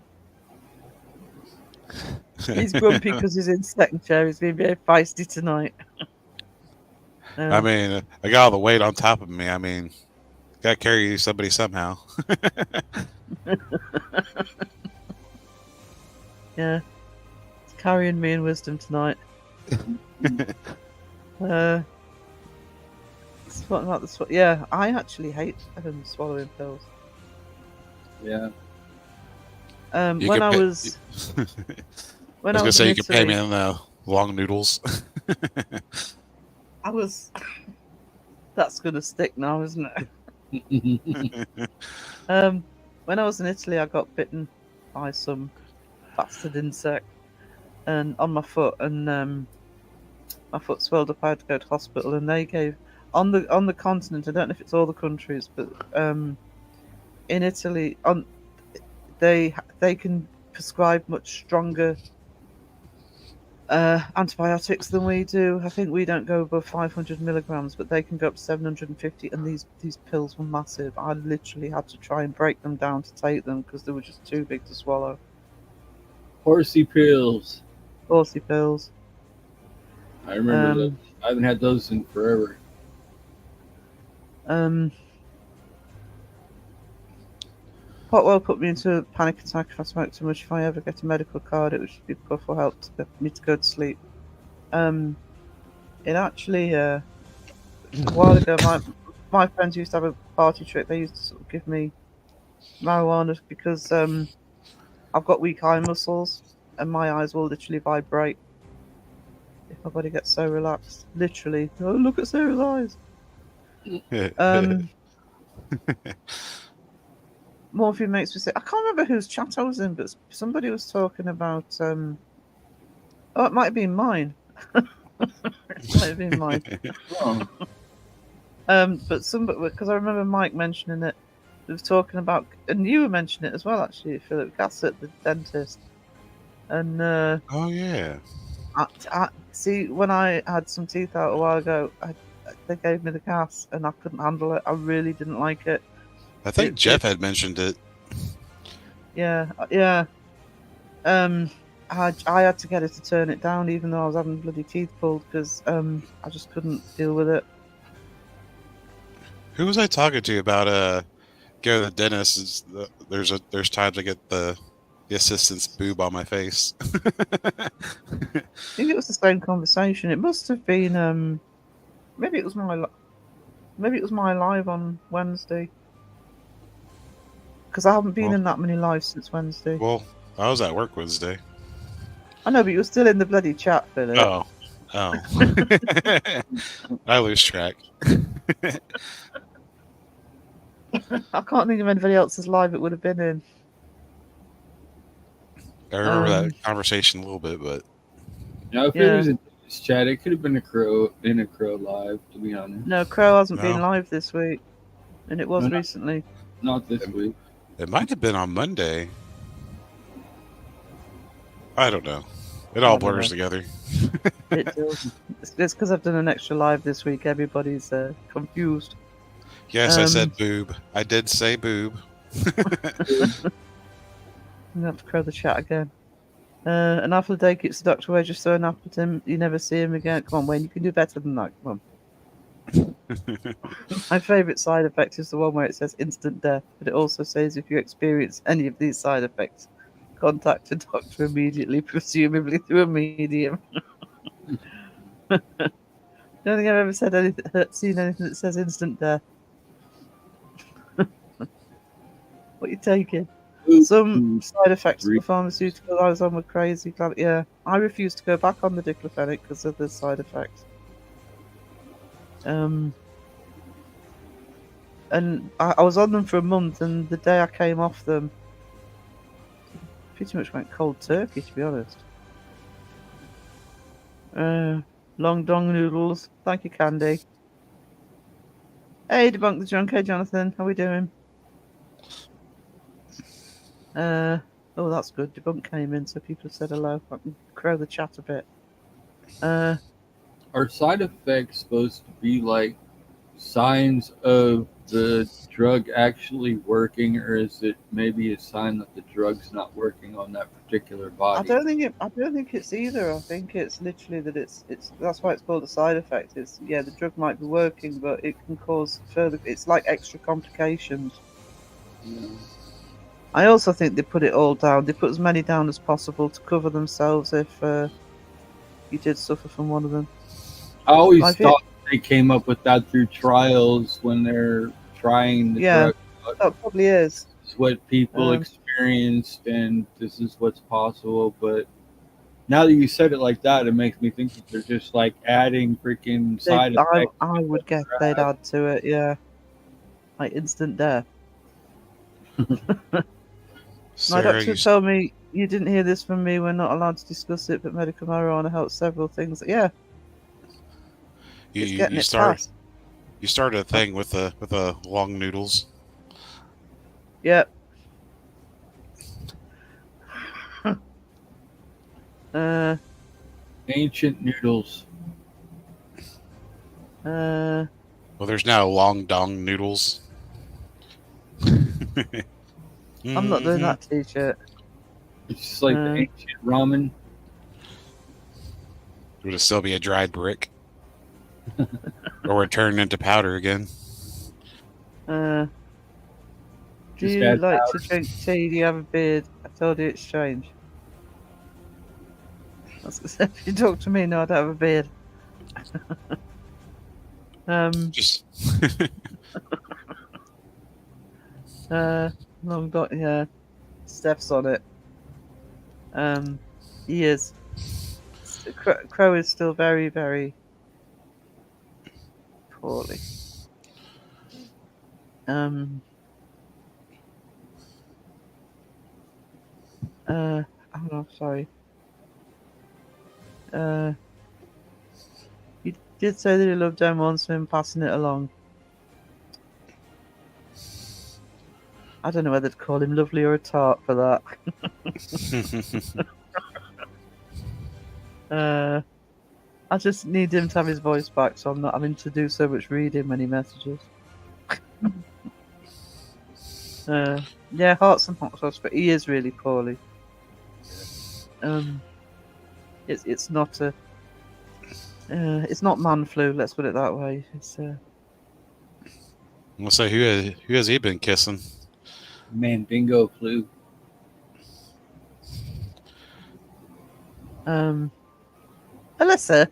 He's grumpy because he's in second chair. He's being very feisty tonight.
I mean, I got all the weight on top of me. I mean, got to carry somebody somehow.
Yeah, it's carrying me in wisdom tonight. What about the yeah, I actually hate swallowing pills.
Yeah.
When I was
I was gonna say
in
you could pay me
Italy,
in long noodles.
I was. That's gonna stick now, isn't it? When I was in Italy, I got bitten by some bastard insect, and on my foot, and my foot swelled up. I had to go to hospital, and they gave on the continent. I don't know if it's all the countries, but in Italy, they can prescribe much stronger antibiotics than we do. I think we don't go above 500 milligrams, but they can go up to 750. And these pills were massive. I literally had to try and break them down to take them because they were just too big to swallow.
Horsey pills.
Horsey pills.
I remember those. I haven't had those in forever.
Potwell put me into a panic attack if I smoke too much. If I ever get a medical card, it would be for help to get me to go to sleep. It actually a while ago, my friends used to have a party trick. They used to sort of give me marijuana because I've got weak eye muscles and my eyes will literally vibrate if my body gets so relaxed. Literally, oh look at Sarah's eyes. Morphine makes me sick. I can't remember whose chat I was in, but somebody was talking about. Oh, it might have been mine. It might have been mine. But because I remember Mike mentioning it. He was talking about, and you were mentioning it as well, actually, Philip Gassett, the dentist. And
Oh yeah.
I see when I had some teeth out a while ago, they gave me the gas, and I couldn't handle it. I really didn't like it.
I think Jeff had mentioned it.
Yeah. I had to get her to turn it down, even though I was having bloody teeth pulled, because I just couldn't deal with it.
Who was I talking to about go to the dentist? There's times I get the assistant's boob on my face.
I think it was the same conversation. It must have been maybe it was my live on Wednesday. Because I haven't been in that many lives since Wednesday.
Well, I was at work Wednesday.
I know, but you were still in the bloody chat, Philip.
Oh. I lose track.
I can't think of anybody else's live it would have been in.
I remember that conversation a little bit, but
Now, if it was in this chat, it could have been a Crow live, to be honest.
No, Crow hasn't been
No.
live this week, and it was recently.
Not this week.
it might have been on Monday. I don't know. It all
I don't
blurs
know.
together.
It does. It's because I've done an extra live this week. Everybody's confused.
Yes, I said boob. I did say boob.
I'm gonna have to crow the chat again. An apple a day keeps the doctor away. Just throw an apple at him. You never see him again. Come on, Wayne. You can do better than that. Come on. My favourite side effect is the one where it says instant death, but it also says if you experience any of these side effects, contact a doctor immediately, presumably through a medium. I don't think I've ever seen anything that says instant death. What you taking? Some side effects of the pharmaceutical I was on were crazy. Yeah, I refuse to go back on the diclofenac because of the side effects. And I was on them for a month, and the day I came off them, pretty much went cold turkey, to be honest. Long dong noodles. Thank you, Candy. Hey, Debunk the Junk. Hey, Jonathan. How we doing? Oh, that's good. Debunk came in, so people have said hello. I can crow the chat a bit.
Are side effects supposed to be like signs of the drug actually working, or is it maybe a sign that the drug's not working on that particular body?
I don't think it's either. I think it's literally that it's that's why it's called a side effect. It's the drug might be working, but it can cause further. It's like extra complications.
Yeah.
I also think they put it all down. They put as many down as possible to cover themselves if you did suffer from one of them.
I always
Like
thought they came up with that through trials when they're trying the drug.
That probably is.
It's what people experienced, and this is what's possible. But now that you said it like that, it makes me think that they're just like adding freaking side effects.
I would guess they'd add to it, yeah. Like instant death. My
Sarah,
doctor told me, you didn't hear this from me, we're not allowed to discuss it, but medical marijuana helps several things. Yeah.
you started a thing with the long noodles.
Yep. uh,
Ancient noodles.
uh,
Well, there's now long dong noodles.
I'm not doing that t-shirt.
It's just like the ancient ramen.
Would it still be a dried brick? Or it turned into powder again?
Do
Just
you
add
like
powder.
to drink tea? Do you have a beard? I told you it's strange. If you talk to me, no, I don't have a beard.
Just
Long got yeah. Steph's on it. He is. Crow is still very, very poorly. Oh no, sorry. You did say that you loved M1, so I'm passing it along. I don't know whether to call him lovely or a tart for that. I just need him to have his voice back, so I'm not having to do so much reading when he messages. Yeah, hearts and hot sauce, but he is really poorly. It's not a it's not man flu. Let's put it that way. It's
I'll say who has he been kissing?
Mandingo flu.
Alyssa.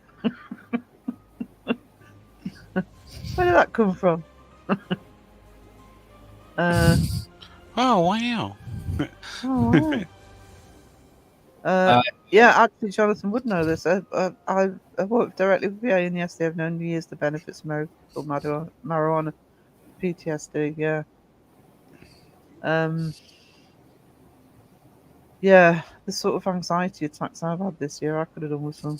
Where did that come from?
Oh wow!
Oh, wow. Yeah, actually, Jonathan would know this. I worked directly with VA, and yes, they have known for years the benefits of medical marijuana PTSD. Yeah. Yeah, the sort of anxiety attacks I've had this year, I could have done with some.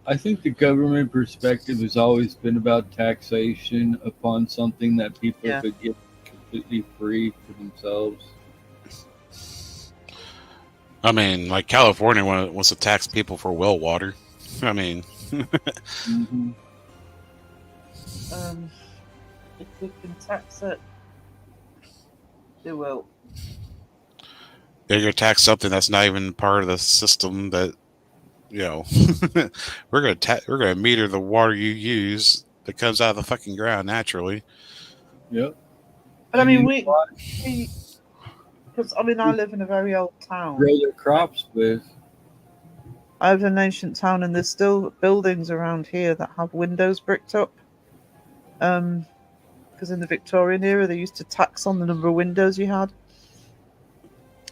I think the government perspective has always been about taxation upon something that people
Yeah.
could get completely free for themselves.
I mean, like California wants to tax people for well water. I mean,
Mm-hmm.
If we can tax it, they will.
they're gonna tax something that's not even part of the system. That we're gonna meter the water you use that comes out of the fucking ground naturally.
Yep.
But I
And
mean,
you know what?
because I mean, I live in a very old town.
Grow their crops with.
I live in an ancient town, and there's still buildings around here that have windows bricked up. Because in the Victorian era, they used to tax on the number of windows you had.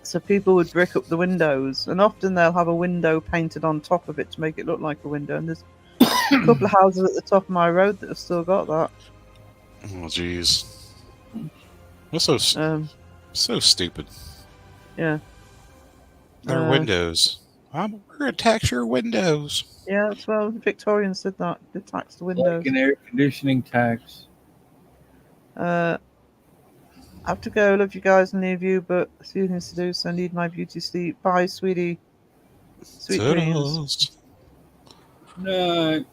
So people would brick up the windows, and often they'll have a window painted on top of it to make it look like a window. And there's a couple of houses at the top of my road that have still got that.
Oh jeez, that's so stupid.
Yeah.
They're windows. We're gonna tax your windows.
Yeah, that's well, the Victorians did that. They taxed the windows.
Like an air conditioning tax.
I have to go. Love you guys and leave you, but a few things to do, so I need my beauty sleep. Bye, sweetie. Sweet dreams.
Toodles.
No.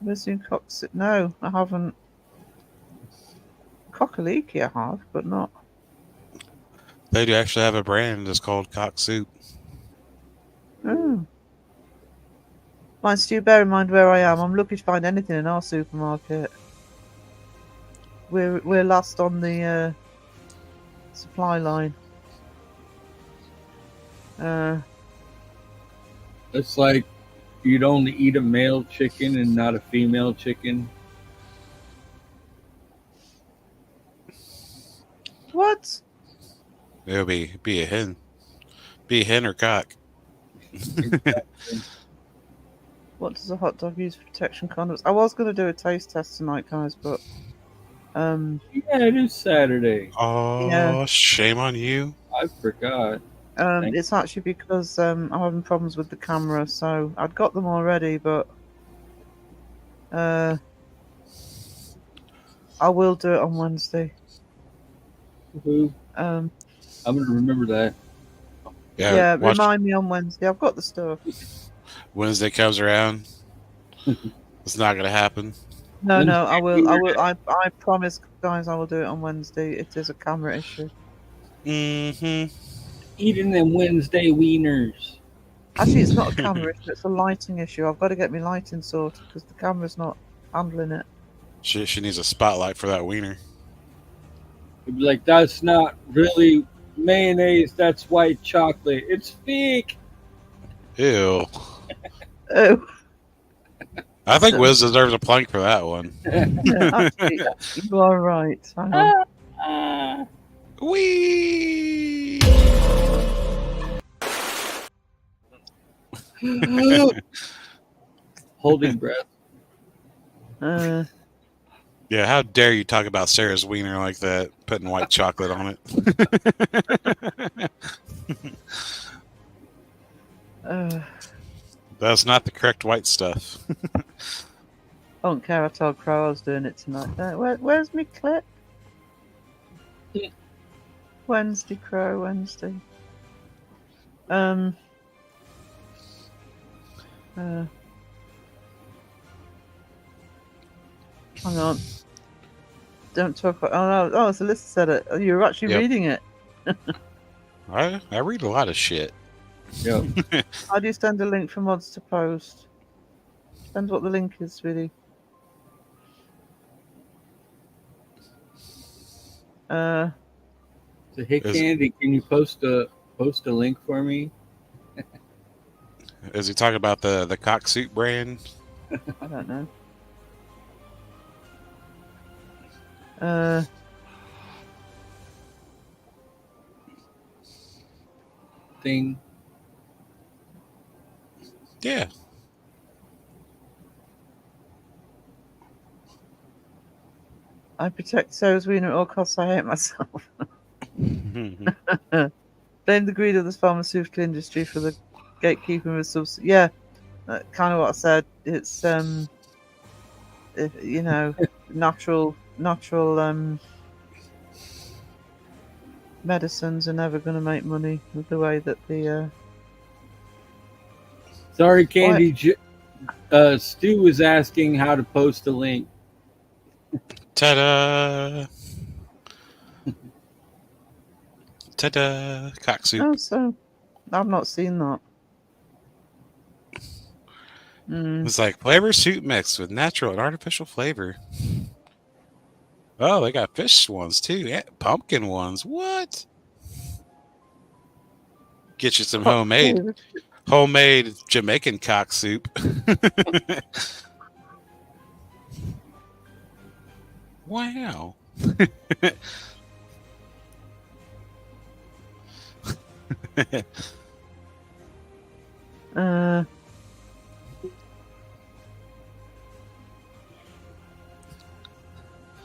Missing cocks. No, I haven't. Cockaliki I have, but not.
They do actually have a brand that's called Cock Soup.
Oh. Mind Stu, bear in mind where I am. I'm lucky to find anything in our supermarket. We're last on the supply line.
It's like you'd only eat a male chicken and not a female chicken.
What?
It'll be a hen. Be a hen or cock.
What does a hot dog use for protection condoms? I was going to do a taste test tonight, guys, but
Yeah, it is Saturday.
Oh,
Yeah.
shame on you.
I forgot. Thank
it's actually because I'm having problems with the camera, so I'd got them already, but I will do it on Wednesday.
Who? I'm gonna remember that.
Yeah,
watch
remind me on Wednesday. I've got the stuff.
Wednesday comes around. It's not gonna happen.
No,
Wednesday,
I will. I promise, guys, I will do it on Wednesday. It is a camera issue.
Mm-hmm.
Eating them Wednesday wieners.
Actually, it's not a camera issue. It's a lighting issue. I've got to get my lighting sorted because the camera's not handling it.
She needs a spotlight for that wiener.
It'd be like, that's not really mayonnaise. That's white chocolate. It's fake.
Ew.
Oh,
I think Wiz deserves a plank for that one.
yeah, actually, you are right. Hang on.
Ah.
Wee.
Holding breath.
Yeah, how dare you talk about Sarah's wiener like that, putting white chocolate on it. That's not the correct white stuff.
I don't care. I told Crow I was doing it tonight. Where's my clip? Wednesday, Crow, Wednesday. Hang on. Don't talk about. Oh no! Oh, so Alyssa said it. Oh, you were actually
Yep.
reading it.
I read a lot of shit.
Yeah.
How do you send a link for mods to post? Depends what the link is, really.
So, hey,
Is-
Candy, can you post a link for me?
Is he talking about the cock suit brand?
I don't know.
Thing.
Yeah.
I protect Sarah's wiener at all costs. I hate myself. Blame the greed of the pharmaceutical industry for the gatekeeping of subs. Yeah, kind of what I said. It's you know, natural medicines are never going to make money with the way that the
Sorry, Candy. Stu was asking how to post a link.
Ta-da! Ta-da! Cock suit.
oh, so I've not seen that.
It's like flavor soup mix with natural and artificial flavor. Oh, they got fish ones too. Yeah, pumpkin ones. What? Get you some homemade Jamaican cock soup. Wow.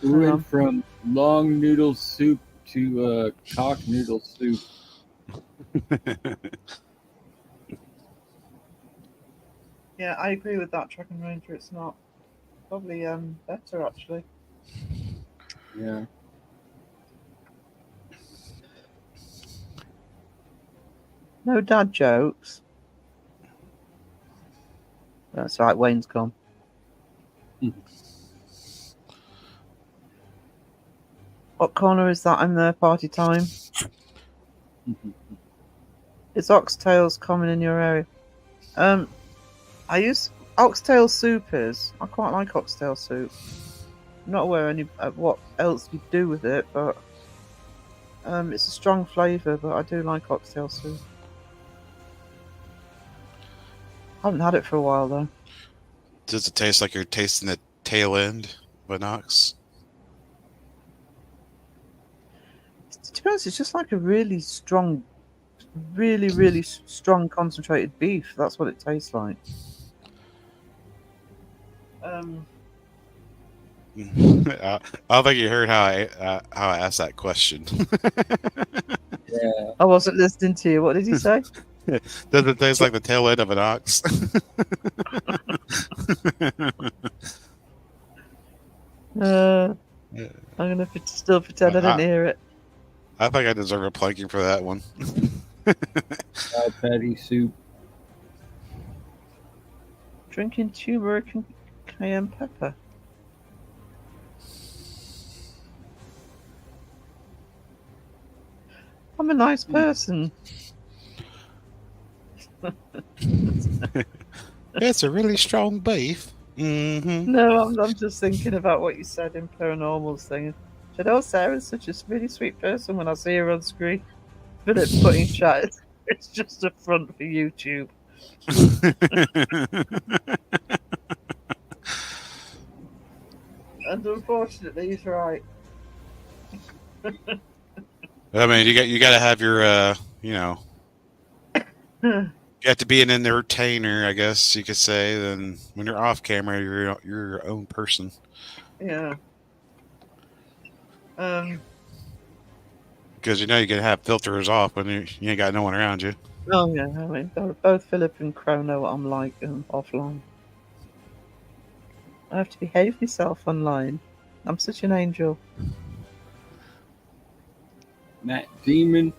We went from long noodle soup to cock noodle soup.
Yeah, I agree with that, Truck and Ranger. It's not probably better actually.
Yeah.
No dad jokes. That's right, Wayne's gone. What corner is that? I'm there, party time. Is oxtails common in your area? I use oxtail soup is. I quite like oxtail soup. I'm not aware of what else you do with it, but it's a strong flavour, but I do like oxtail soup. I haven't had it for a while though.
Does it taste like you're tasting the tail end of an ox?
To be honest, it's just like a really strong, really strong concentrated beef. That's what it tastes like.
I don't think you heard how I asked that question.
Yeah.
I wasn't listening to you. What did you say?
Does it taste like the tail end of an ox?
I'm gonna still pretend I didn't hear it.
I think I deserve a planking for that one.
Patty soup.
Drinking turmeric and cayenne pepper. I'm a nice person.
It's a really strong beef. Mm-hmm.
No, I'm just thinking about what you said in Paranormal's thing. Said, oh, Sarah's such a really sweet person when I see her on screen. But it's putting chat. It's just a front for YouTube. And unfortunately, he's right.
I mean, you got to have your you know, you have to be an entertainer, I guess you could say. Then when you're off camera, you're your own person.
Yeah.
Because you know you can have filters off when you ain't got no one around you.
Oh yeah. I mean, both Philip and Crow know what I'm like offline. I have to behave myself online. I'm such an angel.
Matt Demon.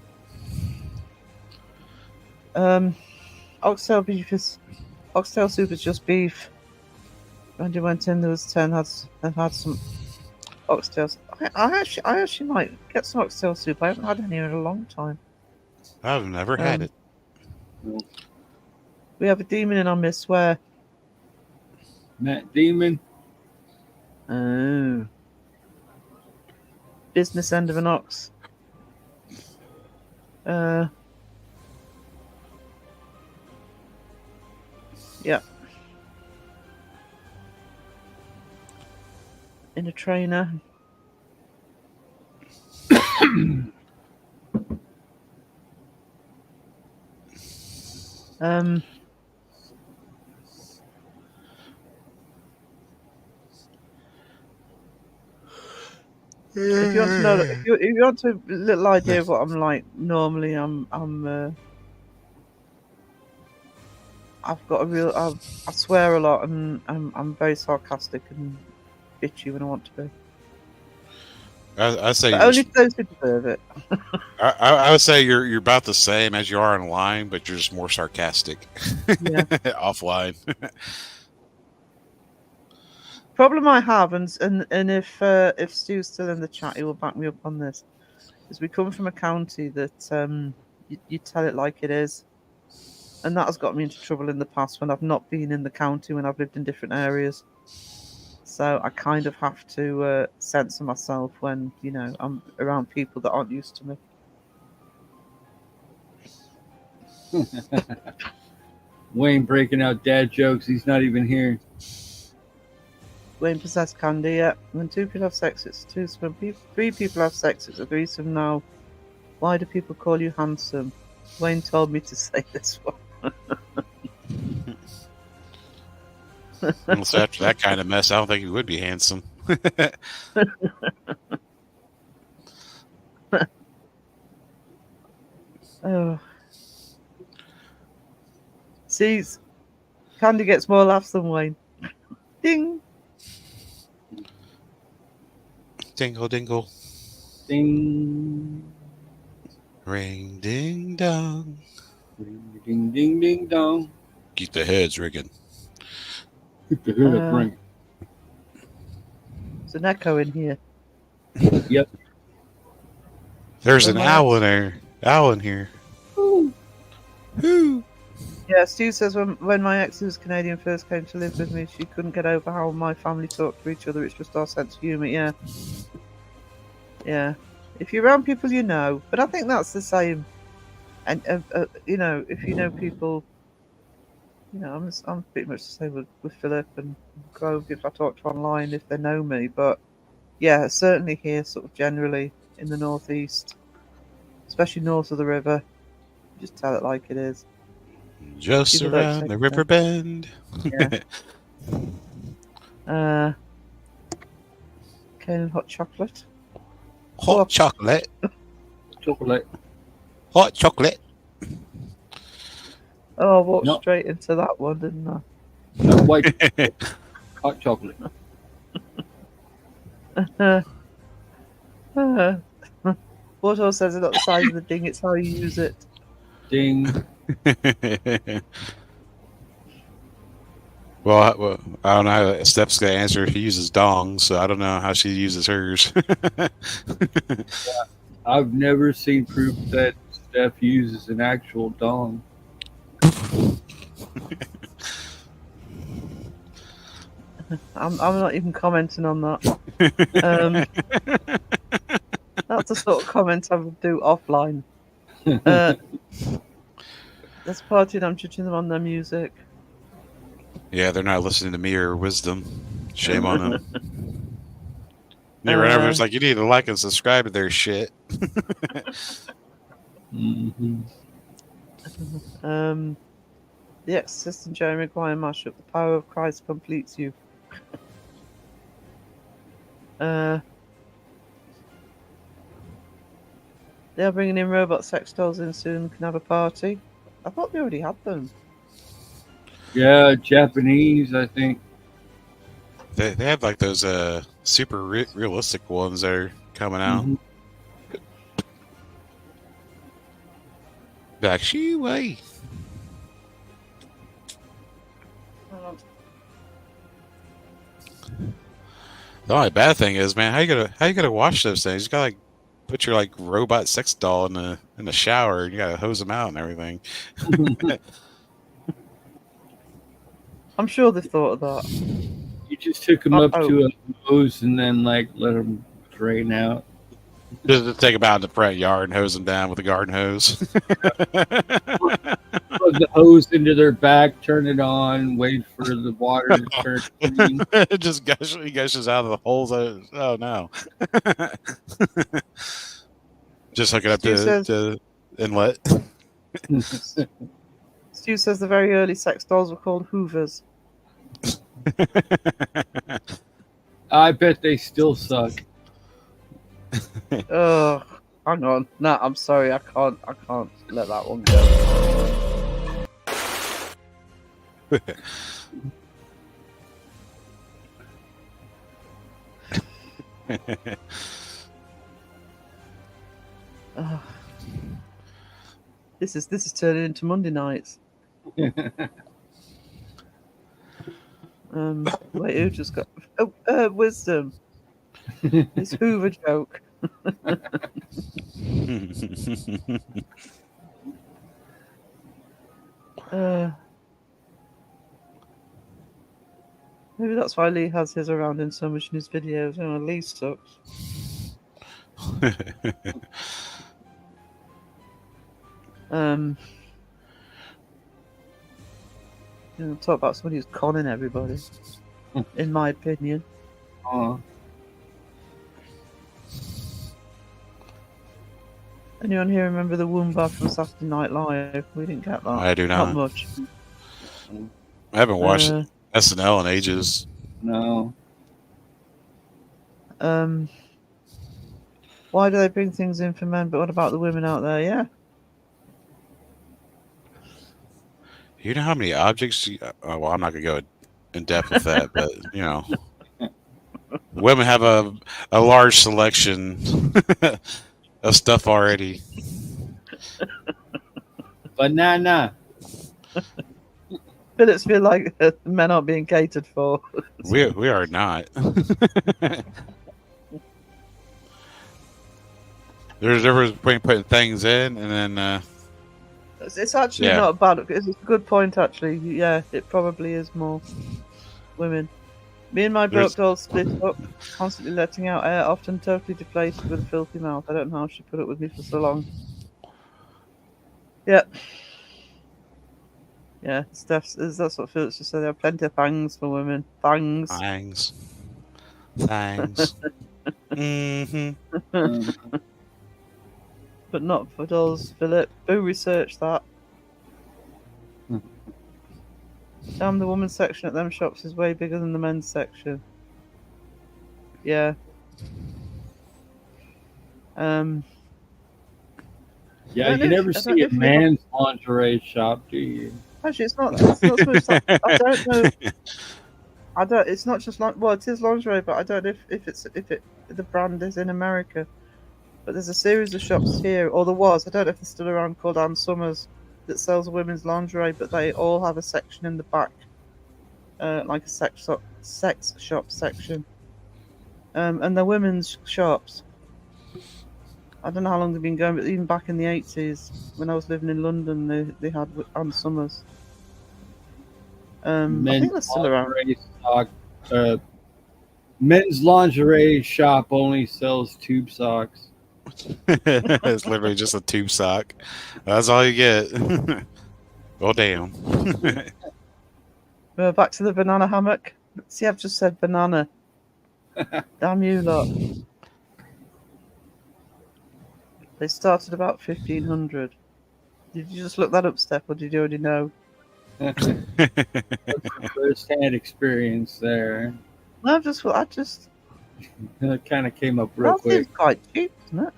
Oxtail beef is oxtail soup is just beef. Randy went in. There was 10. Had some oxtails. I actually might get some oxtail soup. I haven't had any in a long time.
I've never had it.
We have a demon in our midst. Where?
Matt Demon.
Oh. Business end of an ox. Yeah. In a trainer. If you want to know, if you want a little idea of what I'm like normally, I've got a real, I swear a lot, and I'm very sarcastic and bitchy when I want to be.
I say
But only those who deserve it.
I would say you're about the same as you are online, but you're just more sarcastic.
Yeah.
Offline.
Problem I have, and if Stu's still in the chat, he will back me up on this. Is we come from a county that you tell it like it is, and that has got me into trouble in the past when I've not been in the county, when I've lived in different areas. So I kind of have to censor myself when I'm around people that aren't used to me.
Wayne breaking out dad jokes. He's not even here.
Wayne possessed Candy, yeah. When two people have sex, it's a twosome. When three people have sex, it's a threesome now. Why do people call you handsome? Wayne told me to say this one.
So after that kind of mess, I don't think he would be handsome.
Oh. See, Candy gets more laughs than Wayne. Ding!
Dingle, dingle.
Ding.
Ring, ding, dong.
Ding, ding, ding, ding, dong.
Keep the heads rigging.
Keep the head up ringing.
There's an echo in here.
Yep.
There's an owl in there. Owl in here.
Ooh.
Who?
Yeah, Stu says when my ex who was Canadian first came to live with me, she couldn't get over how my family talk to each other. It's just our sense of humour. Yeah. Yeah. If you're around people you know, but I think that's the same. And if you know people, I'm pretty much the same with Philip and Grove if I talk to online if they know me. But yeah, certainly here, sort of generally in the northeast, especially north of the river, just tell it like it is.
Just
People don't
around
take
the
that.
river bend.
Yeah. Kaylin hot chocolate.
Hot chocolate.
Chocolate.
Hot chocolate.
Oh, I walked
No.
straight into that one, didn't I?
No white. Hot chocolate.
Auto says it's not the size of the ding, it's how you use it.
Ding.
Well, I don't know how Steph's gonna answer if he uses dong, so I don't know how she uses hers.
I've never seen proof that Steph uses an actual dong.
I'm not even commenting on that. That's the sort of comment I would do offline. This party, I'm judging them on their music.
Yeah, they're not listening to me or wisdom. Shame on them. Everyone's like, you need to like and subscribe to their shit.
Mm-hmm.
The Exorcist and Jerry Maguire mashup. The power of Christ completes you. They are bringing in robot sex dolls in soon. Can have a party. I thought they already had them.
Yeah, Japanese, I think.
They have like those super realistic ones that are coming out.
Mhm.
Back way. The only bad thing is, man, how you gonna wash those things? You gotta like put your like robot sex doll in the shower and you gotta hose them out and everything.
I'm sure they thought of that.
You just took them up to a hose and then like let them drain out.
Just to take them out in the front yard and hose them down with a garden hose.
Plug the hose into their back, turn it on, wait for the water to turn clean.
It just gushes out of the holes. Oh no! Just hook it up to inlet.
Stu says the very early sex dolls were called Hoovers.
I bet they still suck.
Oh, hang on. Nah, I'm sorry. I can't let that one go. This is turning into Monday nights. Wait, who just got? Oh, wisdom. This Hoover joke. Maybe that's why Lee has his around in so much in his videos. Oh, Lee sucks. Talk about somebody who's conning everybody. In my opinion. Anyone here remember the womb bath from Saturday Night Live? We didn't get that.
I do not.
Not much.
I haven't watched SNL in ages.
No.
Why do they bring things in for men? But what about the women out there? Yeah.
You know how many objects? Well, I'm not gonna go in depth with that, but you know, women have a large selection of stuff already.
Banana.
Phillips feel like men aren't being catered for.
We are not. There's a difference between putting things in and then.
It's actually not bad. It's a good point, actually. Yeah, it probably is more women. Me and my broke doll split up, constantly letting out air, often totally deflated with a filthy mouth. I don't know how she put up with me for so long. Yeah. Yeah, that's what Phillips just said. There are plenty of fangs for women. Fangs.
Fangs. Mm-hmm.
But not for dolls, Philip. Who researched that? Damn, the women's section at them shops is way bigger than the men's section. Yeah.
Yeah, you never see a man's lingerie shop, do you?
Actually, it's not so much like, I don't know. It's not just like, well, it is lingerie, but I don't know if the brand is in America. But there's a series of shops here, or there was, I don't know if they're still around, called Ann Summers, that sells women's lingerie, but they all have a section in the back, like a sex shop section. And they're women's shops. I don't know how long they've been going, but even back in the 80s, when I was living in London, they had Ann Summers. I think they're still around.
Sock, men's lingerie shop only sells tube socks.
It's literally just a tube sock. That's all you get. Well, damn.
Back to the banana hammock. See, I've just said banana. Damn you lot. They started about 1500. Did you just look that up, Steph, or did you already know?
First-hand experience there.
No, I just
It kind of came up real
that
quick.
seems quite cheap, isn't it?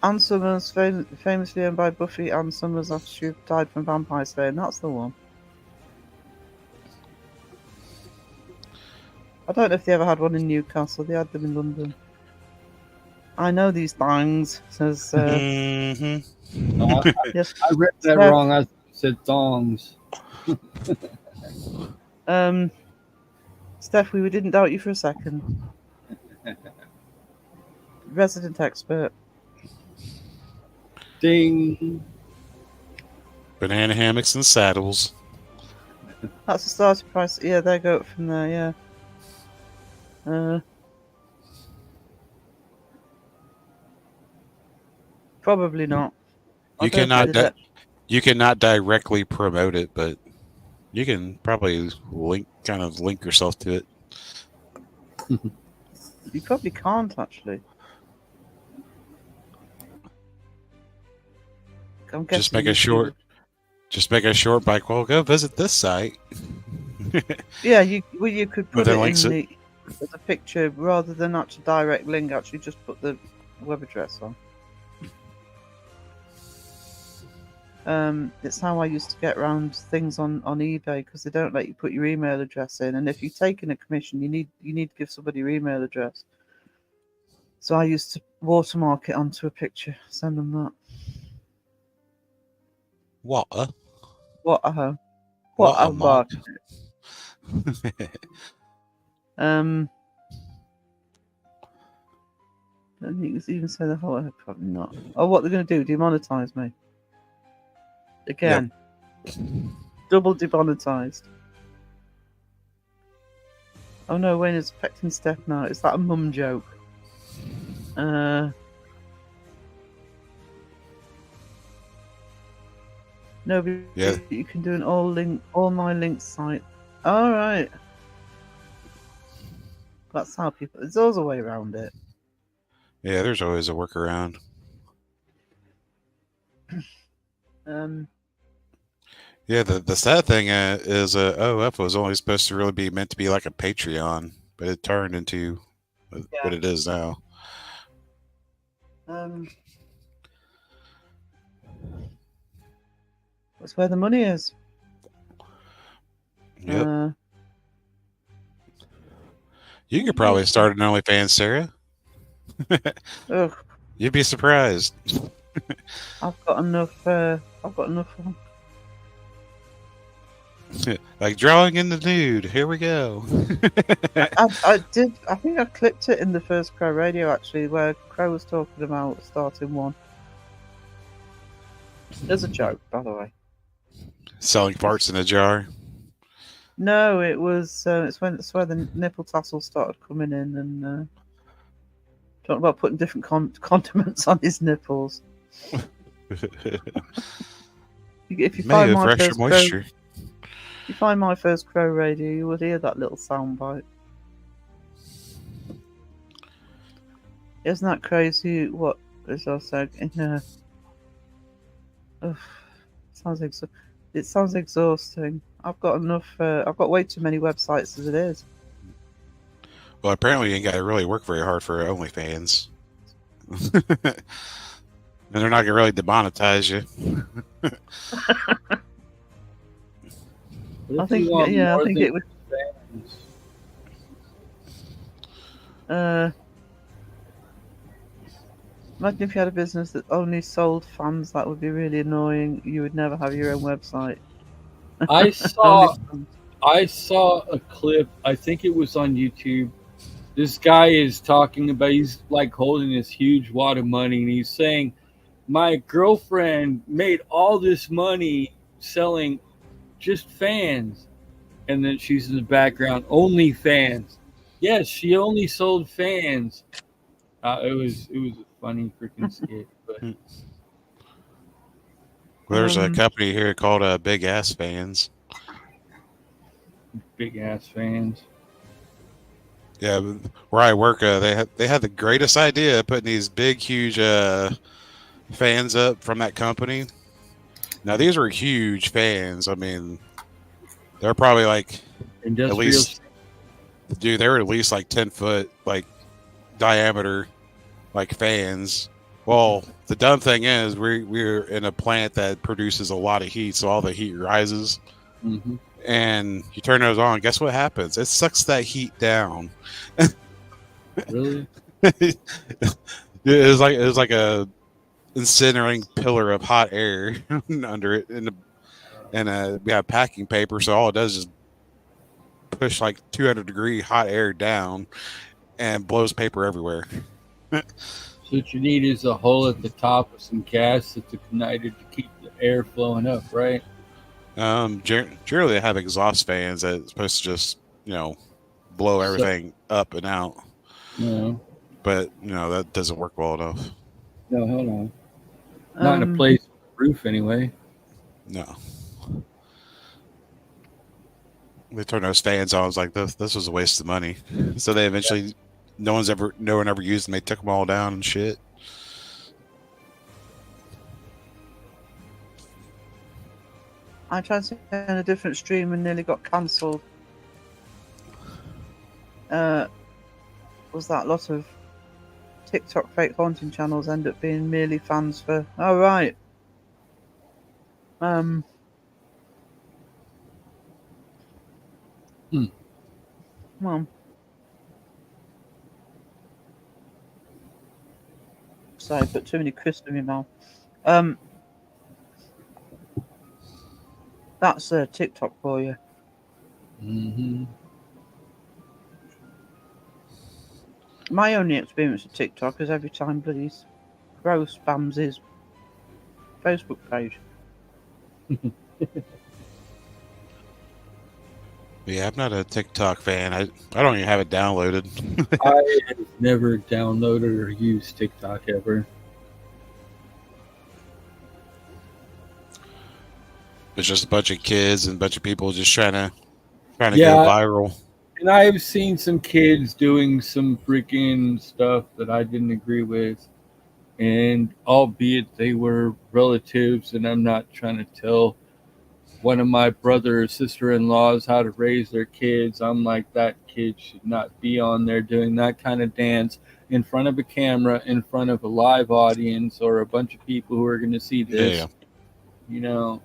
Ann Summers, famously owned by Buffy Ann Summers after she died from vampire slaying. That's the one. I don't know if they ever had one in Newcastle. They had them in London. I know these things, says.
Mm-hmm.
No,
Yes.
I read that
Steph.
wrong. I said thongs.
Steph, we didn't doubt you for a second. Resident expert.
Ding.
Banana hammocks and saddles.
That's the starting price. Yeah, they go up from there. Yeah. Probably not.
You cannot directly promote it, but you can probably link yourself to it.
You probably can't actually. I'm
Just
guessing
make a short bike. Well, go visit this site.
Yeah, you could put
then
it
links
in as a picture rather than actually direct link. Actually, just put the web address on. It's how I used to get around things on eBay because they don't let you put your email address in, and if you're taking a commission, you need to give somebody your email address. So I used to watermark it onto a picture, send them that.
What?
What a hoe.
What
What
a
a
mark.
bark. Don't think you can even say the whole. Probably not. Oh, what they're going to do? Demonetize me again? Double demonetized. Oh no, Wayne is affecting Steph now. Is that a mum joke? No, but
Yeah.
you can do an all my links site. All right. That's how people. There's always a way around it.
Yeah, there's always a workaround. Yeah, the sad thing is OF was only supposed to really be meant to be like a Patreon, but it turned into what it is now.
That's where the money is.
Yep. You could probably start an OnlyFans, Sarah.
Ugh,
You'd be surprised.
I've got enough. I've got enough.
Like drawing in the nude. Here we go.
I did. I think I clipped it in the first Crow Radio actually, where Crow was talking about starting one. There's a joke, by the way.
Selling farts in a jar.
No, it was. It's where the nipple tassels started coming in, and talking about putting different condiments on his nipples. If you find my
fresher
first
moisture.
If you find my first Crow Radio, you will hear that little soundbite. Isn't that crazy? What is I said in it sounds exhausting. I've got enough. I've got way too many websites as it is.
Well, apparently you ain't got to really work very hard for OnlyFans. And they're not going to really demonetize you.
But
I
if you
think,
want
yeah, I
more
think
than
it was.
fans,
Imagine if you had a business that only sold fans. That would be really annoying. You would never have your own website.
I
Only
saw
fans.
I saw a clip. I think it was on YouTube. This guy is talking about, he's like holding this huge wad of money, and he's saying, "My girlfriend made all this money selling just fans," and then she's in the background, "Only fans." Yes, she only sold fans. It was a funny freaking skit, but
There's a
Um,
company here called Big Ass Fans.
big ass fans.
Yeah, where I work, they had the greatest idea of putting these big, huge fans up from that company. Now these were huge fans. I mean, they're probably like at
Industrial.
least, dude, they were at least like 10 foot like diameter like fans. Well, the dumb thing is we're in a plant that produces a lot of heat, so all the heat rises.
Mhm.
And you turn those on, guess what happens? It sucks that heat down.
Really?
It was like a incinerating pillar of hot air under it, and we have packing paper, so all it does is push like 200-degree hot air down and blows paper everywhere.
So what you need is a hole at the top with some gas that's ignited to keep the air flowing up, right?
Generally they have exhaust fans that's supposed to just blow everything up and out,
No,
but that doesn't work well enough.
no, hell no. Not in a place with a roof, anyway.
No. They turn those fans on. I was like, this was a waste of money. So they eventually, no one ever used them. They took them all down and shit.
I tried to send a different stream and nearly got cancelled. Was that a lot of TikTok fake haunting channels end up being merely fans for? Oh right. Well. Sorry, I put too many crisps in my mouth. That's TikTok for you.
Mm-hmm.
My only experience with TikTok is every time bloody Crow spams his Facebook page.
Yeah, I'm not a TikTok fan. I don't even have it downloaded.
I have never downloaded or used TikTok ever.
It's just a bunch of kids and a bunch of people just trying to go
Yeah.
viral.
And I've seen some kids doing some freaking stuff that I didn't agree with. And albeit they were relatives, and I'm not trying to tell one of my brother or sister-in-laws how to raise their kids. I'm like, that kid should not be on there doing that kind of dance in front of a camera, in front of a live audience, or a bunch of people who are going to see this.
Yeah.
You know,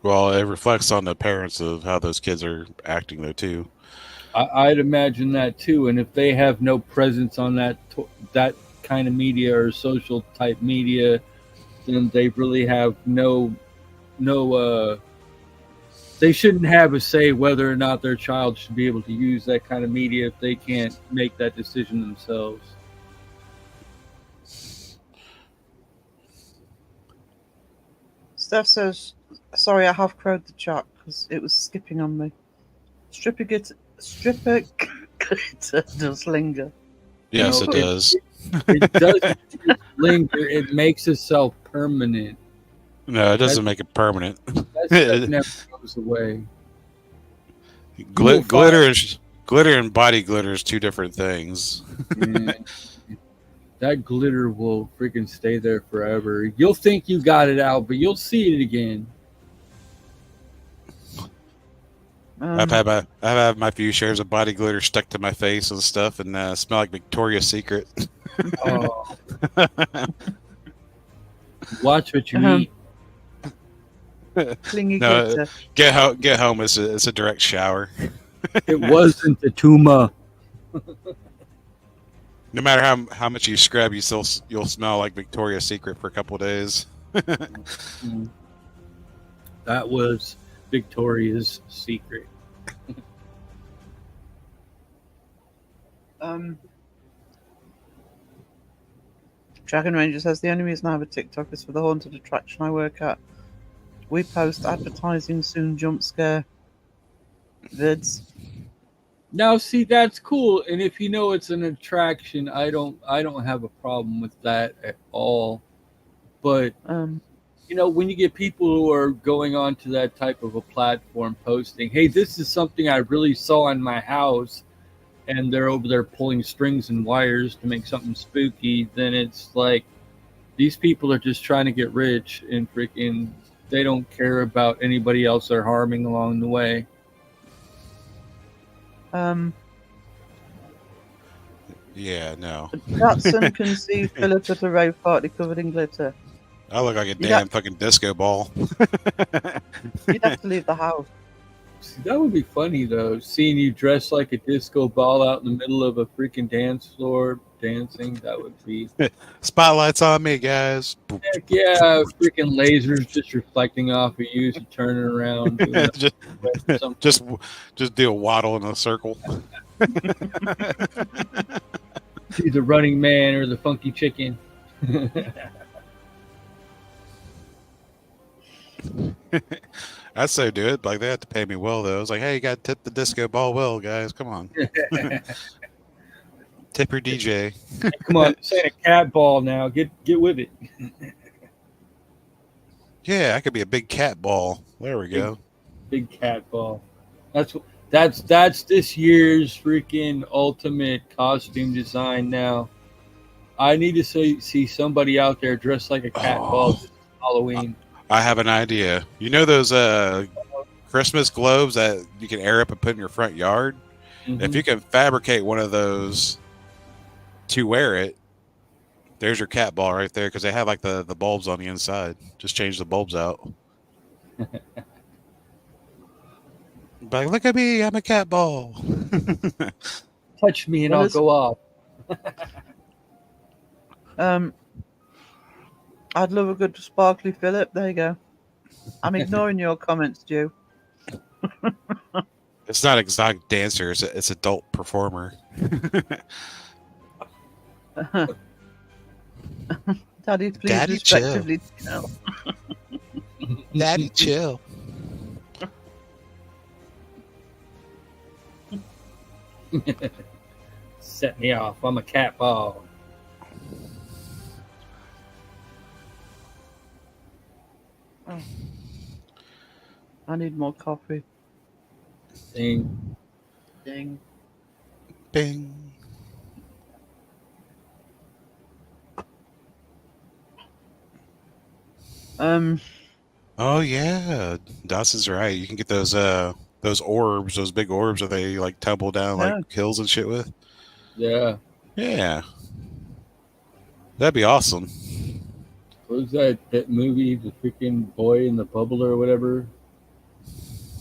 Well, it reflects on the parents of how those kids are acting, though, too.
I'd imagine that too. And if they have no presence on that kind of media or social type media, then they really have no they shouldn't have a say whether or not their child should be able to use that kind of media if they can't make that decision themselves.
Steph says, sorry, I have crowed the chat because it was skipping on me. Stripper glitter does linger.
Yes,
No,
it does.
It doesn't linger. It makes itself permanent.
No, it doesn't make it permanent.
That stuff never goes away.
Glitter and body glitter is two different things.
And that glitter will freaking stay there forever. You'll think you got it out, but you'll see it again.
I've had my few shares of body glitter stuck to my face and stuff, and smell like Victoria's Secret.
Oh. Watch what you eat.
Clingy
No,
glitter.
get home. It's a direct shower.
It wasn't the Tuma.
No matter how much you scrub, you'll smell like Victoria's Secret for a couple of days.
That was Victoria's Secret.
Dragon Ranger says the only reason I have a TikTok is for the haunted attraction I work at. We post advertising soon jump scare vids.
Now, see, that's cool, and if you know it's an attraction, I don't have a problem with that at all. But you know, when you get people who are going on to that type of a platform posting, hey, this is something I really saw in my house, and they're over there pulling strings and wires to make something spooky, then it's like these people are just trying to get rich and freaking they don't care about anybody else they're harming along the way.
Yeah, no.
Datsun can see Philip at a rave party covered in glitter.
I look like a
You
damn fucking disco ball.
You'd have to leave the house.
See, that would be funny though, seeing you dressed like a disco ball out in the middle of a freaking dance floor dancing. That would be
Spotlight's on me, guys.
heck yeah, freaking lasers just reflecting off of you as you turning around. Doing
just do a waddle in a circle.
See the running man or the funky chicken.
I'd say do it. Like they have to pay me well though. It's like, hey, you got to tip the disco ball well, guys. Come on, tip your DJ.
Come on, this ain't a cat ball now. Get with it.
Yeah, I could be a big cat ball. There we go.
Big cat ball. That's this year's freaking ultimate costume design now. I need to see somebody out there dressed like a cat ball this Halloween.
I have an idea. You know those Christmas globes that you can air up and put in your front yard?
Mhm.
If you can fabricate one of those to wear it, there's your cat ball right there because they have like the bulbs on the inside. Just change the bulbs out. Like, look at me, I'm a cat ball.
Touch me and
Well,
I'll
it's-
go off.
I'd love a good sparkly Philip. There you go. I'm ignoring your comments, Stu.
It's not exotic dancer, it's adult performer.
Daddy, please
Daddy, chill.
respectively. No.
Daddy, chill.
Set me off. I'm a cat ball.
I need more coffee.
Ding.
Ding.
Bing. Oh yeah, Dawson's right. You can get those orbs, those big orbs that they like tumble down
Yeah.
like hills and shit with.
Yeah.
Yeah, that'd be awesome.
What was that movie, the freaking boy in the bubble or whatever?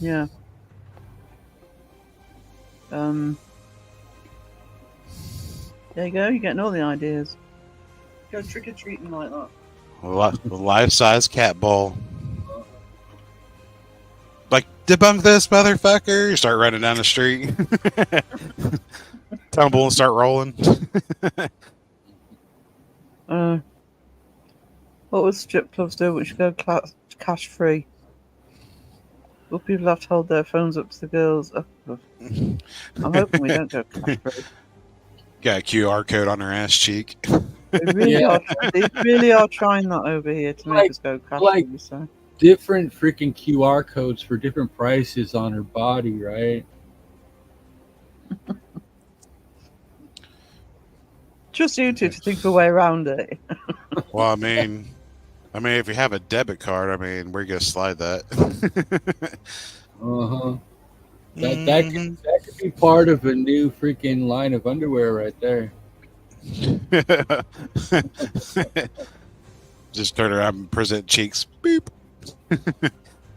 Yeah. There you go. You're getting all the ideas. Go trick or treating like that.
Life-size cat ball. Like, debunk this, motherfucker! You start running down the street. Tumble and start rolling.
What would strip clubs do? We should go cash free. Will people have to hold their phones up to the girls? I'm hoping we don't go cash free.
Got a QR code on her ass cheek.
They really are trying that over here to make us go cash free. So.
Different freaking QR codes for different prices on her body, right?
Just you two to think of a way around it.
Well, I mean, if you have a debit card, I mean, where you gonna slide that?
Uh-huh. That could be part of a new freaking line of underwear right there.
Just turn around and present cheeks. Beep.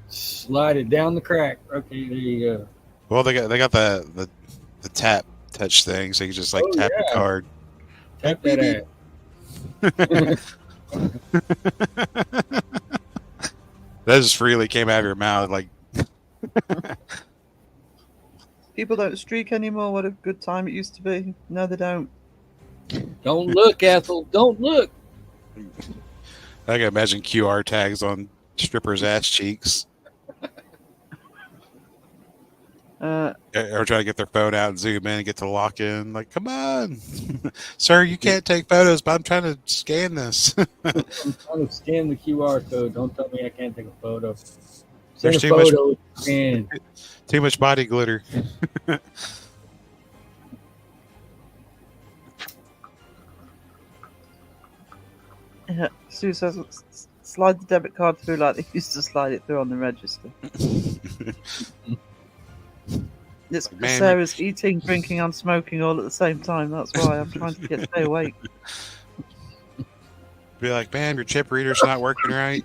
Slide it down the crack. Okay, there you go.
Well, they got the tap touch thing, so you can just like
Oh,
tap your
yeah.
card.
Tap that ass.
That just freely came out of your mouth, like
People don't streak anymore. What a good time it used to be. No, they don't.
Don't look, Ethel. Don't look.
I can imagine QR tags on strippers' ass cheeks. Or trying to get their phone out and zoom in and get to lock in. Like, come on, sir, you can't take photos, but I'm trying to scan this.
I'm trying to scan the QR code. Don't tell me I can't take a photo. Send
There's
a
too much-
photo. Scan.
Too much body glitter.
Yeah. Sue says, slide the debit card through like they used to slide it through on the register. It's
Man,
Sarah's eating, drinking, and smoking all at the same time. That's why I'm trying to stay awake.
Be like, man, your chip reader's not working right.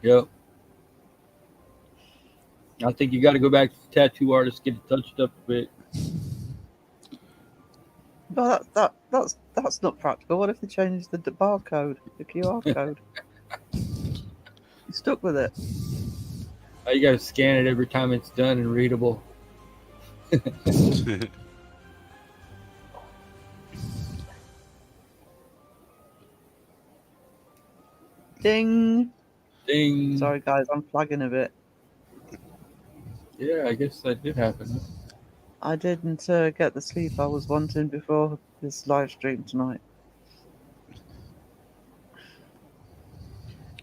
Yep. I think you got to go back to the tattoo artist, get it touched up a bit.
But that's not practical. What if they change the barcode, the QR code? You stuck with it.
Oh, you got to scan it every time it's done and readable.
Ding.
Ding.
Sorry, guys, I'm flagging a bit.
Yeah, I guess that did happen.
I didn't get the sleep I was wanting before this live stream tonight.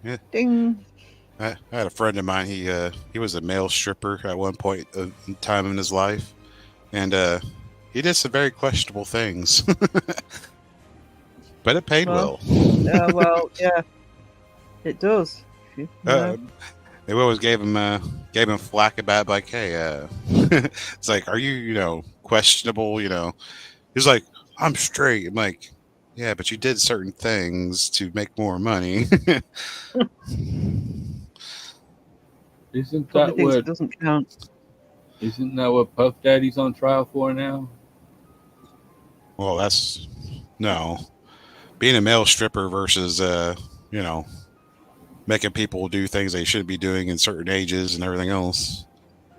Yeah.
Ding.
I had a friend of mine. He was a male stripper at one point in time in his life, and he did some very questionable things, but it paid well.
Yeah, well, yeah, it does. You know.
They always gave him flack about like, hey, it's like, are you questionable? He's like, I'm straight. I'm like, yeah, but you did certain things to make more money.
Isn't
Probably
that
thinks it
what?
doesn't count.
Isn't that what Puff Daddy's on trial for now?
Well, that's no being a male stripper versus making people do things they shouldn't be doing in certain ages and everything else.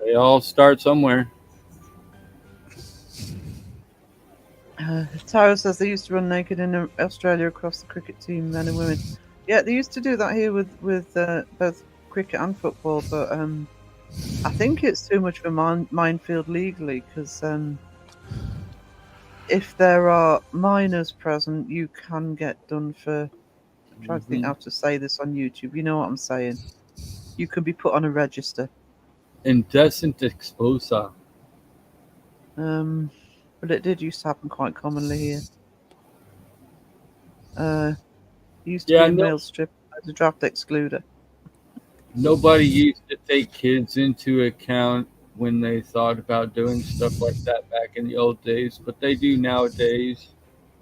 They all start somewhere.
Tara says they used to run naked in Australia across the cricket team, men and women. Yeah, they used to do that here with both cricket and football, but I think it's too much of a minefield legally because if there are minors present, you can get done for. I'm trying to think how to say this on YouTube. You know what I'm saying? You can be put on a register.
Indecent exposure.
But it did used to happen quite commonly here. Used to
Yeah,
be a
no-
male strip as a draft excluder.
Nobody used to take kids into account when they thought about doing stuff like that back in the old days, but they do nowadays.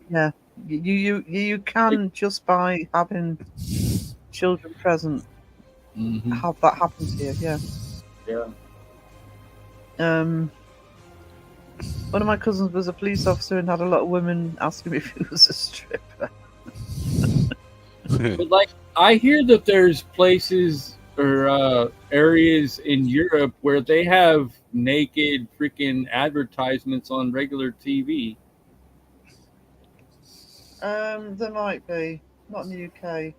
Yeah, you can just by having children present
Mhm.
have that happen to you. Yeah.
Yeah.
One of my cousins was a police officer and had a lot of women ask him if he was a stripper.
But like, I hear that there's places or areas in Europe where they have naked freaking advertisements on regular TV.
There might be, not in the UK.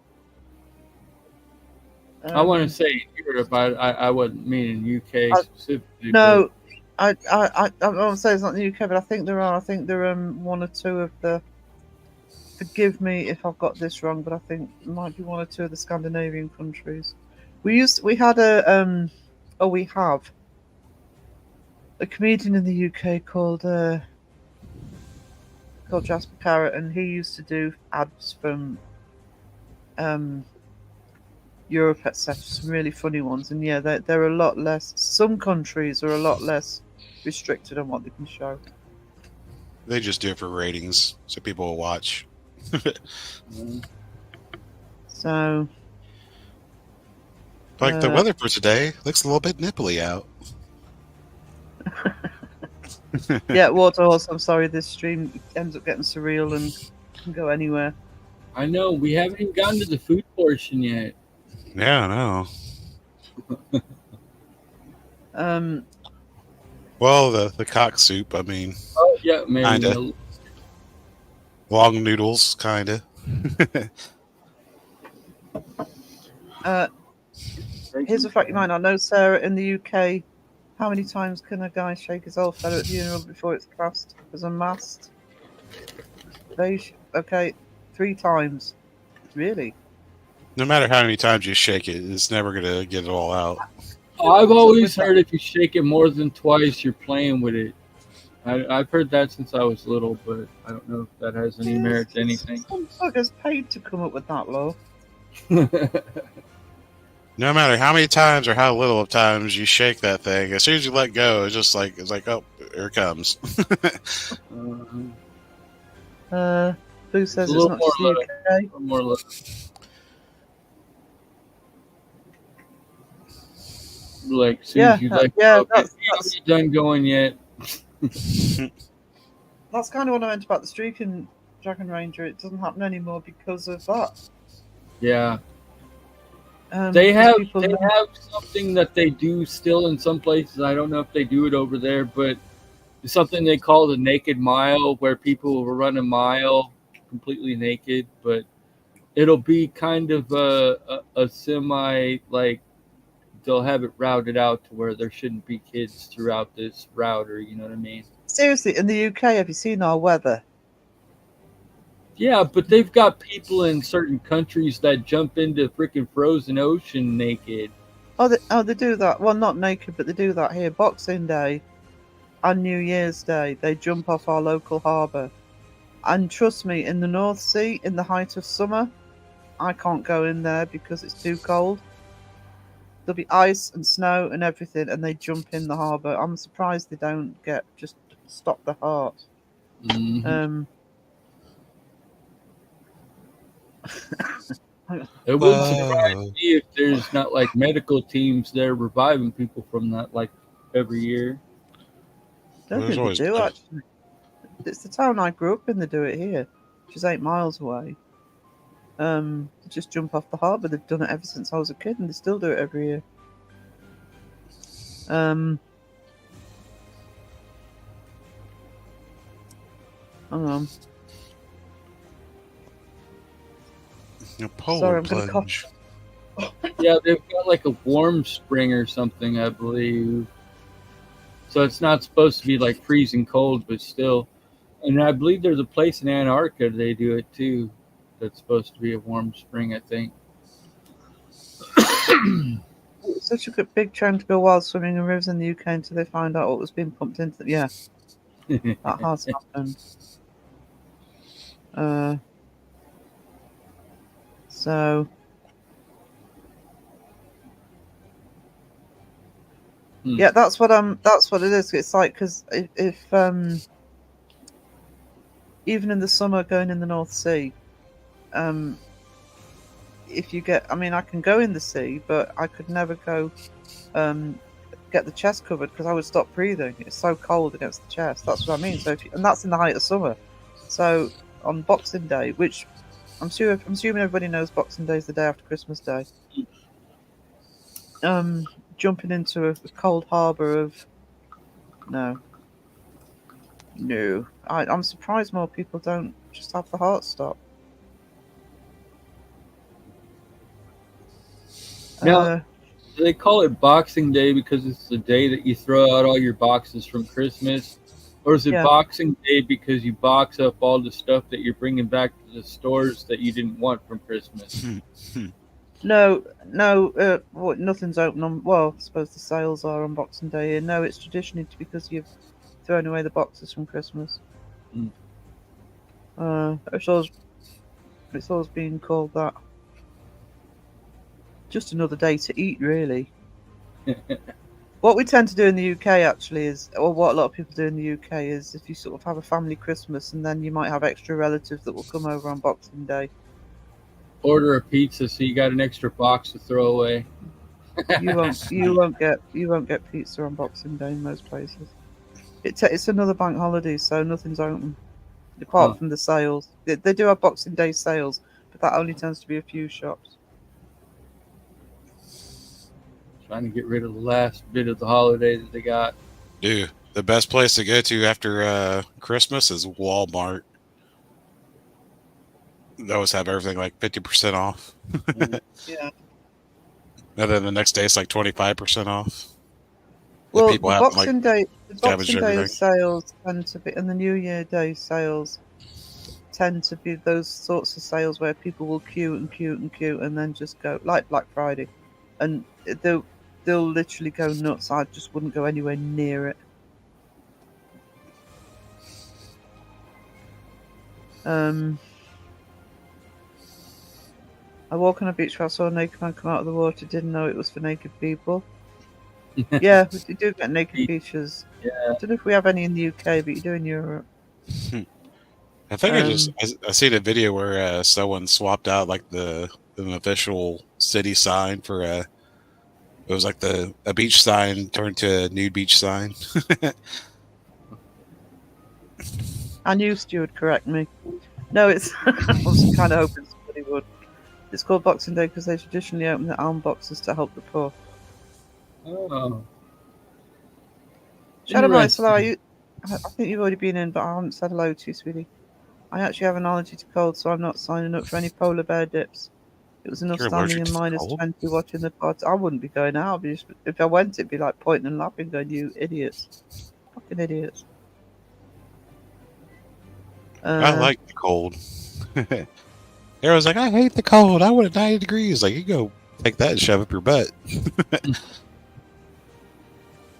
I want to say Europe. I wasn't meaning UK specifically.
No, I won't say it's not in the UK, but I think there are. I think there are one or two of the. Forgive me if I've got this wrong, but I think it might be one or two of the Scandinavian countries. We have a comedian in the UK called Jasper Carrot, and he used to do ads from Europe, etc. Some really funny ones, and yeah, they're a lot less. Some countries are a lot less restricted on what they can show.
They just do it for ratings, so people will watch.
So,
Like the weather for today looks a little bit nipply out.
Yeah, Waterhorse, I'm sorry, this stream ends up getting surreal and can go anywhere.
I know we haven't even gotten to the food portion yet.
Yeah, I know. Well, the cock soup. I mean,
Oh yeah, maybe.
Kinda. long noodles, kind of.
Here's a fact you might not know, Sarah. In the UK, how many times can a guy shake his old fellow at the funeral before it's classed as a mast? Okay, 3 times. Really?
No matter how many times you shake it, it's never gonna get it all out.
I've always heard if you shake it more than twice, you're playing with it. I've heard that since I was little, but I don't know if that has any merit to anything.
Some fuckers paid to come up with that law.
No matter how many times or how little of times you shake that thing, as soon as you let go, it's like oh, here it comes.
Boo says
A
it's
little
not
more
just the UK.
More look. Like, as soon as you let go,
that's
you haven't done going yet.
That's kind of what I meant about the streak in Dragon Ranger. It doesn't happen anymore because of that.
Yeah. They have
people
something that they do still in some places. I don't know if they do it over there, but it's something they call the naked mile, where people will run a mile completely naked, but it'll be kind of a semi, like, they'll have it routed out to where there shouldn't be kids throughout this router, you know what I mean?
Seriously, in the UK, have you seen our weather?
Yeah, but they've got people in certain countries that jump into freaking frozen ocean naked.
Oh, they do that. Well, not naked, but they do that here. Boxing Day and New Year's Day, they jump off our local harbour. And trust me, in the North Sea, in the height of summer, I can't go in there because it's too cold. There'll be ice and snow and everything, and they jump in the harbour. I'm surprised they don't just stop the heart.
Mm-hmm. It wouldn't surprise me if there's not like medical teams there reviving people from that like every year.
Don't think they do, actually. It's the town I grew up in, they do it here, which is 8 miles away. They just jump off the harbour. They've done it ever since I was a kid, and they still do it every year. Hang on.
Sorry, I'm going to cough.
Yeah, they've got like a warm spring or something, I believe. So it's not supposed to be like freezing cold, but still. And I believe there's a place in Antarctica they do it too. That's supposed to be a warm spring, I think.
It's such a good big trend to go wild swimming in rivers in the UK until they find out what was being pumped into them. Yeah, that has happened. So, yeah, that's what it is. It's like, because if even in the summer going in the North Sea, if you get, I mean, I can go in the sea, but I could never go get the chest covered because I would stop breathing. It's so cold against the chest. That's what I mean. So, and that's in the height of summer. So on Boxing Day, which I'm assuming everybody knows Boxing Day is the day after Christmas Day. Jumping into a cold harbour of no. I'm surprised more people don't just have the heart stop.
Now, they call it Boxing Day because it's the day that you throw out all your boxes from Christmas? Or is it Boxing Day because you box up all the stuff that you're bringing back to the stores that you didn't want from Christmas?
No, nothing's open on, well, I suppose the sales are on Boxing Day here. No, it's traditionally because you've thrown away the boxes from Christmas. It's always been called that. Just another day to eat, really. What we tend to do in the UK actually is, or what a lot of people do in the UK is, if you sort of have a family Christmas and then you might have extra relatives that will come over on Boxing Day.
Order a pizza so you got an extra box to throw away.
You won't get pizza on Boxing Day in most places. It's another bank holiday, so nothing's open apart
Huh.
from the sales. They do have Boxing Day sales, but that only tends to be a few shops.
Trying to get rid of the last bit of the holiday that they got.
Dude, the best place to go to after Christmas is Walmart. They always have everything like 50% off.
Yeah.
And then the next day it's like 25% off.
Well,
people
the
have, like,
Boxing Day,
scavenged everything.
sales tend to be, and the New Year Day sales tend to be those sorts of sales where people will queue and queue and queue, and then just go like Black Friday, and they'll literally go nuts. I just wouldn't go anywhere near it. I walk on a beach where I saw a naked man come out of the water. Didn't know it was for naked people. Yeah, we do get naked beaches.
Yeah.
I don't know if we have any in the UK, but you do in Europe.
I think I seen a video where someone swapped out like an official city sign for it was like a beach sign turned to a nude beach sign.
I knew Stu would correct me. No, it's. I was kind of hoping somebody would. It's called Boxing Day because they traditionally open the alm boxes to help the poor.
Oh.
Shadow
Interesting.
Marcel, I think you've already been in, but I haven't said hello to you, sweetie. I actually have an allergy to cold, so I'm not signing up for any polar bear dips. It was enough
You're
standing
allergic
in
to
minus
cold?
20 watching the party. I wouldn't be going out. If I went, it'd be like pointing and laughing, going, "You idiots. Fucking idiots."
I like the cold. Everyone's like, I hate the cold. I would have 90 degrees. Like, you go take that and shove up your butt.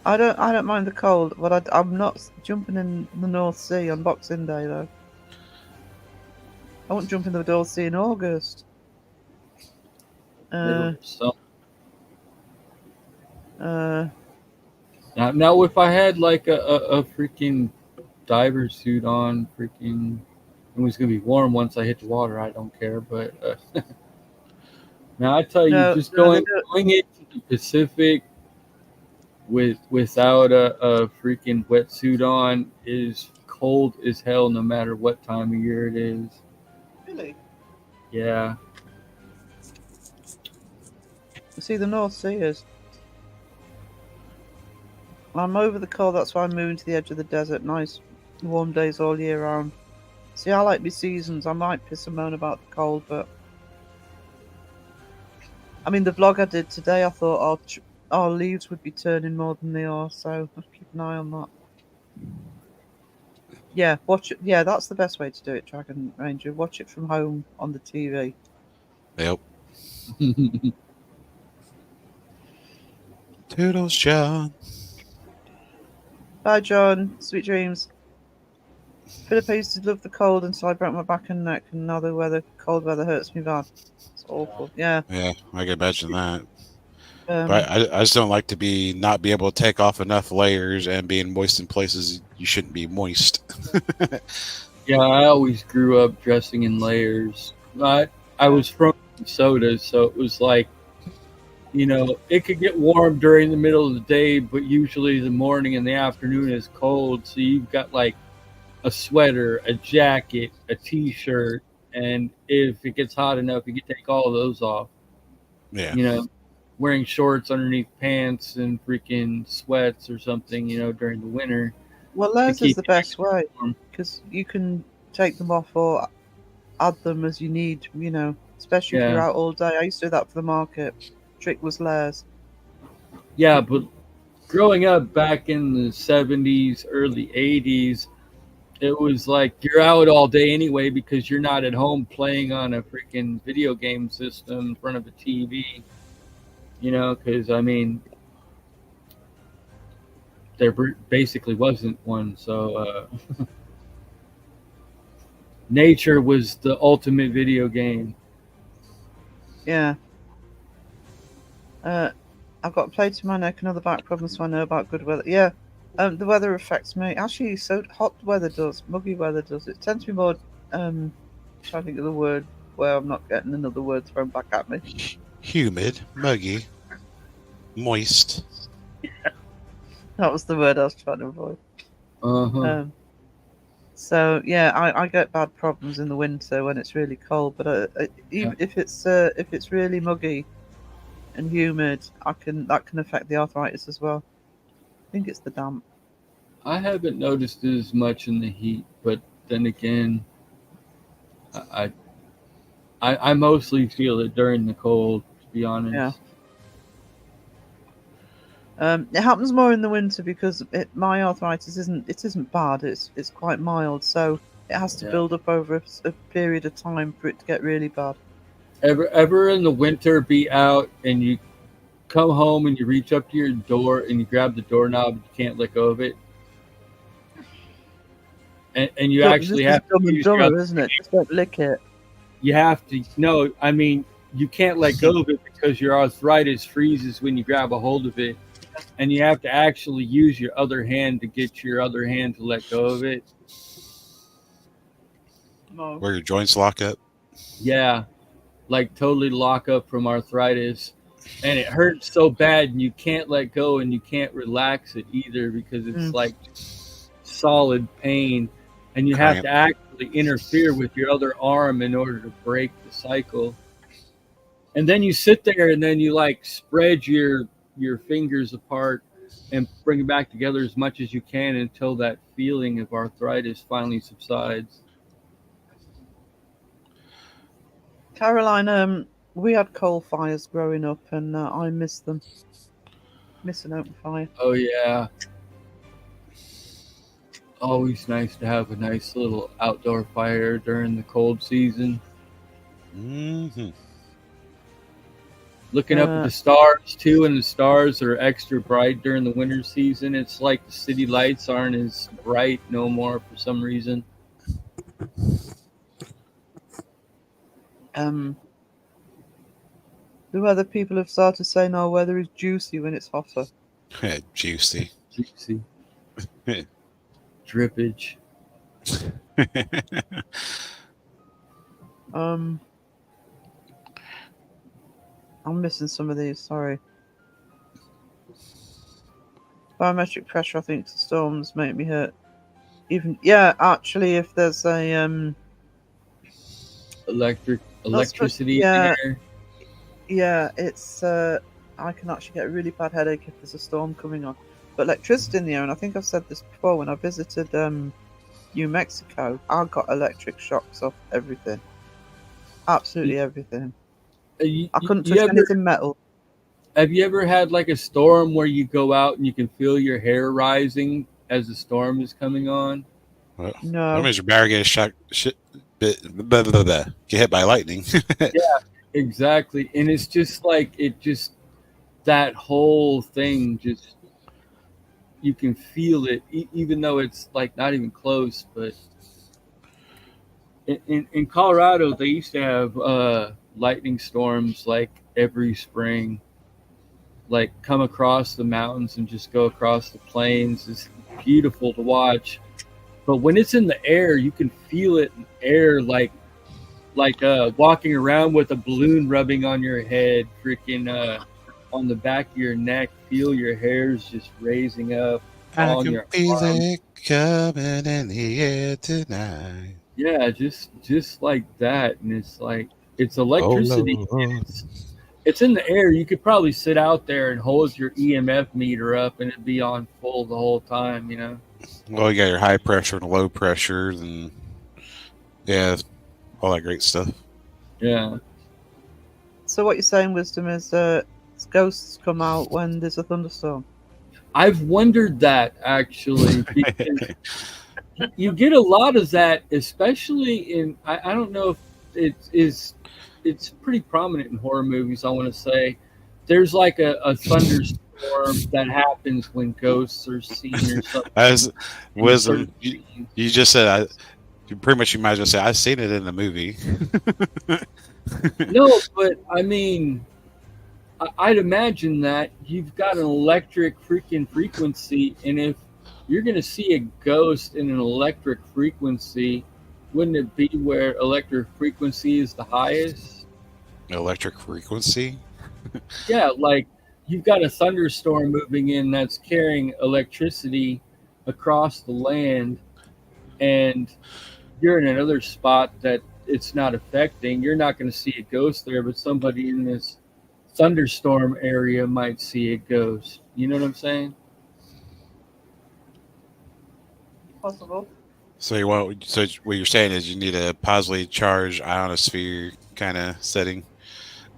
I don't mind the cold, but I'm not jumping in the North Sea on Boxing Day though. I won't jump in the North Sea in August.
So,
Uh,
now, if I had like a freaking diver suit on, freaking, it was gonna be warm once I hit the water. I don't care, but now I tell you,
No,
just
no, they
going into the Pacific without a freaking wetsuit on is cold as hell, no matter what time of year it is.
really?
Yeah.
See, the North Sea is. I'm over the cold, that's why I'm moving to the edge of the desert. Nice warm days all year round. See, I like my seasons. I might piss and moan about the cold, but I mean, the vlog I did today, I thought our leaves would be turning more than they are, so I'll keep an eye on that. Yeah, watch it. Yeah, that's the best way to do it, Dragon Ranger. Watch it from home on the TV.
Yep. Toodles, John.
Bye, John. Sweet dreams. Philip, I used to love the cold until I broke my back and neck, and now the cold weather hurts me bad. It's awful. Yeah.
Yeah, I can imagine that.
Um,
But I just don't like to not be able to take off enough layers and being moist in places you shouldn't be moist.
Yeah, I always grew up dressing in layers. I was from Minnesota, so it was like, you know, it could get warm during the middle of the day, but usually the morning and the afternoon is cold. So you've got like a sweater, a jacket, a t-shirt, and if it gets hot enough, you can take all of those off.
Yeah.
You know, wearing shorts underneath pants and freaking sweats or something, you know, during the winter.
well, layers
keep
is the best way
warm.
because you can take them off or add them as you need, you know, especially if you're
Yeah.
out all day. I used to do that for the market. Trick was layers.
Yeah, but growing up back in the 70s, early 80s, it was like you're out all day anyway because you're not at home playing on a freaking video game system in front of a TV. You know, because, I mean, there basically wasn't one. So nature was the ultimate video game.
Yeah. I've got a plate in my neck, another back problem, so I know about good weather. Yeah. The weather affects me. Actually, so hot weather does, muggy weather does. It tends to be more. Trying to think of the word where I'm not getting another word thrown back at me.
Humid, muggy. Moist.
That was the word I was trying to avoid.
Uh-huh.
So yeah, I get bad problems in the winter when it's really cold. But even if it's really muggy and humid, that can affect the arthritis as well. I think it's the damp.
I haven't noticed it as much in the heat, but then again, I mostly feel it during the cold, to be honest.
Yeah. It happens more in the winter because my arthritis isn't bad. It's quite mild, so it has to
Yeah.
build up over a period of time for it to get really bad.
Ever in the winter be out and you come home and you reach up to your door and you grab the doorknob and you can't let go of it? And you actually
this
have
is dumb
to
and
use your
dumber,
other,
isn't it? Just don't lick it.
you have to, no, I mean, you can't let go of it because your arthritis freezes when you grab a hold of it. And you have to actually use your other hand to get your other hand to let go of it.
No.
Where your joints lock up.
Yeah, like totally lock up from arthritis. And it hurts so bad and you can't let go and you can't relax it either because it's like solid pain. And you have to actually interfere with your other arm in order to break the cycle. And then you sit there and then you like spread your fingers apart and bring it back together as much as you can until that feeling of arthritis finally subsides.
Caroline, we had coal fires growing up, and I miss them. Miss an open fire.
Oh yeah, always nice to have a nice little outdoor fire during the cold season.
Mm-hmm.
Looking up at the stars too, and the stars are extra bright during the winter season. It's like the city lights aren't as bright no more for some reason.
The weather people have started saying our weather is juicy when it's hotter.
Juicy.
Juicy. Drippage.
I'm missing some of these, sorry. Barometric pressure, I think the storms make me hurt. Actually, if there's a
electricity in there.
Yeah, it's I can actually get a really bad headache if there's a storm coming on. But electricity in the air, and I think I've said this before, when I visited New Mexico, I got electric shocks off everything. Absolutely everything. I couldn't touch anything metal.
Have you ever had like a storm where you go out and you can feel your hair rising as the storm is coming on?
Well,
No.
that means your battery gets get hit by lightning.
Yeah, exactly. And it's just like that whole thing just, you can feel it even though it's like not even close. But in Colorado they used to have lightning storms like every spring, like come across the mountains and just go across the plains. It's beautiful to watch. But when it's in the air, you can feel it in air, like walking around with a balloon rubbing on your head, freaking on the back of your neck. Feel your hairs just raising up on your
feel
arm.
it coming in the air tonight.
Yeah, just like that. And it's like, it's electricity.
Oh, no.
It's in the air. You could probably sit out there and hold your EMF meter up and it'd be on full the whole time, you know?
Well, you got your high pressure and low pressure, and yeah, all that great stuff.
Yeah.
So what you're saying, Wisdom, is ghosts come out when there's a thunderstorm?
I've wondered that, actually, because you get a lot of that, especially in, I don't know if it's pretty prominent in horror movies, I want to say. There's like a thunderstorm that happens when ghosts are seen or something.
As Wisdom, you just said, you might as well say, I've seen it in the movie.
No, but I mean, I'd imagine that you've got an electric freaking frequency, and if you're going to see a ghost in an electric frequency, wouldn't it be where electric frequency is the highest?
Electric frequency?
Yeah, like you've got a thunderstorm moving in that's carrying electricity across the land, and you're in another spot that it's not affecting. You're not going to see a ghost there, but somebody in this thunderstorm area might see a ghost. You know what I'm saying?
Possible.
So what you're saying is you need a positively charged ionosphere kind of setting.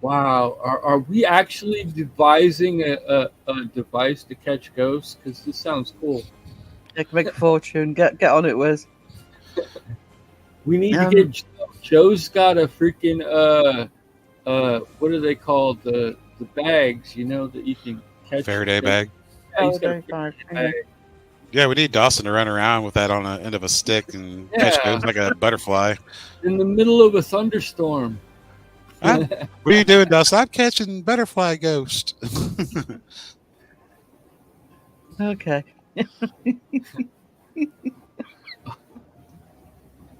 Wow. Are we actually devising a device to catch ghosts? Because this sounds cool.
You can make a fortune. Get on it, Wiz.
We need to get Joe's got a freaking what are they called? The bags, you know, that you can catch.
Faraday bag.
Yeah, he's got a
Faraday
Faraday bag.
Yeah, we need Dawson to run around with that on the end of a stick and catch
Yeah.
ghosts like a butterfly.
In the middle of a thunderstorm.
What are you doing, Dawson? I'm catching butterfly ghost.
Okay.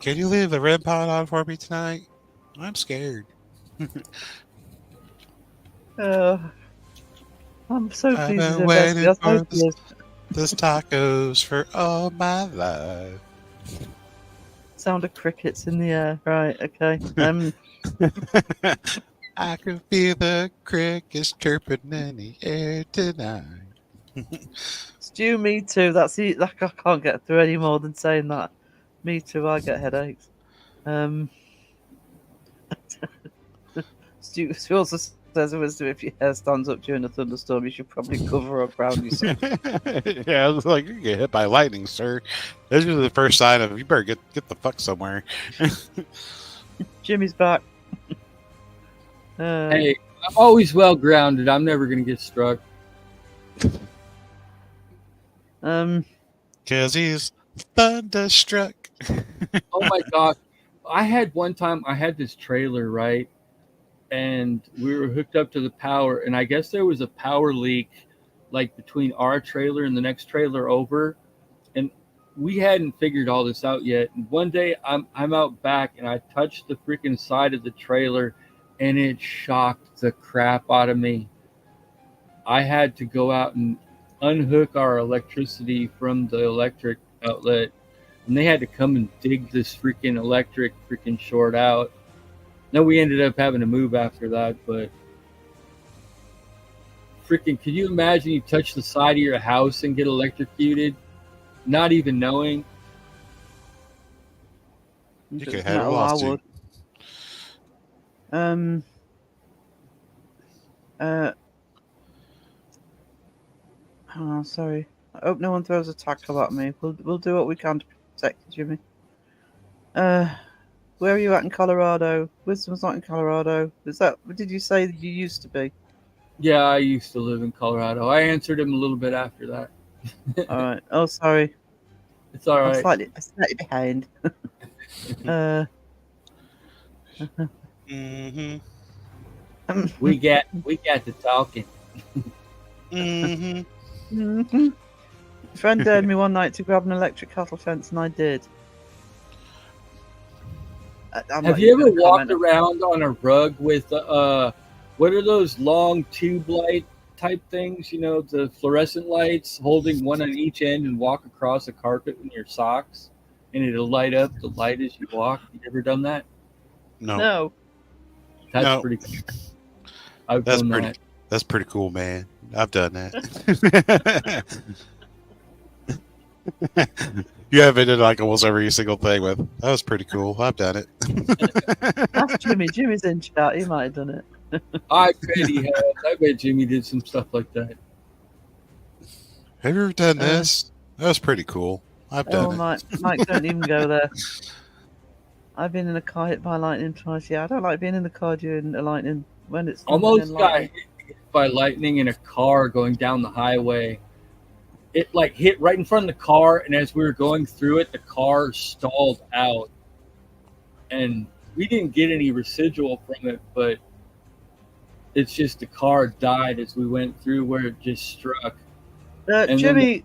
Can you leave the REM pod on for me tonight? I'm scared.
I'm so
I've
pleased
been
with
waiting
this.
for this tacos for all my life.
Sound of crickets in the air. Right, okay.
I can feel the crickets chirping in the air tonight.
Stu, me too. That's the like I can't get through any more than saying that. Me too, I get headaches. Stu also says if your hair stands up during a thunderstorm, you should probably cover up around yourself.
Yeah, I was like, you get hit by lightning, sir. This is the first sign of you better get the fuck somewhere.
Jimmy's back.
Hey, I'm always well grounded. I'm never gonna get struck.
Cause he's thunderstruck.
Oh my god. I had one time I had this trailer, right? And we were hooked up to the power, and I guess there was a power leak like between our trailer and the next trailer over. And we hadn't figured all this out yet. And one day I'm out back and I touched the freaking side of the trailer and it shocked the crap out of me. I had to go out and unhook our electricity from the electric outlet, and they had to come and dig this freaking electric freaking short out. No, we ended up having to move after that, but freaking, could you imagine you touch the side of your house and get electrocuted, not even knowing?
You could have a lawsuit.
Oh, sorry. I hope no one throws a tackle at me. We'll do what we can to protect you, Jimmy. Where are you at in Colorado? Wisdom's not in Colorado. Is that? What did you say that you used to be?
Yeah, I used to live in Colorado. I answered him a little bit after that.
All right. Oh, sorry.
It's all
I'm
right.
slightly behind.
Mm-hmm.
We got to talking.
Mm-hmm.
Mm-hmm. A friend dared me one night to grab an electric cattle fence, and I did.
Have you ever walked around on a rug with what are those long tube light type things? You know, the fluorescent lights, holding one on each end, and walk across a carpet in your socks, and it'll light up the light as you walk. You ever done that?
No.
That's
No.
pretty cool. I've done that.
That's pretty cool, man. I've done that. You have been in like almost every single thing with. That was pretty cool. I've done it.
That's Jimmy. Jimmy's in chat. He might have done it.
I bet he has. I bet Jimmy did some stuff like that.
Have you ever done this? That was pretty cool. I've done it.
Mike, don't even go there. I've been in a car hit by lightning twice. Yeah, I don't like being in the car during a lightning when it's
Almost got hit by lightning in a car going down the highway. It like hit right in front of the car, and as we were going through it, the car stalled out, and we didn't get any residual from it, but it's just the car died as we went through where it just struck.
Jimmy,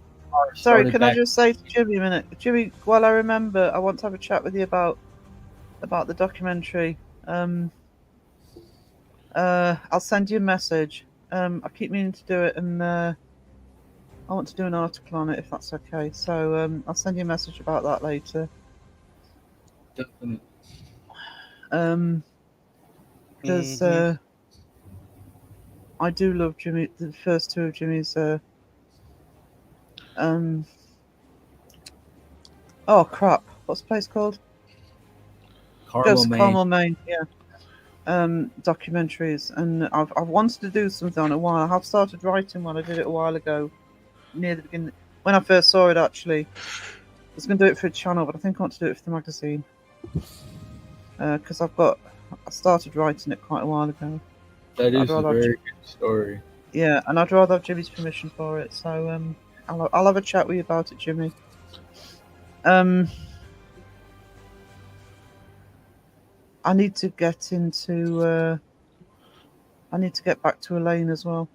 sorry, can I
back.
just say to Jimmy a minute? Jimmy, while I remember, I want to have a chat with you about the documentary. I'll send you a message. I keep meaning to do it, and I want to do an article on it if that's okay. So I'll send you a message about that later.
Definitely.
Because
Mhm.
I do love Jimmy. The first two of Jimmy's. Oh crap! What's the place called?
Carmel,
Ghost of
Maine.
Carmel, Maine. Yeah. Documentaries, and I've wanted to do something on it a while. I have started writing one. I did it a while ago, near the beginning when I first saw it. Actually, I was going to do it for a channel, but I think I want to do it for the magazine because I started writing it quite a while ago.
That
I'd
is a
rather have
very good story.
Yeah, and I'd rather have Jimmy's permission for it. So I'll have a chat with you about it, Jimmy. I need to get into. I need to get back to Elaine as well.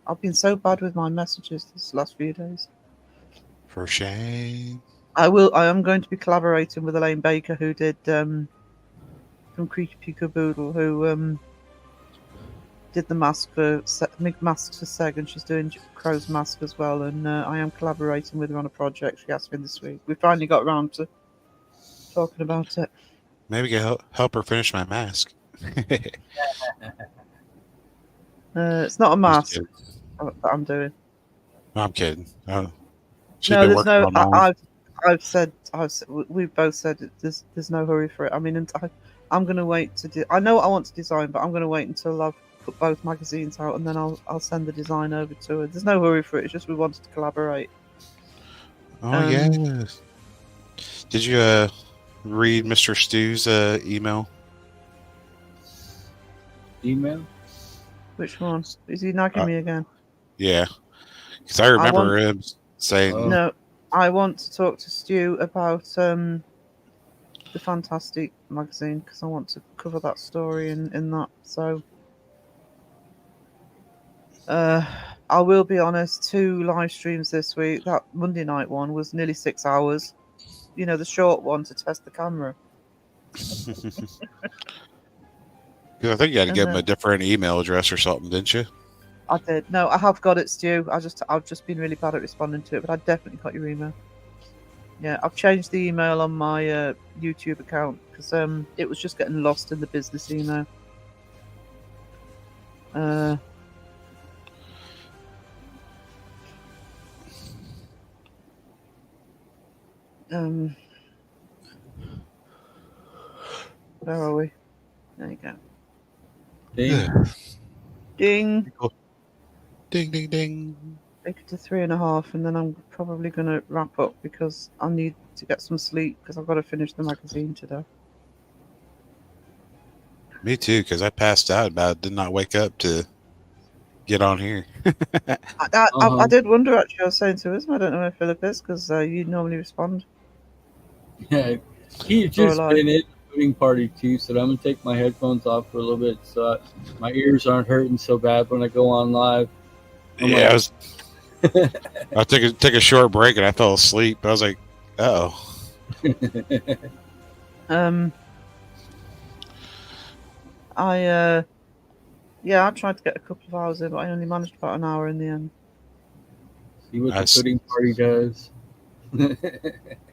I've been so bad with my messages this last few days.
For shame.
I am going to be collaborating with Elaine Baker, who did from Creepy Peekaboodle, who did the mask for masks for Seg, and she's doing Crow's mask as well. And I am collaborating with her on a project. She asked me this week. We finally got around to talking about it.
Maybe help her finish my mask.
It's not a
Just
mask
kidding.
that I'm doing.
No, I'm kidding. She's
No,
been
there's
working
no.
on mine.
I've said. We've both said there's no hurry for it. I mean, I'm going to wait to. I know what I want to design, but I'm going to wait until I've put both magazines out, and then I'll send the design over to her. There's no hurry for it. It's just we wanted to collaborate.
Oh yes. Did you read Mr. Stew's email?
Which one? Is he nagging me again?
Yeah, because I remember him saying,
Oh.
No, I want to talk to Stu about the Fantastic magazine because I want to cover that story in that. So I will be honest, 2 live streams this week. That Monday night one was nearly 6 hours. You know, the short one to test the camera.
because I think you had to give him a different email address or something, didn't you?
I did. No, I have got it, Stu. I've just been really bad at responding to it, but I definitely got your email. Yeah, I've changed the email on my YouTube account because it was just getting lost in the business email. Where are we? There you go.
Ding.
Ding.
Ding, ding, ding.
Take it to 3.5, and then I'm probably going to wrap up because I need to get some sleep because I've got to finish the magazine today.
Me too, because I passed out about did not wake up to get on here.
I did wonder, actually. I was saying to Isma, I don't know where Philip is because you normally respond.
Yeah, he's just been in the voting party too, so I'm gonna take my headphones off for a little bit so my ears aren't hurting so bad when I go on live.
I took a short break and I fell asleep. But I was like, oh.
I tried to get a couple of hours in, but I only managed about an hour in the end.
See what the voting party does.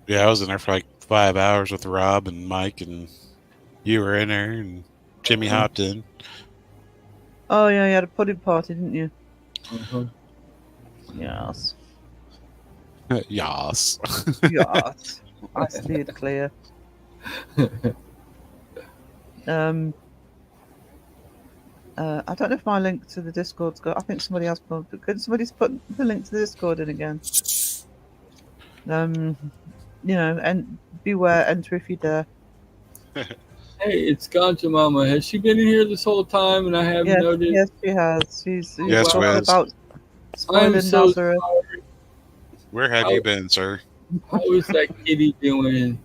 Yeah, I was in there for like 5 hours with Rob and Mike, and you were in there, and Jimmy hopped in.
Oh yeah, you had a pudding party, didn't you?
Uh-huh.
Yes.
Yas.
Yes. I steered clear. I don't know if my link to the Discord's got. I think somebody else put. Could somebody put the link to the Discord in again? You know, and beware, enter if you dare.
Hey, it's Ganja Mama. Has she been in here this whole time and I haven't noticed?
Yes, she has. She's
Yes,
talking
Wiz.
about spoiling
so
Nazareth.
sorry.
Where have you been, sir?
How is that kitty doing?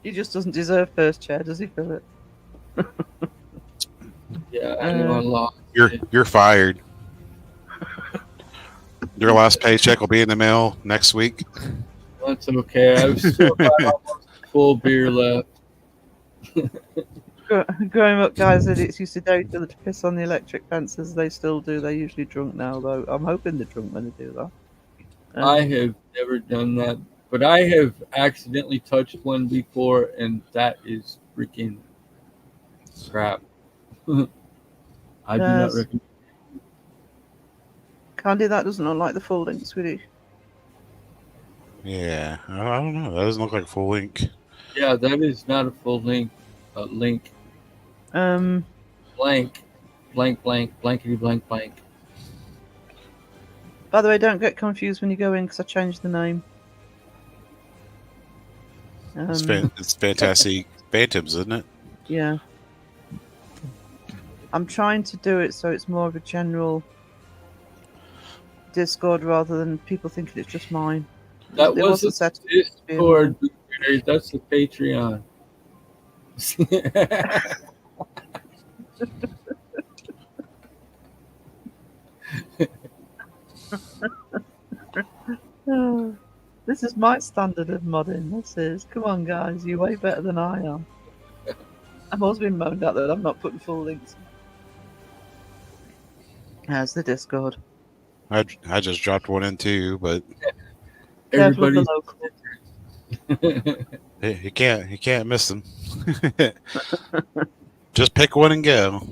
He just doesn't deserve first chair, does he, Philip?
Yeah, I know I lost.
You're fired. Your last paycheck will be in the mail next week.
That's okay. I've still got almost full beer left.
Good Growing up, guys, idiots used to dare each other to piss on the electric fences. They still do. They're usually drunk now, though. I'm hoping they're drunk when they do that.
I have never done that, but I have accidentally touched one before, and that is freaking crap. I do not
Yes.
recommend.
Candy, that doesn't look like the full link, sweetie.
Yeah, I don't know. That doesn't look like a full link.
Yeah, that is not a full link. Link
Um,
blank, blankety blank blank.
by the way, don't get confused when you go in because I changed the name.
It's Fantastic Phantoms, isn't it?
Yeah. I'm trying to do it so it's more of a general Discord rather than people thinking it's just mine.
That
It
wasn't
set up to be
Discord. That's the Patreon.
Oh, this is my standard of modding. This is. Come on, guys. You're way better than I am. I've always been moaned at that I'm not putting full links. There's the Discord.
I just dropped one in too, but
Careful of
Everybody,
the local.
you can't miss them. Just pick one and go.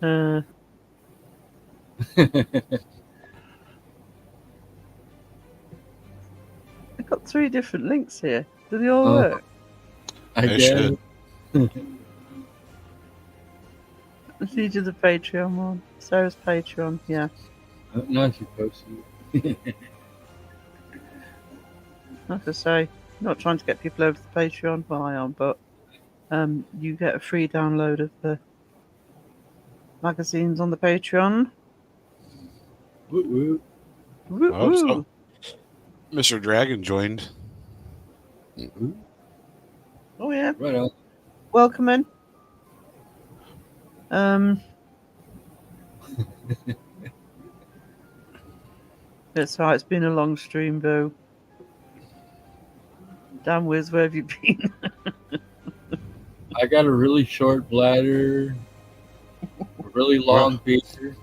Uh, I've got 3 different links here. Do they all
Oh.
work?
I
They
guess.
should.
These are the Patreon one. Sarah's Patreon, yeah.
Not supposed to.
Like I say, I'm not trying to get people over to the Patreon, well I am, but you get a free download of the magazines on the Patreon.
Woo woo.
Woo
I hope so.
woo.
Mr. Dragon joined.
Oh yeah,
Right on.
welcome in. It's right, it's been a long stream, Boo. Damn Wiz, where have you been?
I got a really short bladder, a really long beaker.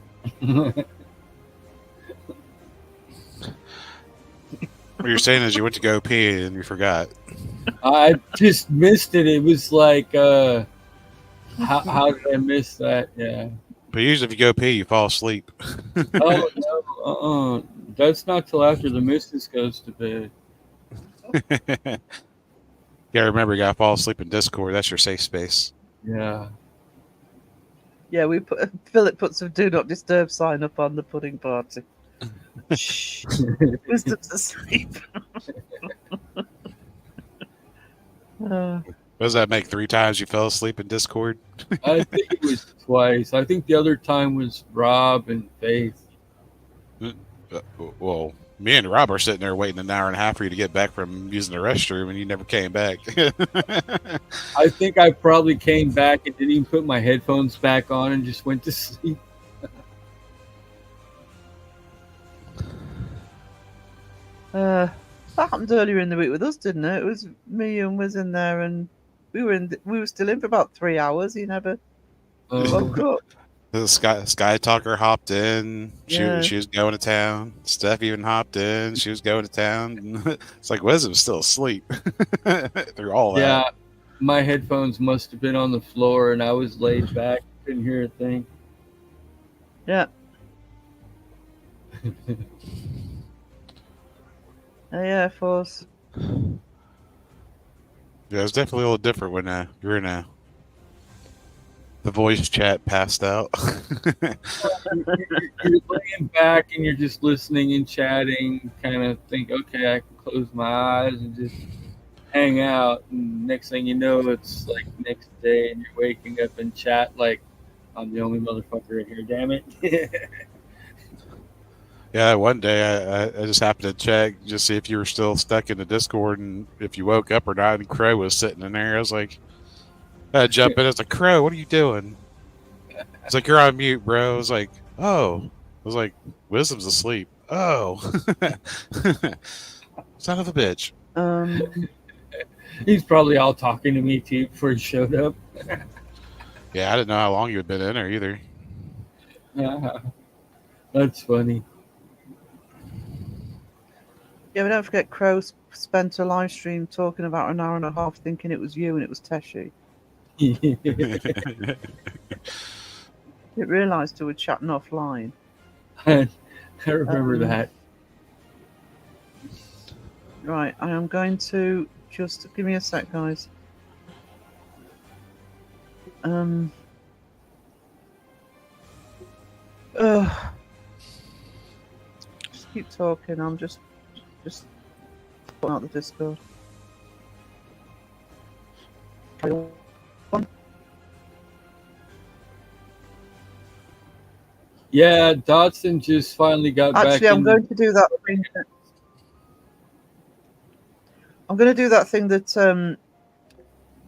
What you're saying is you went to go pee and you forgot.
I just missed it. It was like, how did I miss that? Yeah.
But usually if you go pee, you fall asleep.
Oh no, that's not till after the missus goes to bed.
Yeah, remember, you gotta fall asleep in Discord. That's your safe space.
Yeah.
Yeah, Philip puts a do not disturb sign up on the pudding party. Shh. Wisdom's asleep.
What does that make? 3 times you fell asleep in Discord?
I think it was twice. I think the other time was Rob and Faith.
Well, me and Rob are sitting there waiting an hour and a half for you to get back from using the restroom, and you never came back.
I think I probably came back and didn't even put my headphones back on and just went to sleep.
That happened earlier in the week with us, didn't it? It was me and Wiz in there, and we were still in for about 3 hours. He never woke up.
The Sky Talker hopped in.
Yeah.
She was going to town. Steph even hopped in. She was going to town. It's like Wisdom's still asleep through all that.
Yeah, my headphones must have been on the floor and I was laid back. Couldn't hear a thing.
Yeah. Yeah, Force.
Yeah, it's definitely a little different when you're in the voice chat passed out.
You're laying back and you're just listening and chatting, kind of think, okay, I can close my eyes and just hang out. And next thing you know, it's like next day and you're waking up and chat like, I'm the only motherfucker in here, damn it.
Yeah, one day I just happened to check just see if you were still stuck in the Discord and if you woke up or not. And Crow was sitting in there. I was like, I jump in. I was like, Crow, what are you doing? It's like, you're on mute, bro. I was like, oh. I was like, Wisdom's asleep. Oh. Son of a bitch.
He's probably all talking to me too before he showed up.
Yeah, I didn't know how long you had been in there either.
That's funny.
Yeah, but don't forget, Crow spent a live stream talking about an hour and a half thinking it was you and it was Teshi. It realised we were chatting offline.
I remember that.
Right, I am going to just give me a sec, guys. Just keep talking. I'm just putting out the Discord.
Yeah, Dotson just finally got back.
Actually, I'm going to do that thing. I'm going to do that thing that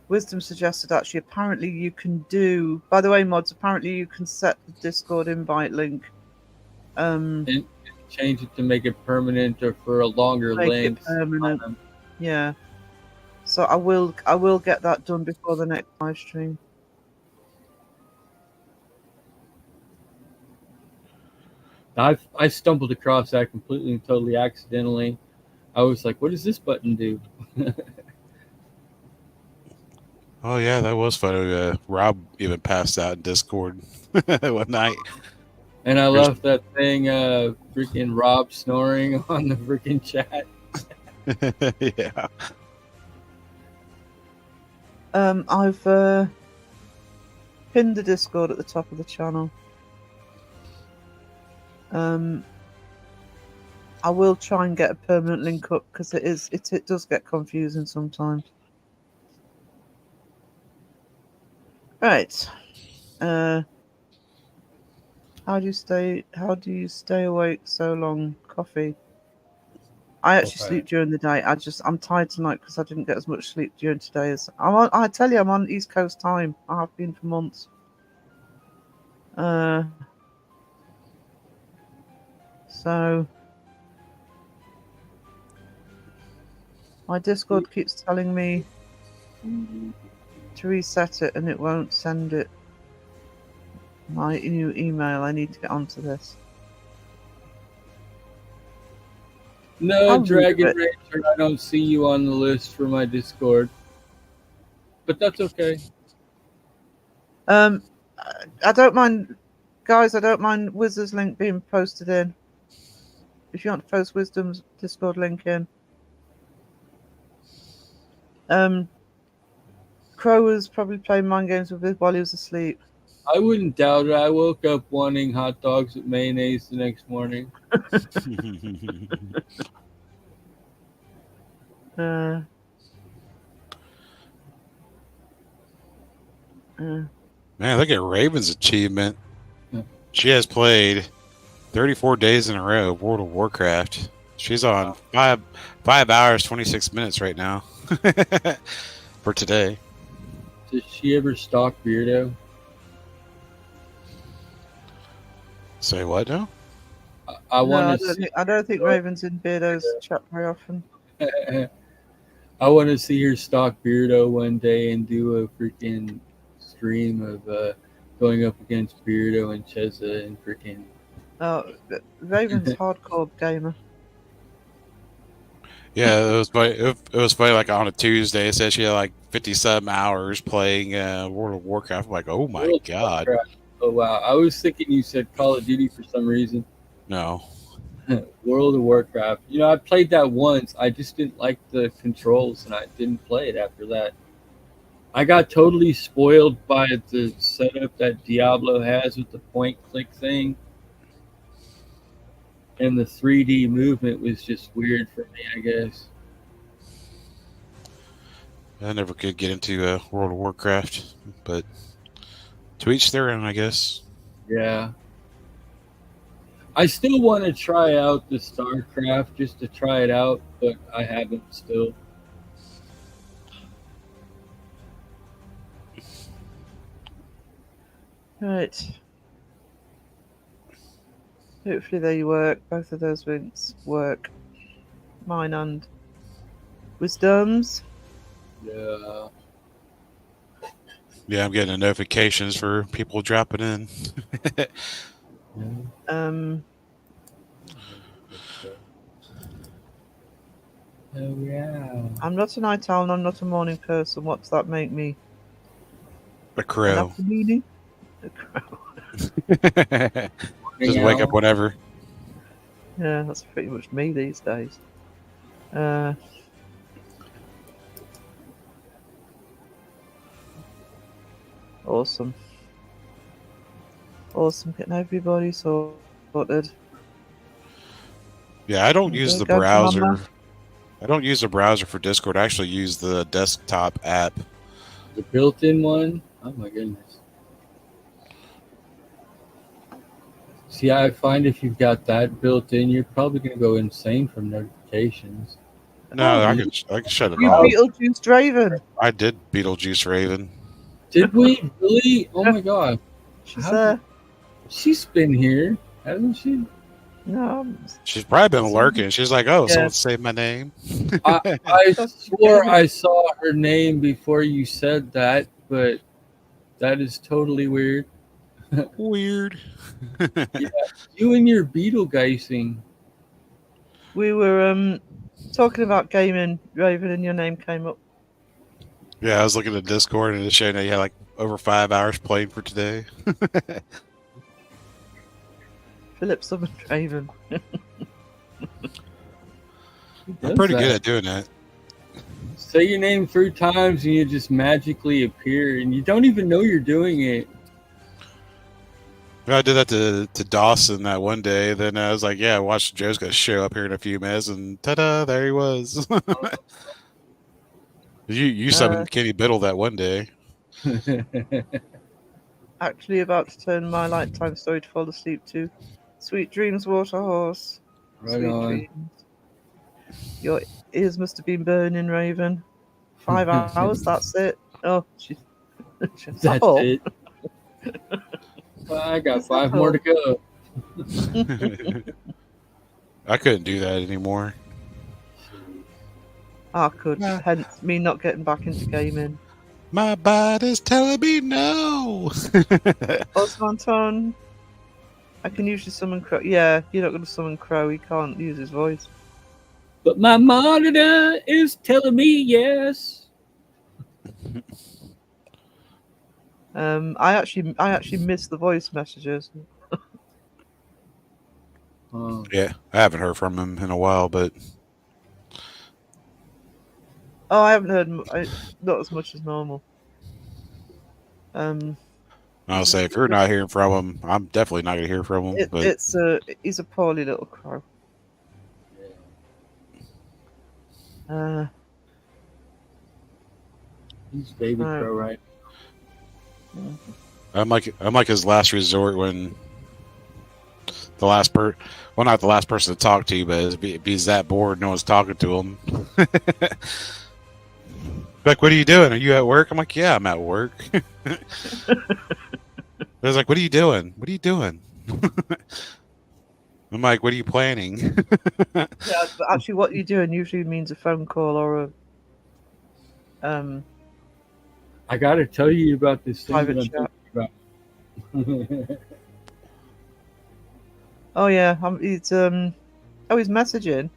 Wisdom suggested. Actually, apparently you can do. By the way, mods. Apparently you can set the Discord invite link.
And change it to make it permanent or for a longer
Make it
length.
permanent. Yeah. So I will get that done before the next live stream.
I stumbled across that completely and totally accidentally. I was like, what does this button do?
Oh yeah, that was funny. Rob even passed out in Discord one night.
And I left that thing, freaking Rob snoring on the freaking chat.
Yeah.
I've pinned the Discord at the top of the channel. I will try and get a permanent link up because it does get confusing sometimes. Right. How do you stay awake so long? Coffee. I actually sleep during the day. I'm tired tonight because I didn't get as much sleep during today as I tell you, I'm on East Coast time. I have been for months. So my Discord keeps telling me to reset it and it won't send it my new email. I need to get onto this.
No, Dragon Ranger, I don't see you on the list for my Discord. But that's okay.
I don't mind, guys. I don't mind Wizard's link being posted in. If you want to post Wisdom's Discord link in. Crow was probably playing mind games with it while he was asleep.
I wouldn't doubt it. I woke up wanting hot dogs with mayonnaise the next morning.
Man, look at Raven's achievement.
Yeah.
She has played 34 days in a row of World of Warcraft. She's on 5 hours 26 minutes right now for today.
Does she ever stalk Beardo?
Say what now?
I want to.
I don't think Raven's in Beardo's chat very often.
I want to see her stalk Beardo one day and do a freaking stream of going up against Beardo and Cheza and freaking.
Oh, Raven's hardcore gamer.
Yeah, it was funny. Like on a Tuesday, it said she had like 50-some hours playing World of Warcraft. I'm like, oh my
World of
god!
Warcraft. Oh wow! I was thinking you said Call of Duty for some reason.
No.
World of Warcraft. You know, I played that once. I just didn't like the controls, and I didn't play it after that. I got totally spoiled by the setup that Diablo has with the point-click thing. And the 3D movement was just weird for me, I guess.
I never could get into World of Warcraft, but to each their own, I guess.
Yeah. I still want to try out the StarCraft just to try it out, but I haven't still.
Right. Hopefully they work. Both of those links work. Mine and Wisdom's.
Yeah.
Yeah, I'm getting notifications for people dropping in.
Um,
Oh yeah.
I'm not a night owl and I'm not a morning person. What does that make me?
A
An
crow.
afternoon? A crow.
Just wake up whenever.
Yeah, that's pretty much me these days. Uh, awesome. Awesome, getting everybody sorted.
Yeah, I don't use the
Go to
browser.
Mama.
I don't use the browser for Discord. I actually use the desktop app.
The built-in one. Oh my goodness. See, I find if you've got that built in, you're probably going to go insane from notifications.
No,
Oh,
I can shut it
you
off.
Beetlejuice Draven.
I did Beetlejuice Raven.
Did we really? Oh my god.
She's
How
there.
She's been here, hasn't she?
No,
She's probably been lurking. She's like, "Oh,
Yeah.
someone saved my name."
I swore I saw her name before you said that, but that is totally weird.
Weird.
You and your Beetlegeising.
we were talking about gaming, Raven, and your name came up.
Yeah, I was looking at Discord and it showed that you had like over 5 hours played for today.
Philip summoned Raven.
I'm pretty good at doing that.
Say your name 3 times and you just magically appear, and you don't even know you're doing it.
I did that to Dawson that one day. Then I was like, "Yeah, watch Joe's gonna show up here in a few minutes," and ta-da, there he was. you summoned Kenny Biddle that one day.
Actually, about to turn my nighttime story to fall asleep to. Sweet dreams, water horse.
Right
Sweet
on.
dreams. Your ears must have been burning, Raven. 5 hours, that's it. Oh, she's
That's
oh.
it. Well, I got 5 more to go.
I couldn't do that anymore.
I could, hence me not getting back into gaming.
My body's telling me no.
Osmanton, I can usually summon Crow. Yeah, you're not going to summon Crow. He can't use his voice.
But my monitor is telling me yes.
I actually miss the voice messages.
Oh.
Yeah, I haven't heard from him in a while, but
Oh, I haven't heard not as much as normal.
I'll say if you're not hearing from him, I'm definitely not going to hear from him. But
He's a poorly little crow.
He's baby
Right.
crow, right?
I'm like his last resort when the last well, not the last person to talk to you, but he's that bored, no one's talking to him. Like, what are you doing? Are you at work? I'm like, yeah, I'm at work. I was like, what are you doing? What are you doing? I'm like, what are you planning?
Yeah, but actually, what you're doing usually means a phone call or a
I got to tell you about this thing
private
that I'm
chat.
thinking about.
Oh yeah, he's messaging.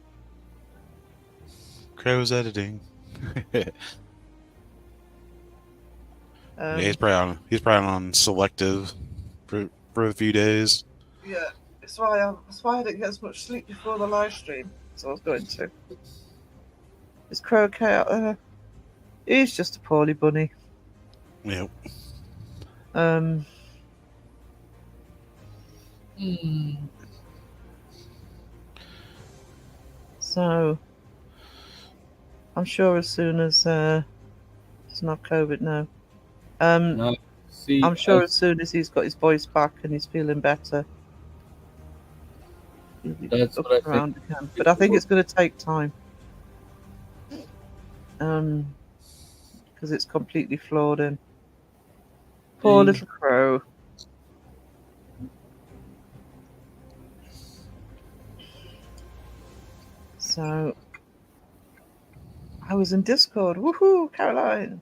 Crow's editing. Yeah, he's probably on selective for a few days.
Yeah, that's why I didn't get as much sleep before the live stream. So I was going to. Is Crow okay out there? He's just a poorly bunny.
Yep.
So I'm sure as soon as doesn't have COVID now.
No, see,
I'm sure as soon as he's got his voice back and he's feeling better, he'll be
That's
up
what I
and
think.
around again. But I think it's going to take time. Because it's completely flawed in. Poor little crow. So I was in Discord. Woohoo, Caroline.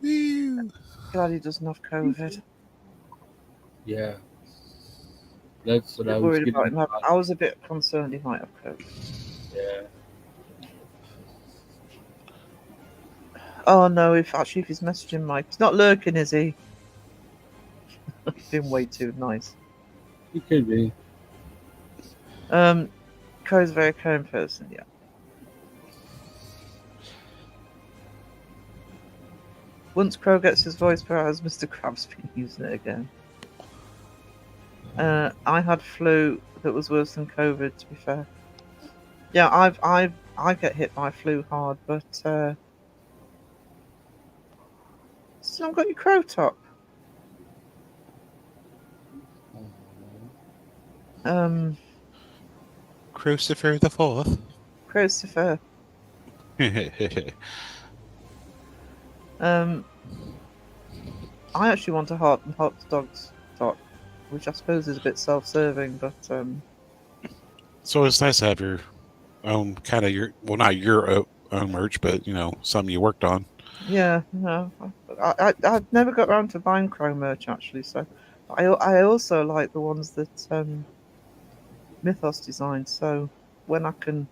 Woo.
Glad he doesn't have COVID.
Yeah. That's what
I
I
was
was
worried
getting.
about him. I was a bit concerned he might have COVID.
Yeah.
Oh no! If he's messaging Mike, he's not lurking, is he? Been way too nice.
It could be.
Cro's a very caring person. Yeah. Once Crow gets his voice powers, Mr. Krabs been using it again. I had flu that was worse than COVID. To be fair, yeah, I get hit by flu hard, but still haven't got your Crow top.
Crucifer the Fourth.
Christopher. I actually want a hot dogs top, which I suppose is a bit self-serving, but
So it's nice to have your own kind of not your own merch, but something you worked on.
yeah, no, I've never got around to buying Crow merch actually. So I also like the ones that Mythos designed. So when I can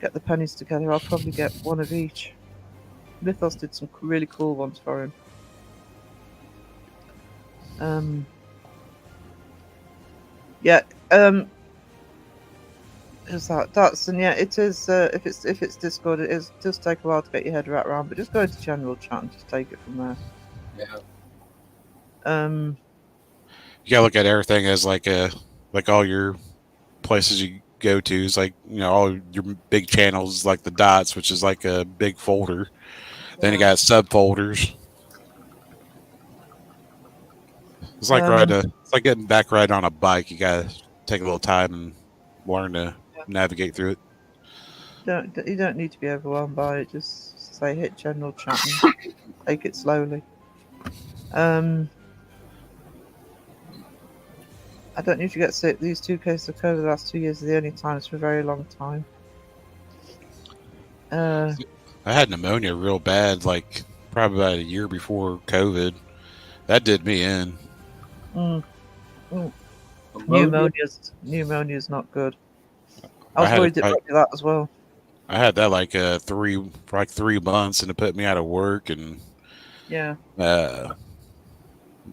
get the pennies together, I'll probably get one of each. Mythos did some really cool ones for him. Yeah. Is that's and yeah, it is. If it's Discord, it does take a while to get your head wrapped around. But just go into general chat and just take it from there.
Yeah.
You gotta look at everything as like all your places you go to is like all your big channels like the dots, which is like a big folder. Then you got subfolders. It's like it's like getting back riding on a bike. You gotta take a little time and learn to navigate through it.
You don't need to be overwhelmed by it. Just say hit general chat and take it slowly. I don't need to get sick. These 2 cases of COVID the last 2 years are the only times for a very long time.
I had pneumonia real bad, like probably about a year before COVID. That did me in.
Pneumonia's not good. I was worried about that as well.
I had that like 3 months, and it put me out of work, and
yeah,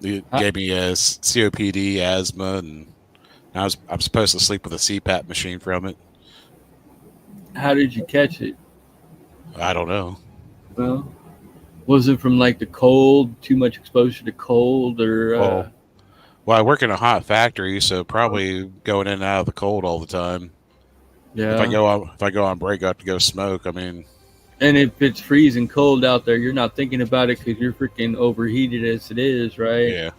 it gave me COPD, asthma, and I'm supposed to sleep with a CPAP machine from it.
How did you catch it?
I don't know.
Well, was it from like the cold, too much exposure to cold, or?
Well, I work in a hot factory, so probably going in and out of the cold all the time.
Yeah.
If I go on break, I have to go smoke. I mean,
and if it's freezing cold out there, you're not thinking about it because you're freaking overheated as it is, right?
Yeah.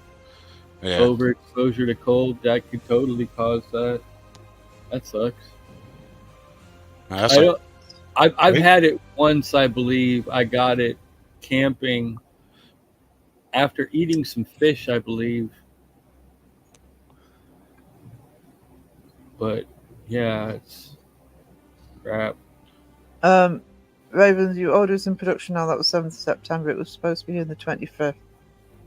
Overexposure to cold, that could totally cause that. That sucks. I've had it once, I believe. I got it camping after eating some fish, I believe. But yeah, it's crap.
Ravens, you orders in production now. That was 7th of September. It was supposed to be here on the 25th.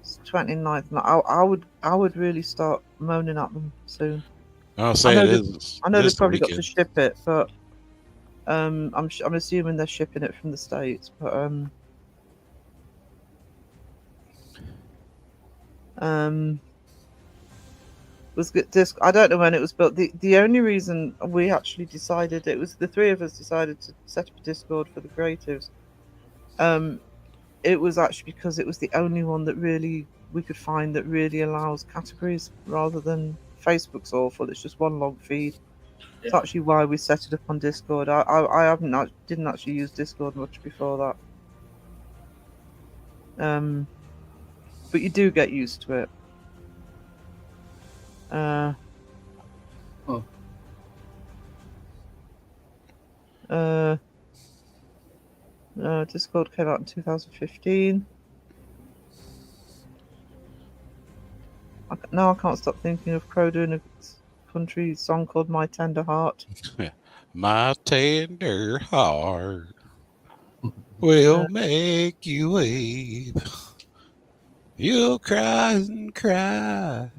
It's 29th. I would really start moaning at them soon.
I'll say it is.
I know they've probably got to ship it, but I'm assuming they're shipping it from the States. But was disc. I don't know when it was built. The only reason we actually decided, it was the 3 of us decided to set up a Discord for the creatives. It was actually because it was the only one that really we could find that really allows categories rather than Facebook's awful. It's just one log feed. Yeah. It's actually why we set it up on Discord. I didn't actually use Discord much before that. But you do get used to it. Discord came out in 2015. Now I can't stop thinking of Crow doing a country song called My Tender Heart.
My Tender Heart. We'll make you wave. You'll cry and cry.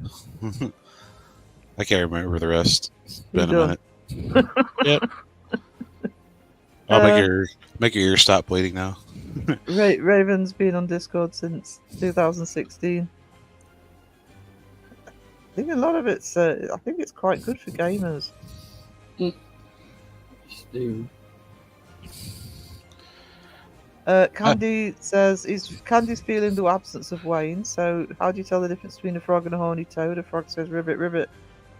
I can't remember the rest. It's been a
done.
minute. Yep. I'll make your ears stop bleeding now.
Raven's been on Discord since 2016. I think a lot of it's. I think it's quite good for gamers.
Stu.
Candy says Candy's feeling the absence of Wayne. So how do you tell the difference between a frog and a horny toad? A frog says ribbit ribbit,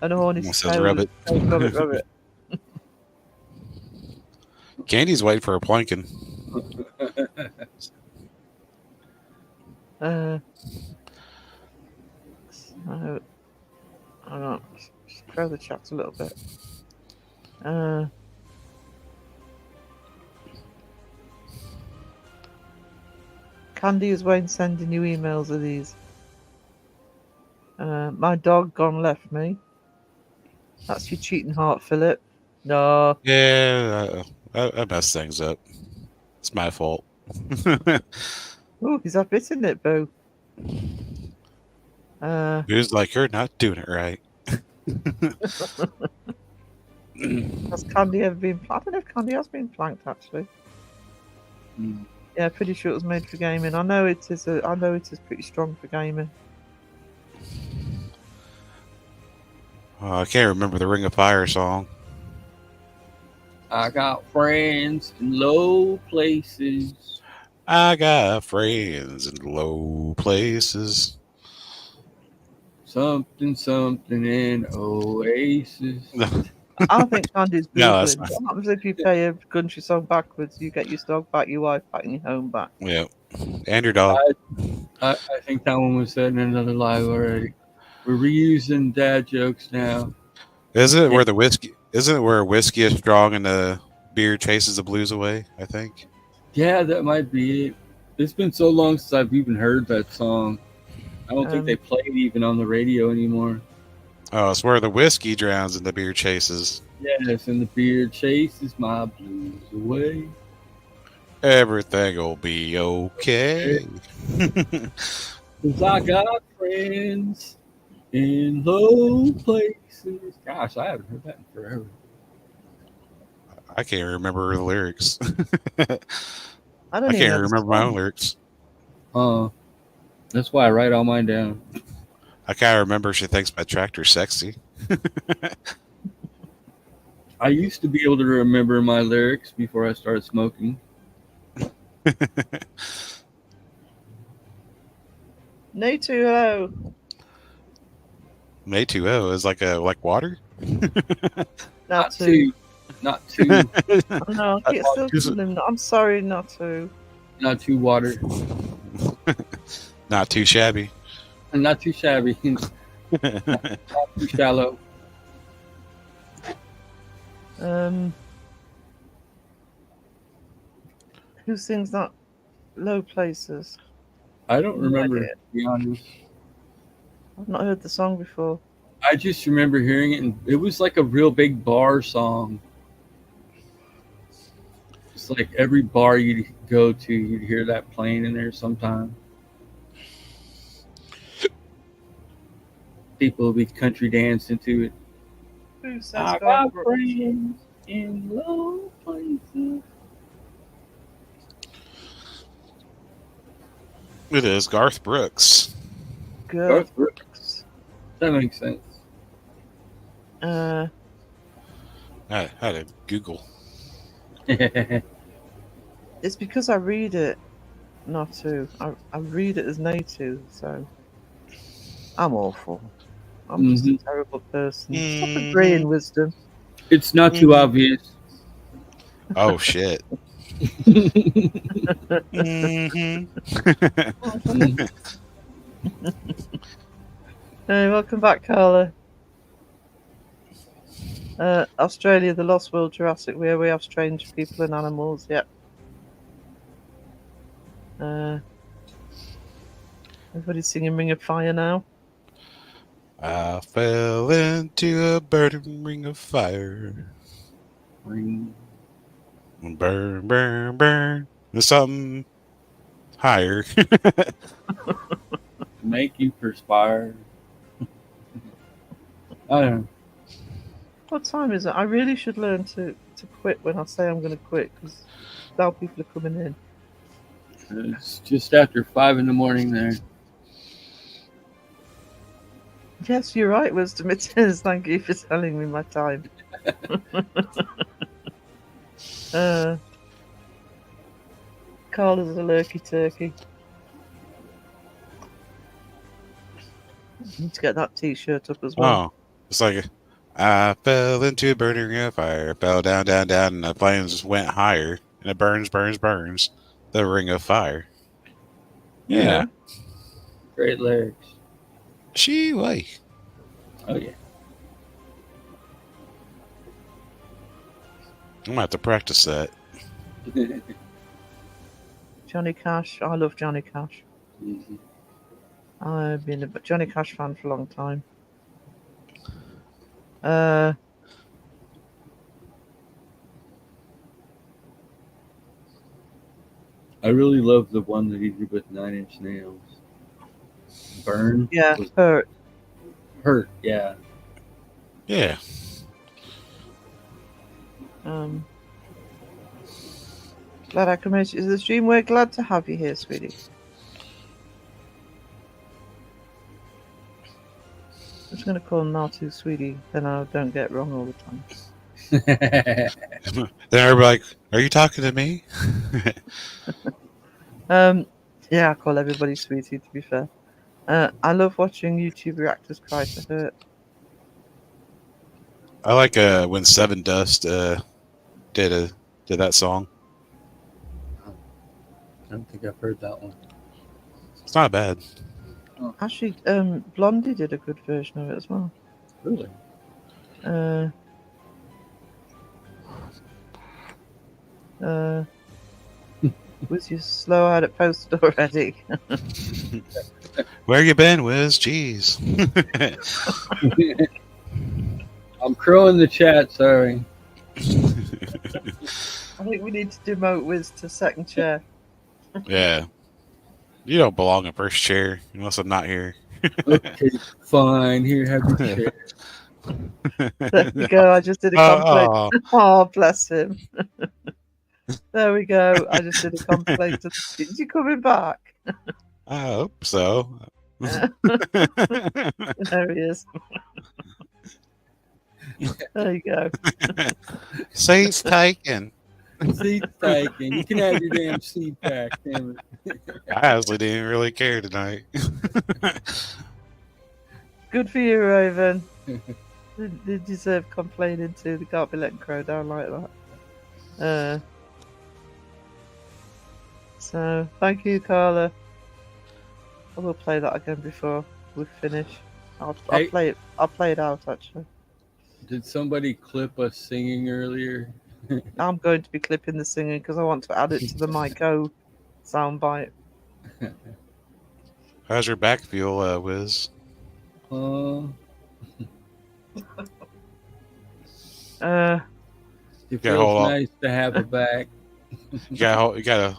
and a horny
One
toad
says rabbit.
Rabbit rabbit.
Candy's waiting for a planking.
So, hang on, just grow the chat a little bit. Candy is Wayne sending you emails of these. My dog gone left me. That's your cheating heart, Philip. No.
Yeah, I messed things up. It's my fault.
Oh, he's a bit in it, Boo.
Dude's like, you're not doing it right.
Has Candy ever been? I don't know if Candy has been planked actually.
Mm.
Yeah, pretty sure it was made for gaming. I know it is. I know it is pretty strong for gaming.
I can't remember the Ring of Fire song.
I got friends in low places.
I got friends in low places.
Something in Oasis.
I don't think Candy's
No, that's
googling. What happens if you play a country song backwards? You get your dog back, your wife back, and your home back.
Yeah, and your dog.
I think that one was said in another live already. We're reusing dad jokes now.
Isn't it where the whiskey? Isn't it where whiskey is strong and the beer chases the blues away? I think.
Yeah, that might be it. It's been so long since I've even heard that song. I don't think they play it even on the radio anymore.
Oh, it's where the whiskey drowns and the beer chases.
Yes, and the beer chases my blues away.
Everything'll be okay.
'Cause I got friends in low places. Gosh, I haven't heard that in forever.
I can't remember the lyrics.
I don't
I
even
can't
know the
remember my
song.
own lyrics.
That's why I write all mine down.
I can't remember she thinks my tractor's sexy.
I used to be able to remember my lyrics before I started smoking.
Nato, hello.
May 2.0 is like water.
Not to.
Not too,
Oh, no, I keep still calling him. I'm sorry, not to.
not too water,
Not too shabby.
and not too shabby, not too shallow.
Who sings that? Low Places.
I don't remember,
idea.
to be honest.
I've not heard the song before.
I just remember hearing it, and it was like a real big bar song. It's like every bar you'd go to, you'd hear that playing in there sometime. People would be country dancing to it.
Who says
I got friends in low places.
It is Garth Brooks.
Good.
Garth Brooks. That makes sense.
Uh,
I had to Google.
it's because I read it not to. I read it as native, so I'm awful. I'm just a terrible person. Stop agreeing, wisdom.
It's not too obvious.
Oh shit.
Hey, welcome back, Carla. Australia, the Lost World Jurassic, where we have strange people and animals. Yep. Everybody's singing Ring of Fire now.
I fell into a burning ring of fire.
Ring.
Burn, burn, burn. There's something higher.
Make you perspire. I don't know.
What time is it? I really should learn to quit when I say I'm going to quit because now people are coming in.
It's just after 5 in the morning there.
Yes, you're right, Wisdom. It is. Thank you for telling me my time. Carla's a lurky turkey. Need to get that t-shirt up as well.
Oh, it's like I fell into a burning ring of fire, fell down, down, down, and the flames just went higher, and it burns, burns, burns. The ring of fire. Yeah.
Great lyrics.
She way.
Oh yeah.
I'm gonna have to practice that.
Johnny Cash. I love Johnny Cash.
Easy.
I've been a Johnny Cash fan for a long time. I
really love the one that he did with 9 Inch Nails. Burn.
Yeah,
Was
Hurt.
Yeah.
Yeah.
Glad I could make it to the stream. We're glad to have you here, sweetie. I'm just going to call him Natu Sweetie, then I don't get it wrong all the time.
Then everybody like, are you talking to me?
Yeah, I call everybody Sweetie, to be fair. I love watching YouTuber actors cry to hurt.
I like when Seven Dust did that song.
I don't think I've heard that one.
It's not bad.
Actually, Blondie did a good version of it as well.
Really?
Was you slow out at post already?
Where you been, Wiz? Jeez.
I'm crowing the chat, sorry.
I think we need to demote Wiz to second chair.
Yeah. You don't belong in first chair unless I'm not here.
Okay, fine. Here, have your chair.
There we go. I just did a complaint.
Oh,
Oh, bless him. There we go. I just did a complaint. Is he coming back?
I hope so.
There he is. There you go.
Seat's taken.
Seat taken. You can have your damn seat back, damn it.
I honestly didn't really care tonight.
Good for you, Raven. They deserve complaining too. They can't be letting Crow down like that. So, thank you, Carla. I will play that again before we finish. I'll
Hey.
play it. I'll play it out actually.
Did somebody clip us singing earlier?
I'm going to be clipping the singing because I want to add it to the Myco soundbite.
How's your back feel, Wiz?
It
gotta
feels
hold on.
nice to have a back.
You gotta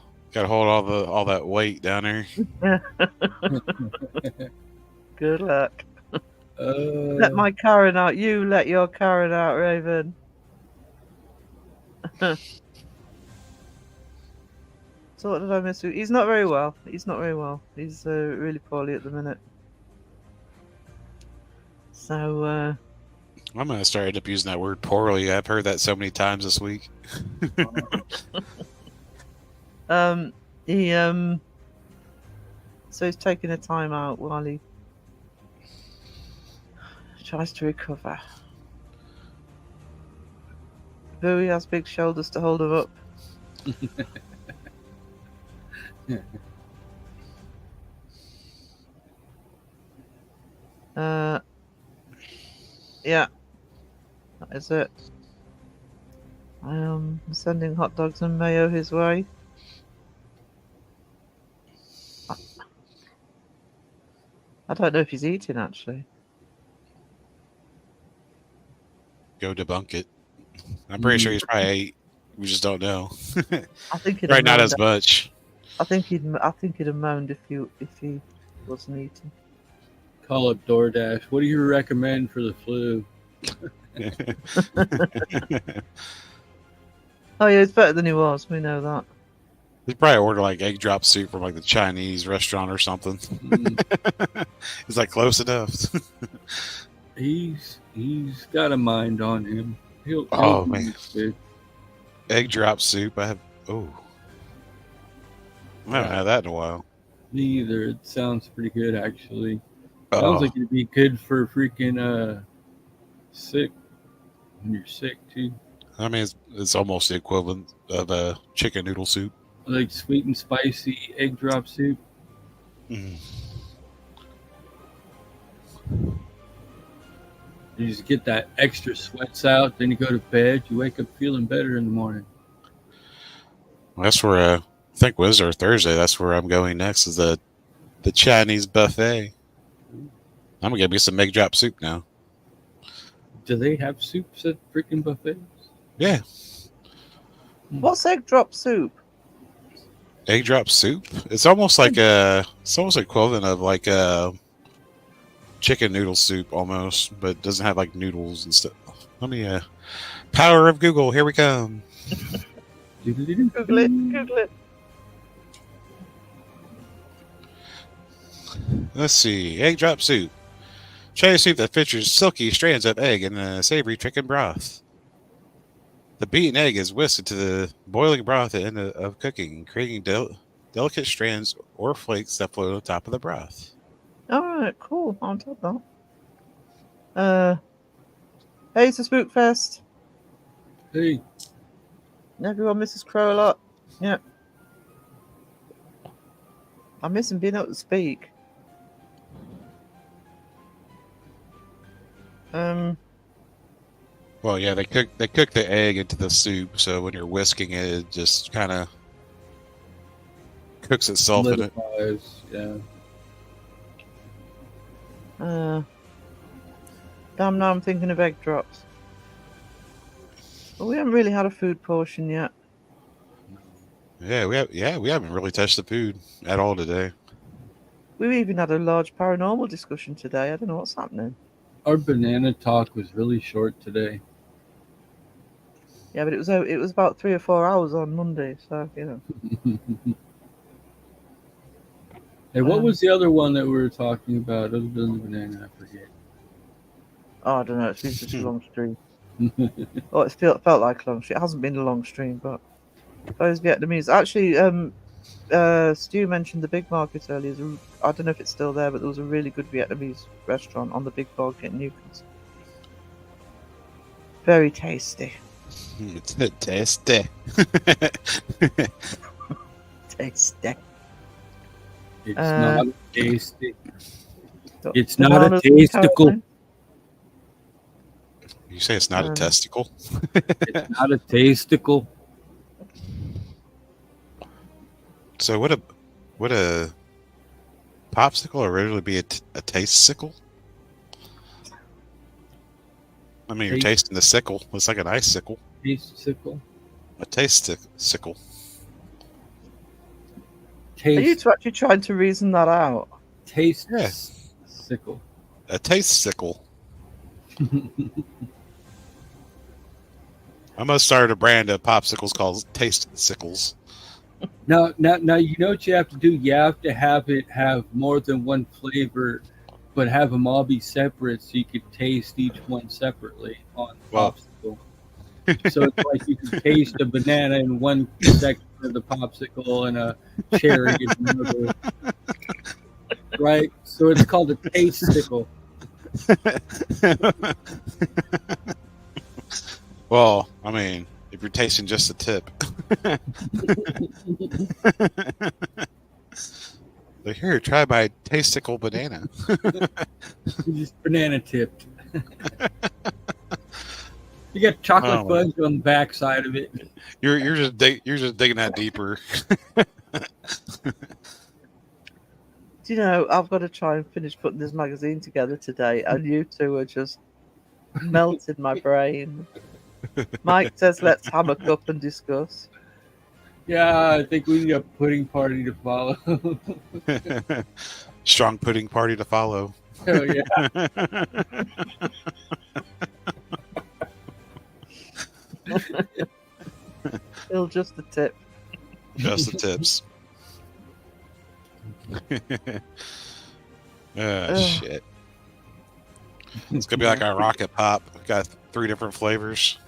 hold all that weight down there.
Good luck. Let my Karen out. You let your Karen out, Raven. So what did I miss? He's not very well. He's really poorly at the minute. So
I'm gonna start up using that word poorly. I've heard that so many times this week.
so he's taking a time out while he tries to recover. Bowie has big shoulders to hold him up. Yeah, that is it. I am sending hot dogs and mayo his way. I don't know if he's eating actually.
Go debunk it. I'm pretty sure he's probably ate. We just don't know.
I think he'd
Right,
have
not
moaned.
as much.
I think he'd have moaned if he wasn't eating.
Call up DoorDash. What do you recommend for the flu?
Oh yeah, it's better than he was. We know that.
He'd probably order like egg drop soup from like the Chinese restaurant or something.
Mm,
He's like close enough.
he's got a mind on him. He'll
Oh,
do
man.
good.
Egg drop soup. I haven't had that in a while.
Me either. It sounds pretty good actually.
Oh,
Sounds like it'd be good for freaking sick when you're sick too.
I mean, it's almost the equivalent of a chicken noodle soup.
Like sweet and spicy egg drop soup.
Mm.
You just get that extra sweats out, then you go to bed, you wake up feeling better in the morning.
That's where I think Wednesday or Thursday. That's where I'm going next. Is the Chinese buffet. I'm gonna get me some egg drop soup now.
Do they have soups at freaking buffets?
Yeah,
What's egg drop soup?
egg drop soup. It's almost like equivalent of like a chicken noodle soup almost, but it doesn't have like noodles and stuff. Let me power of Google. Here we come.
Google it. Google it.
Let's see. Egg drop soup. Chinese soup that features silky strands of egg and a savory chicken broth. The beaten egg is whisked into the boiling broth at the end of cooking, creating delicate strands or flakes that float on top of the broth.
All right, cool. I'll take that. Hey, it's a Spook Fest.
Hey,
Everyone misses Crow a lot. Yeah. I miss him being able to speak.
Well, yeah, they cook the egg into the soup, so when you're whisking it, it just kind of cooks itself in it.
solidifies, yeah.
Damn, now I'm thinking of egg drops. But we haven't really had a food portion yet.
Yeah, we haven't really touched the food at all today.
We've even had a large paranormal discussion today. I don't know what's happening.
Our banana talk was really short today.
Yeah, but it was about 3 or 4 hours on Monday, so you know.
Hey, what was the other one that we were talking about other than the banana? I forget.
Oh, I don't know. It's been such a long stream. Oh, it felt like a long stream. It hasn't been a long stream, but those Vietnamese. Actually, Stu mentioned the Big Market earlier. I don't know if it's still there, but there was a really good Vietnamese restaurant on the Big Market in Newcastle. Very tasty.
It's tasty.
Tasty.
It's not tasty.
So,
It's not a
bananas and
tasticle.
Caroline?
You say it's not a testicle?
It's not a tasticle.
So would a popsicle originally be a taste sickle? I mean, you're
Taste-
tasting the sickle. It's like an icicle.
Tasticle.
A taste sickle.
Are you
Taste.
two actually trying to reason that out?
Taste.
Yeah.
Sickle.
A taste sickle. I must start a brand of popsicles called Taste Sickles.
Now, you know what you have to do? You have to have it have more than one flavor, but have them all be separate so you could taste each one separately on the
Well-
popsicle. So it's like you can taste a banana in one section of the popsicle and a cherry in another. Right? So it's called a taste sickle.
Well, I mean, if you're tasting just the tip. Like, here, try my tasticle banana.
Just banana tipped. You got chocolate
Oh.
fudge on the back side of it.
You're just digging that deeper.
Do you know, I've got to try and finish putting this magazine together today, and you two are just melted my brain. Mike says, let's hammock up and discuss.
Yeah, I think we need a pudding party to follow.
Strong pudding party to follow.
Oh, yeah.
Still just a tip.
Just the tips.
Ugh.
Shit. It's gonna be like our rocket pop. We got 3 different flavors.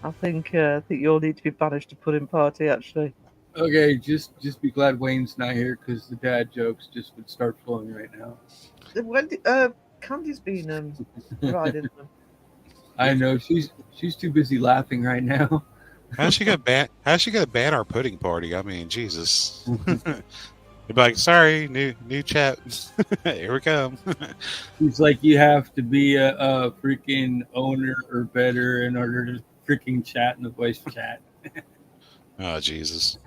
I think you all need to be banished to pudding party. Actually,
Okay, just be glad Wayne's not here because the dad jokes just would start flowing right now.
when Candy's been riding them.
I know she's too busy laughing right now.
How's she gonna ban our pudding party? I mean, Jesus. You'd be like, sorry, new chat. Here we come.
It's like you have to be a freaking owner or better in order to freaking chat in the voice chat.
Oh, Jesus.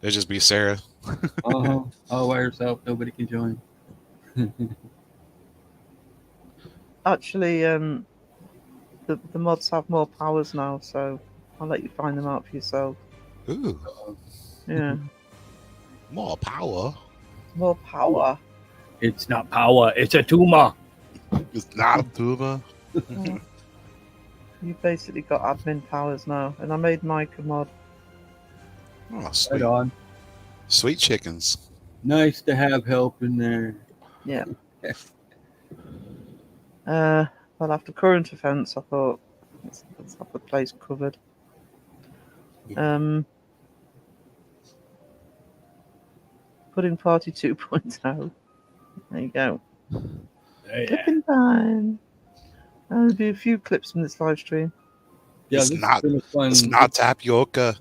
It'd just be Sarah.
All by herself, nobody can join.
Actually, the mods have more powers now, so I'll let you find them out for yourself.
Ooh,
Yeah,
more power.
more power.
It's not power, it's a tumor.
It's not a tuba.
You basically got admin powers now, and I made Mike a mod.
Oh,
Right
sweet.
on.
Sweet chickens.
Nice to have help in there.
Yeah. Well, after current events, I thought let's have the place covered. Pudding Party 2.0. There you go.
Yeah,
Clipping time. There'll be a few clips from this live stream.
It's
this
not-
has been a fun.
It's not tapioca.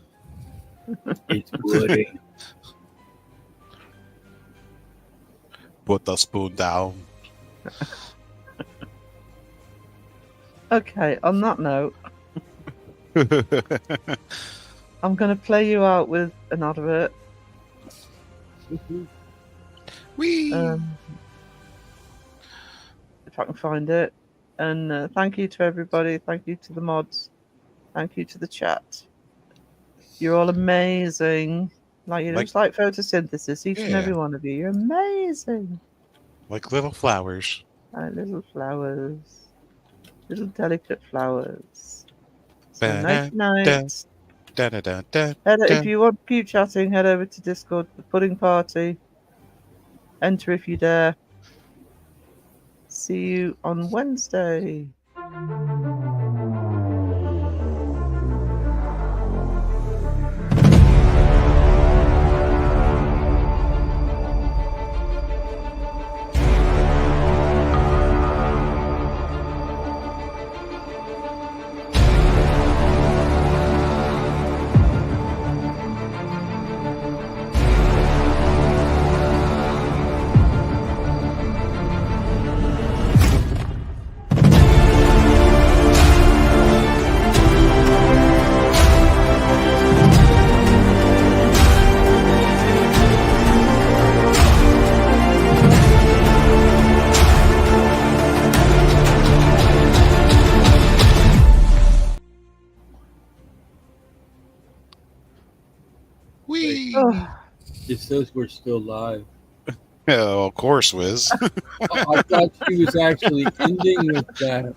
It's pudding.
Put the spoon down.
Okay, on that note, I'm going to play you out with an advert.
Whee!
If I can find it. And thank you to everybody. Thank you to the mods. Thank you to the chat. You're all amazing. It's like photosynthesis, each and
Yeah.
every one of you. You're amazing.
Like little flowers.
Like little flowers. Little delicate flowers. So
Ba-da,
night night.
Da-da-da-da.
If you want to keep chatting, head over to Discord, the Pudding Party. Enter if you dare. See you on Wednesday.
Whee!
Oh,
It says we're still live.
Oh, of course, Wiz.
I thought she was actually ending with that.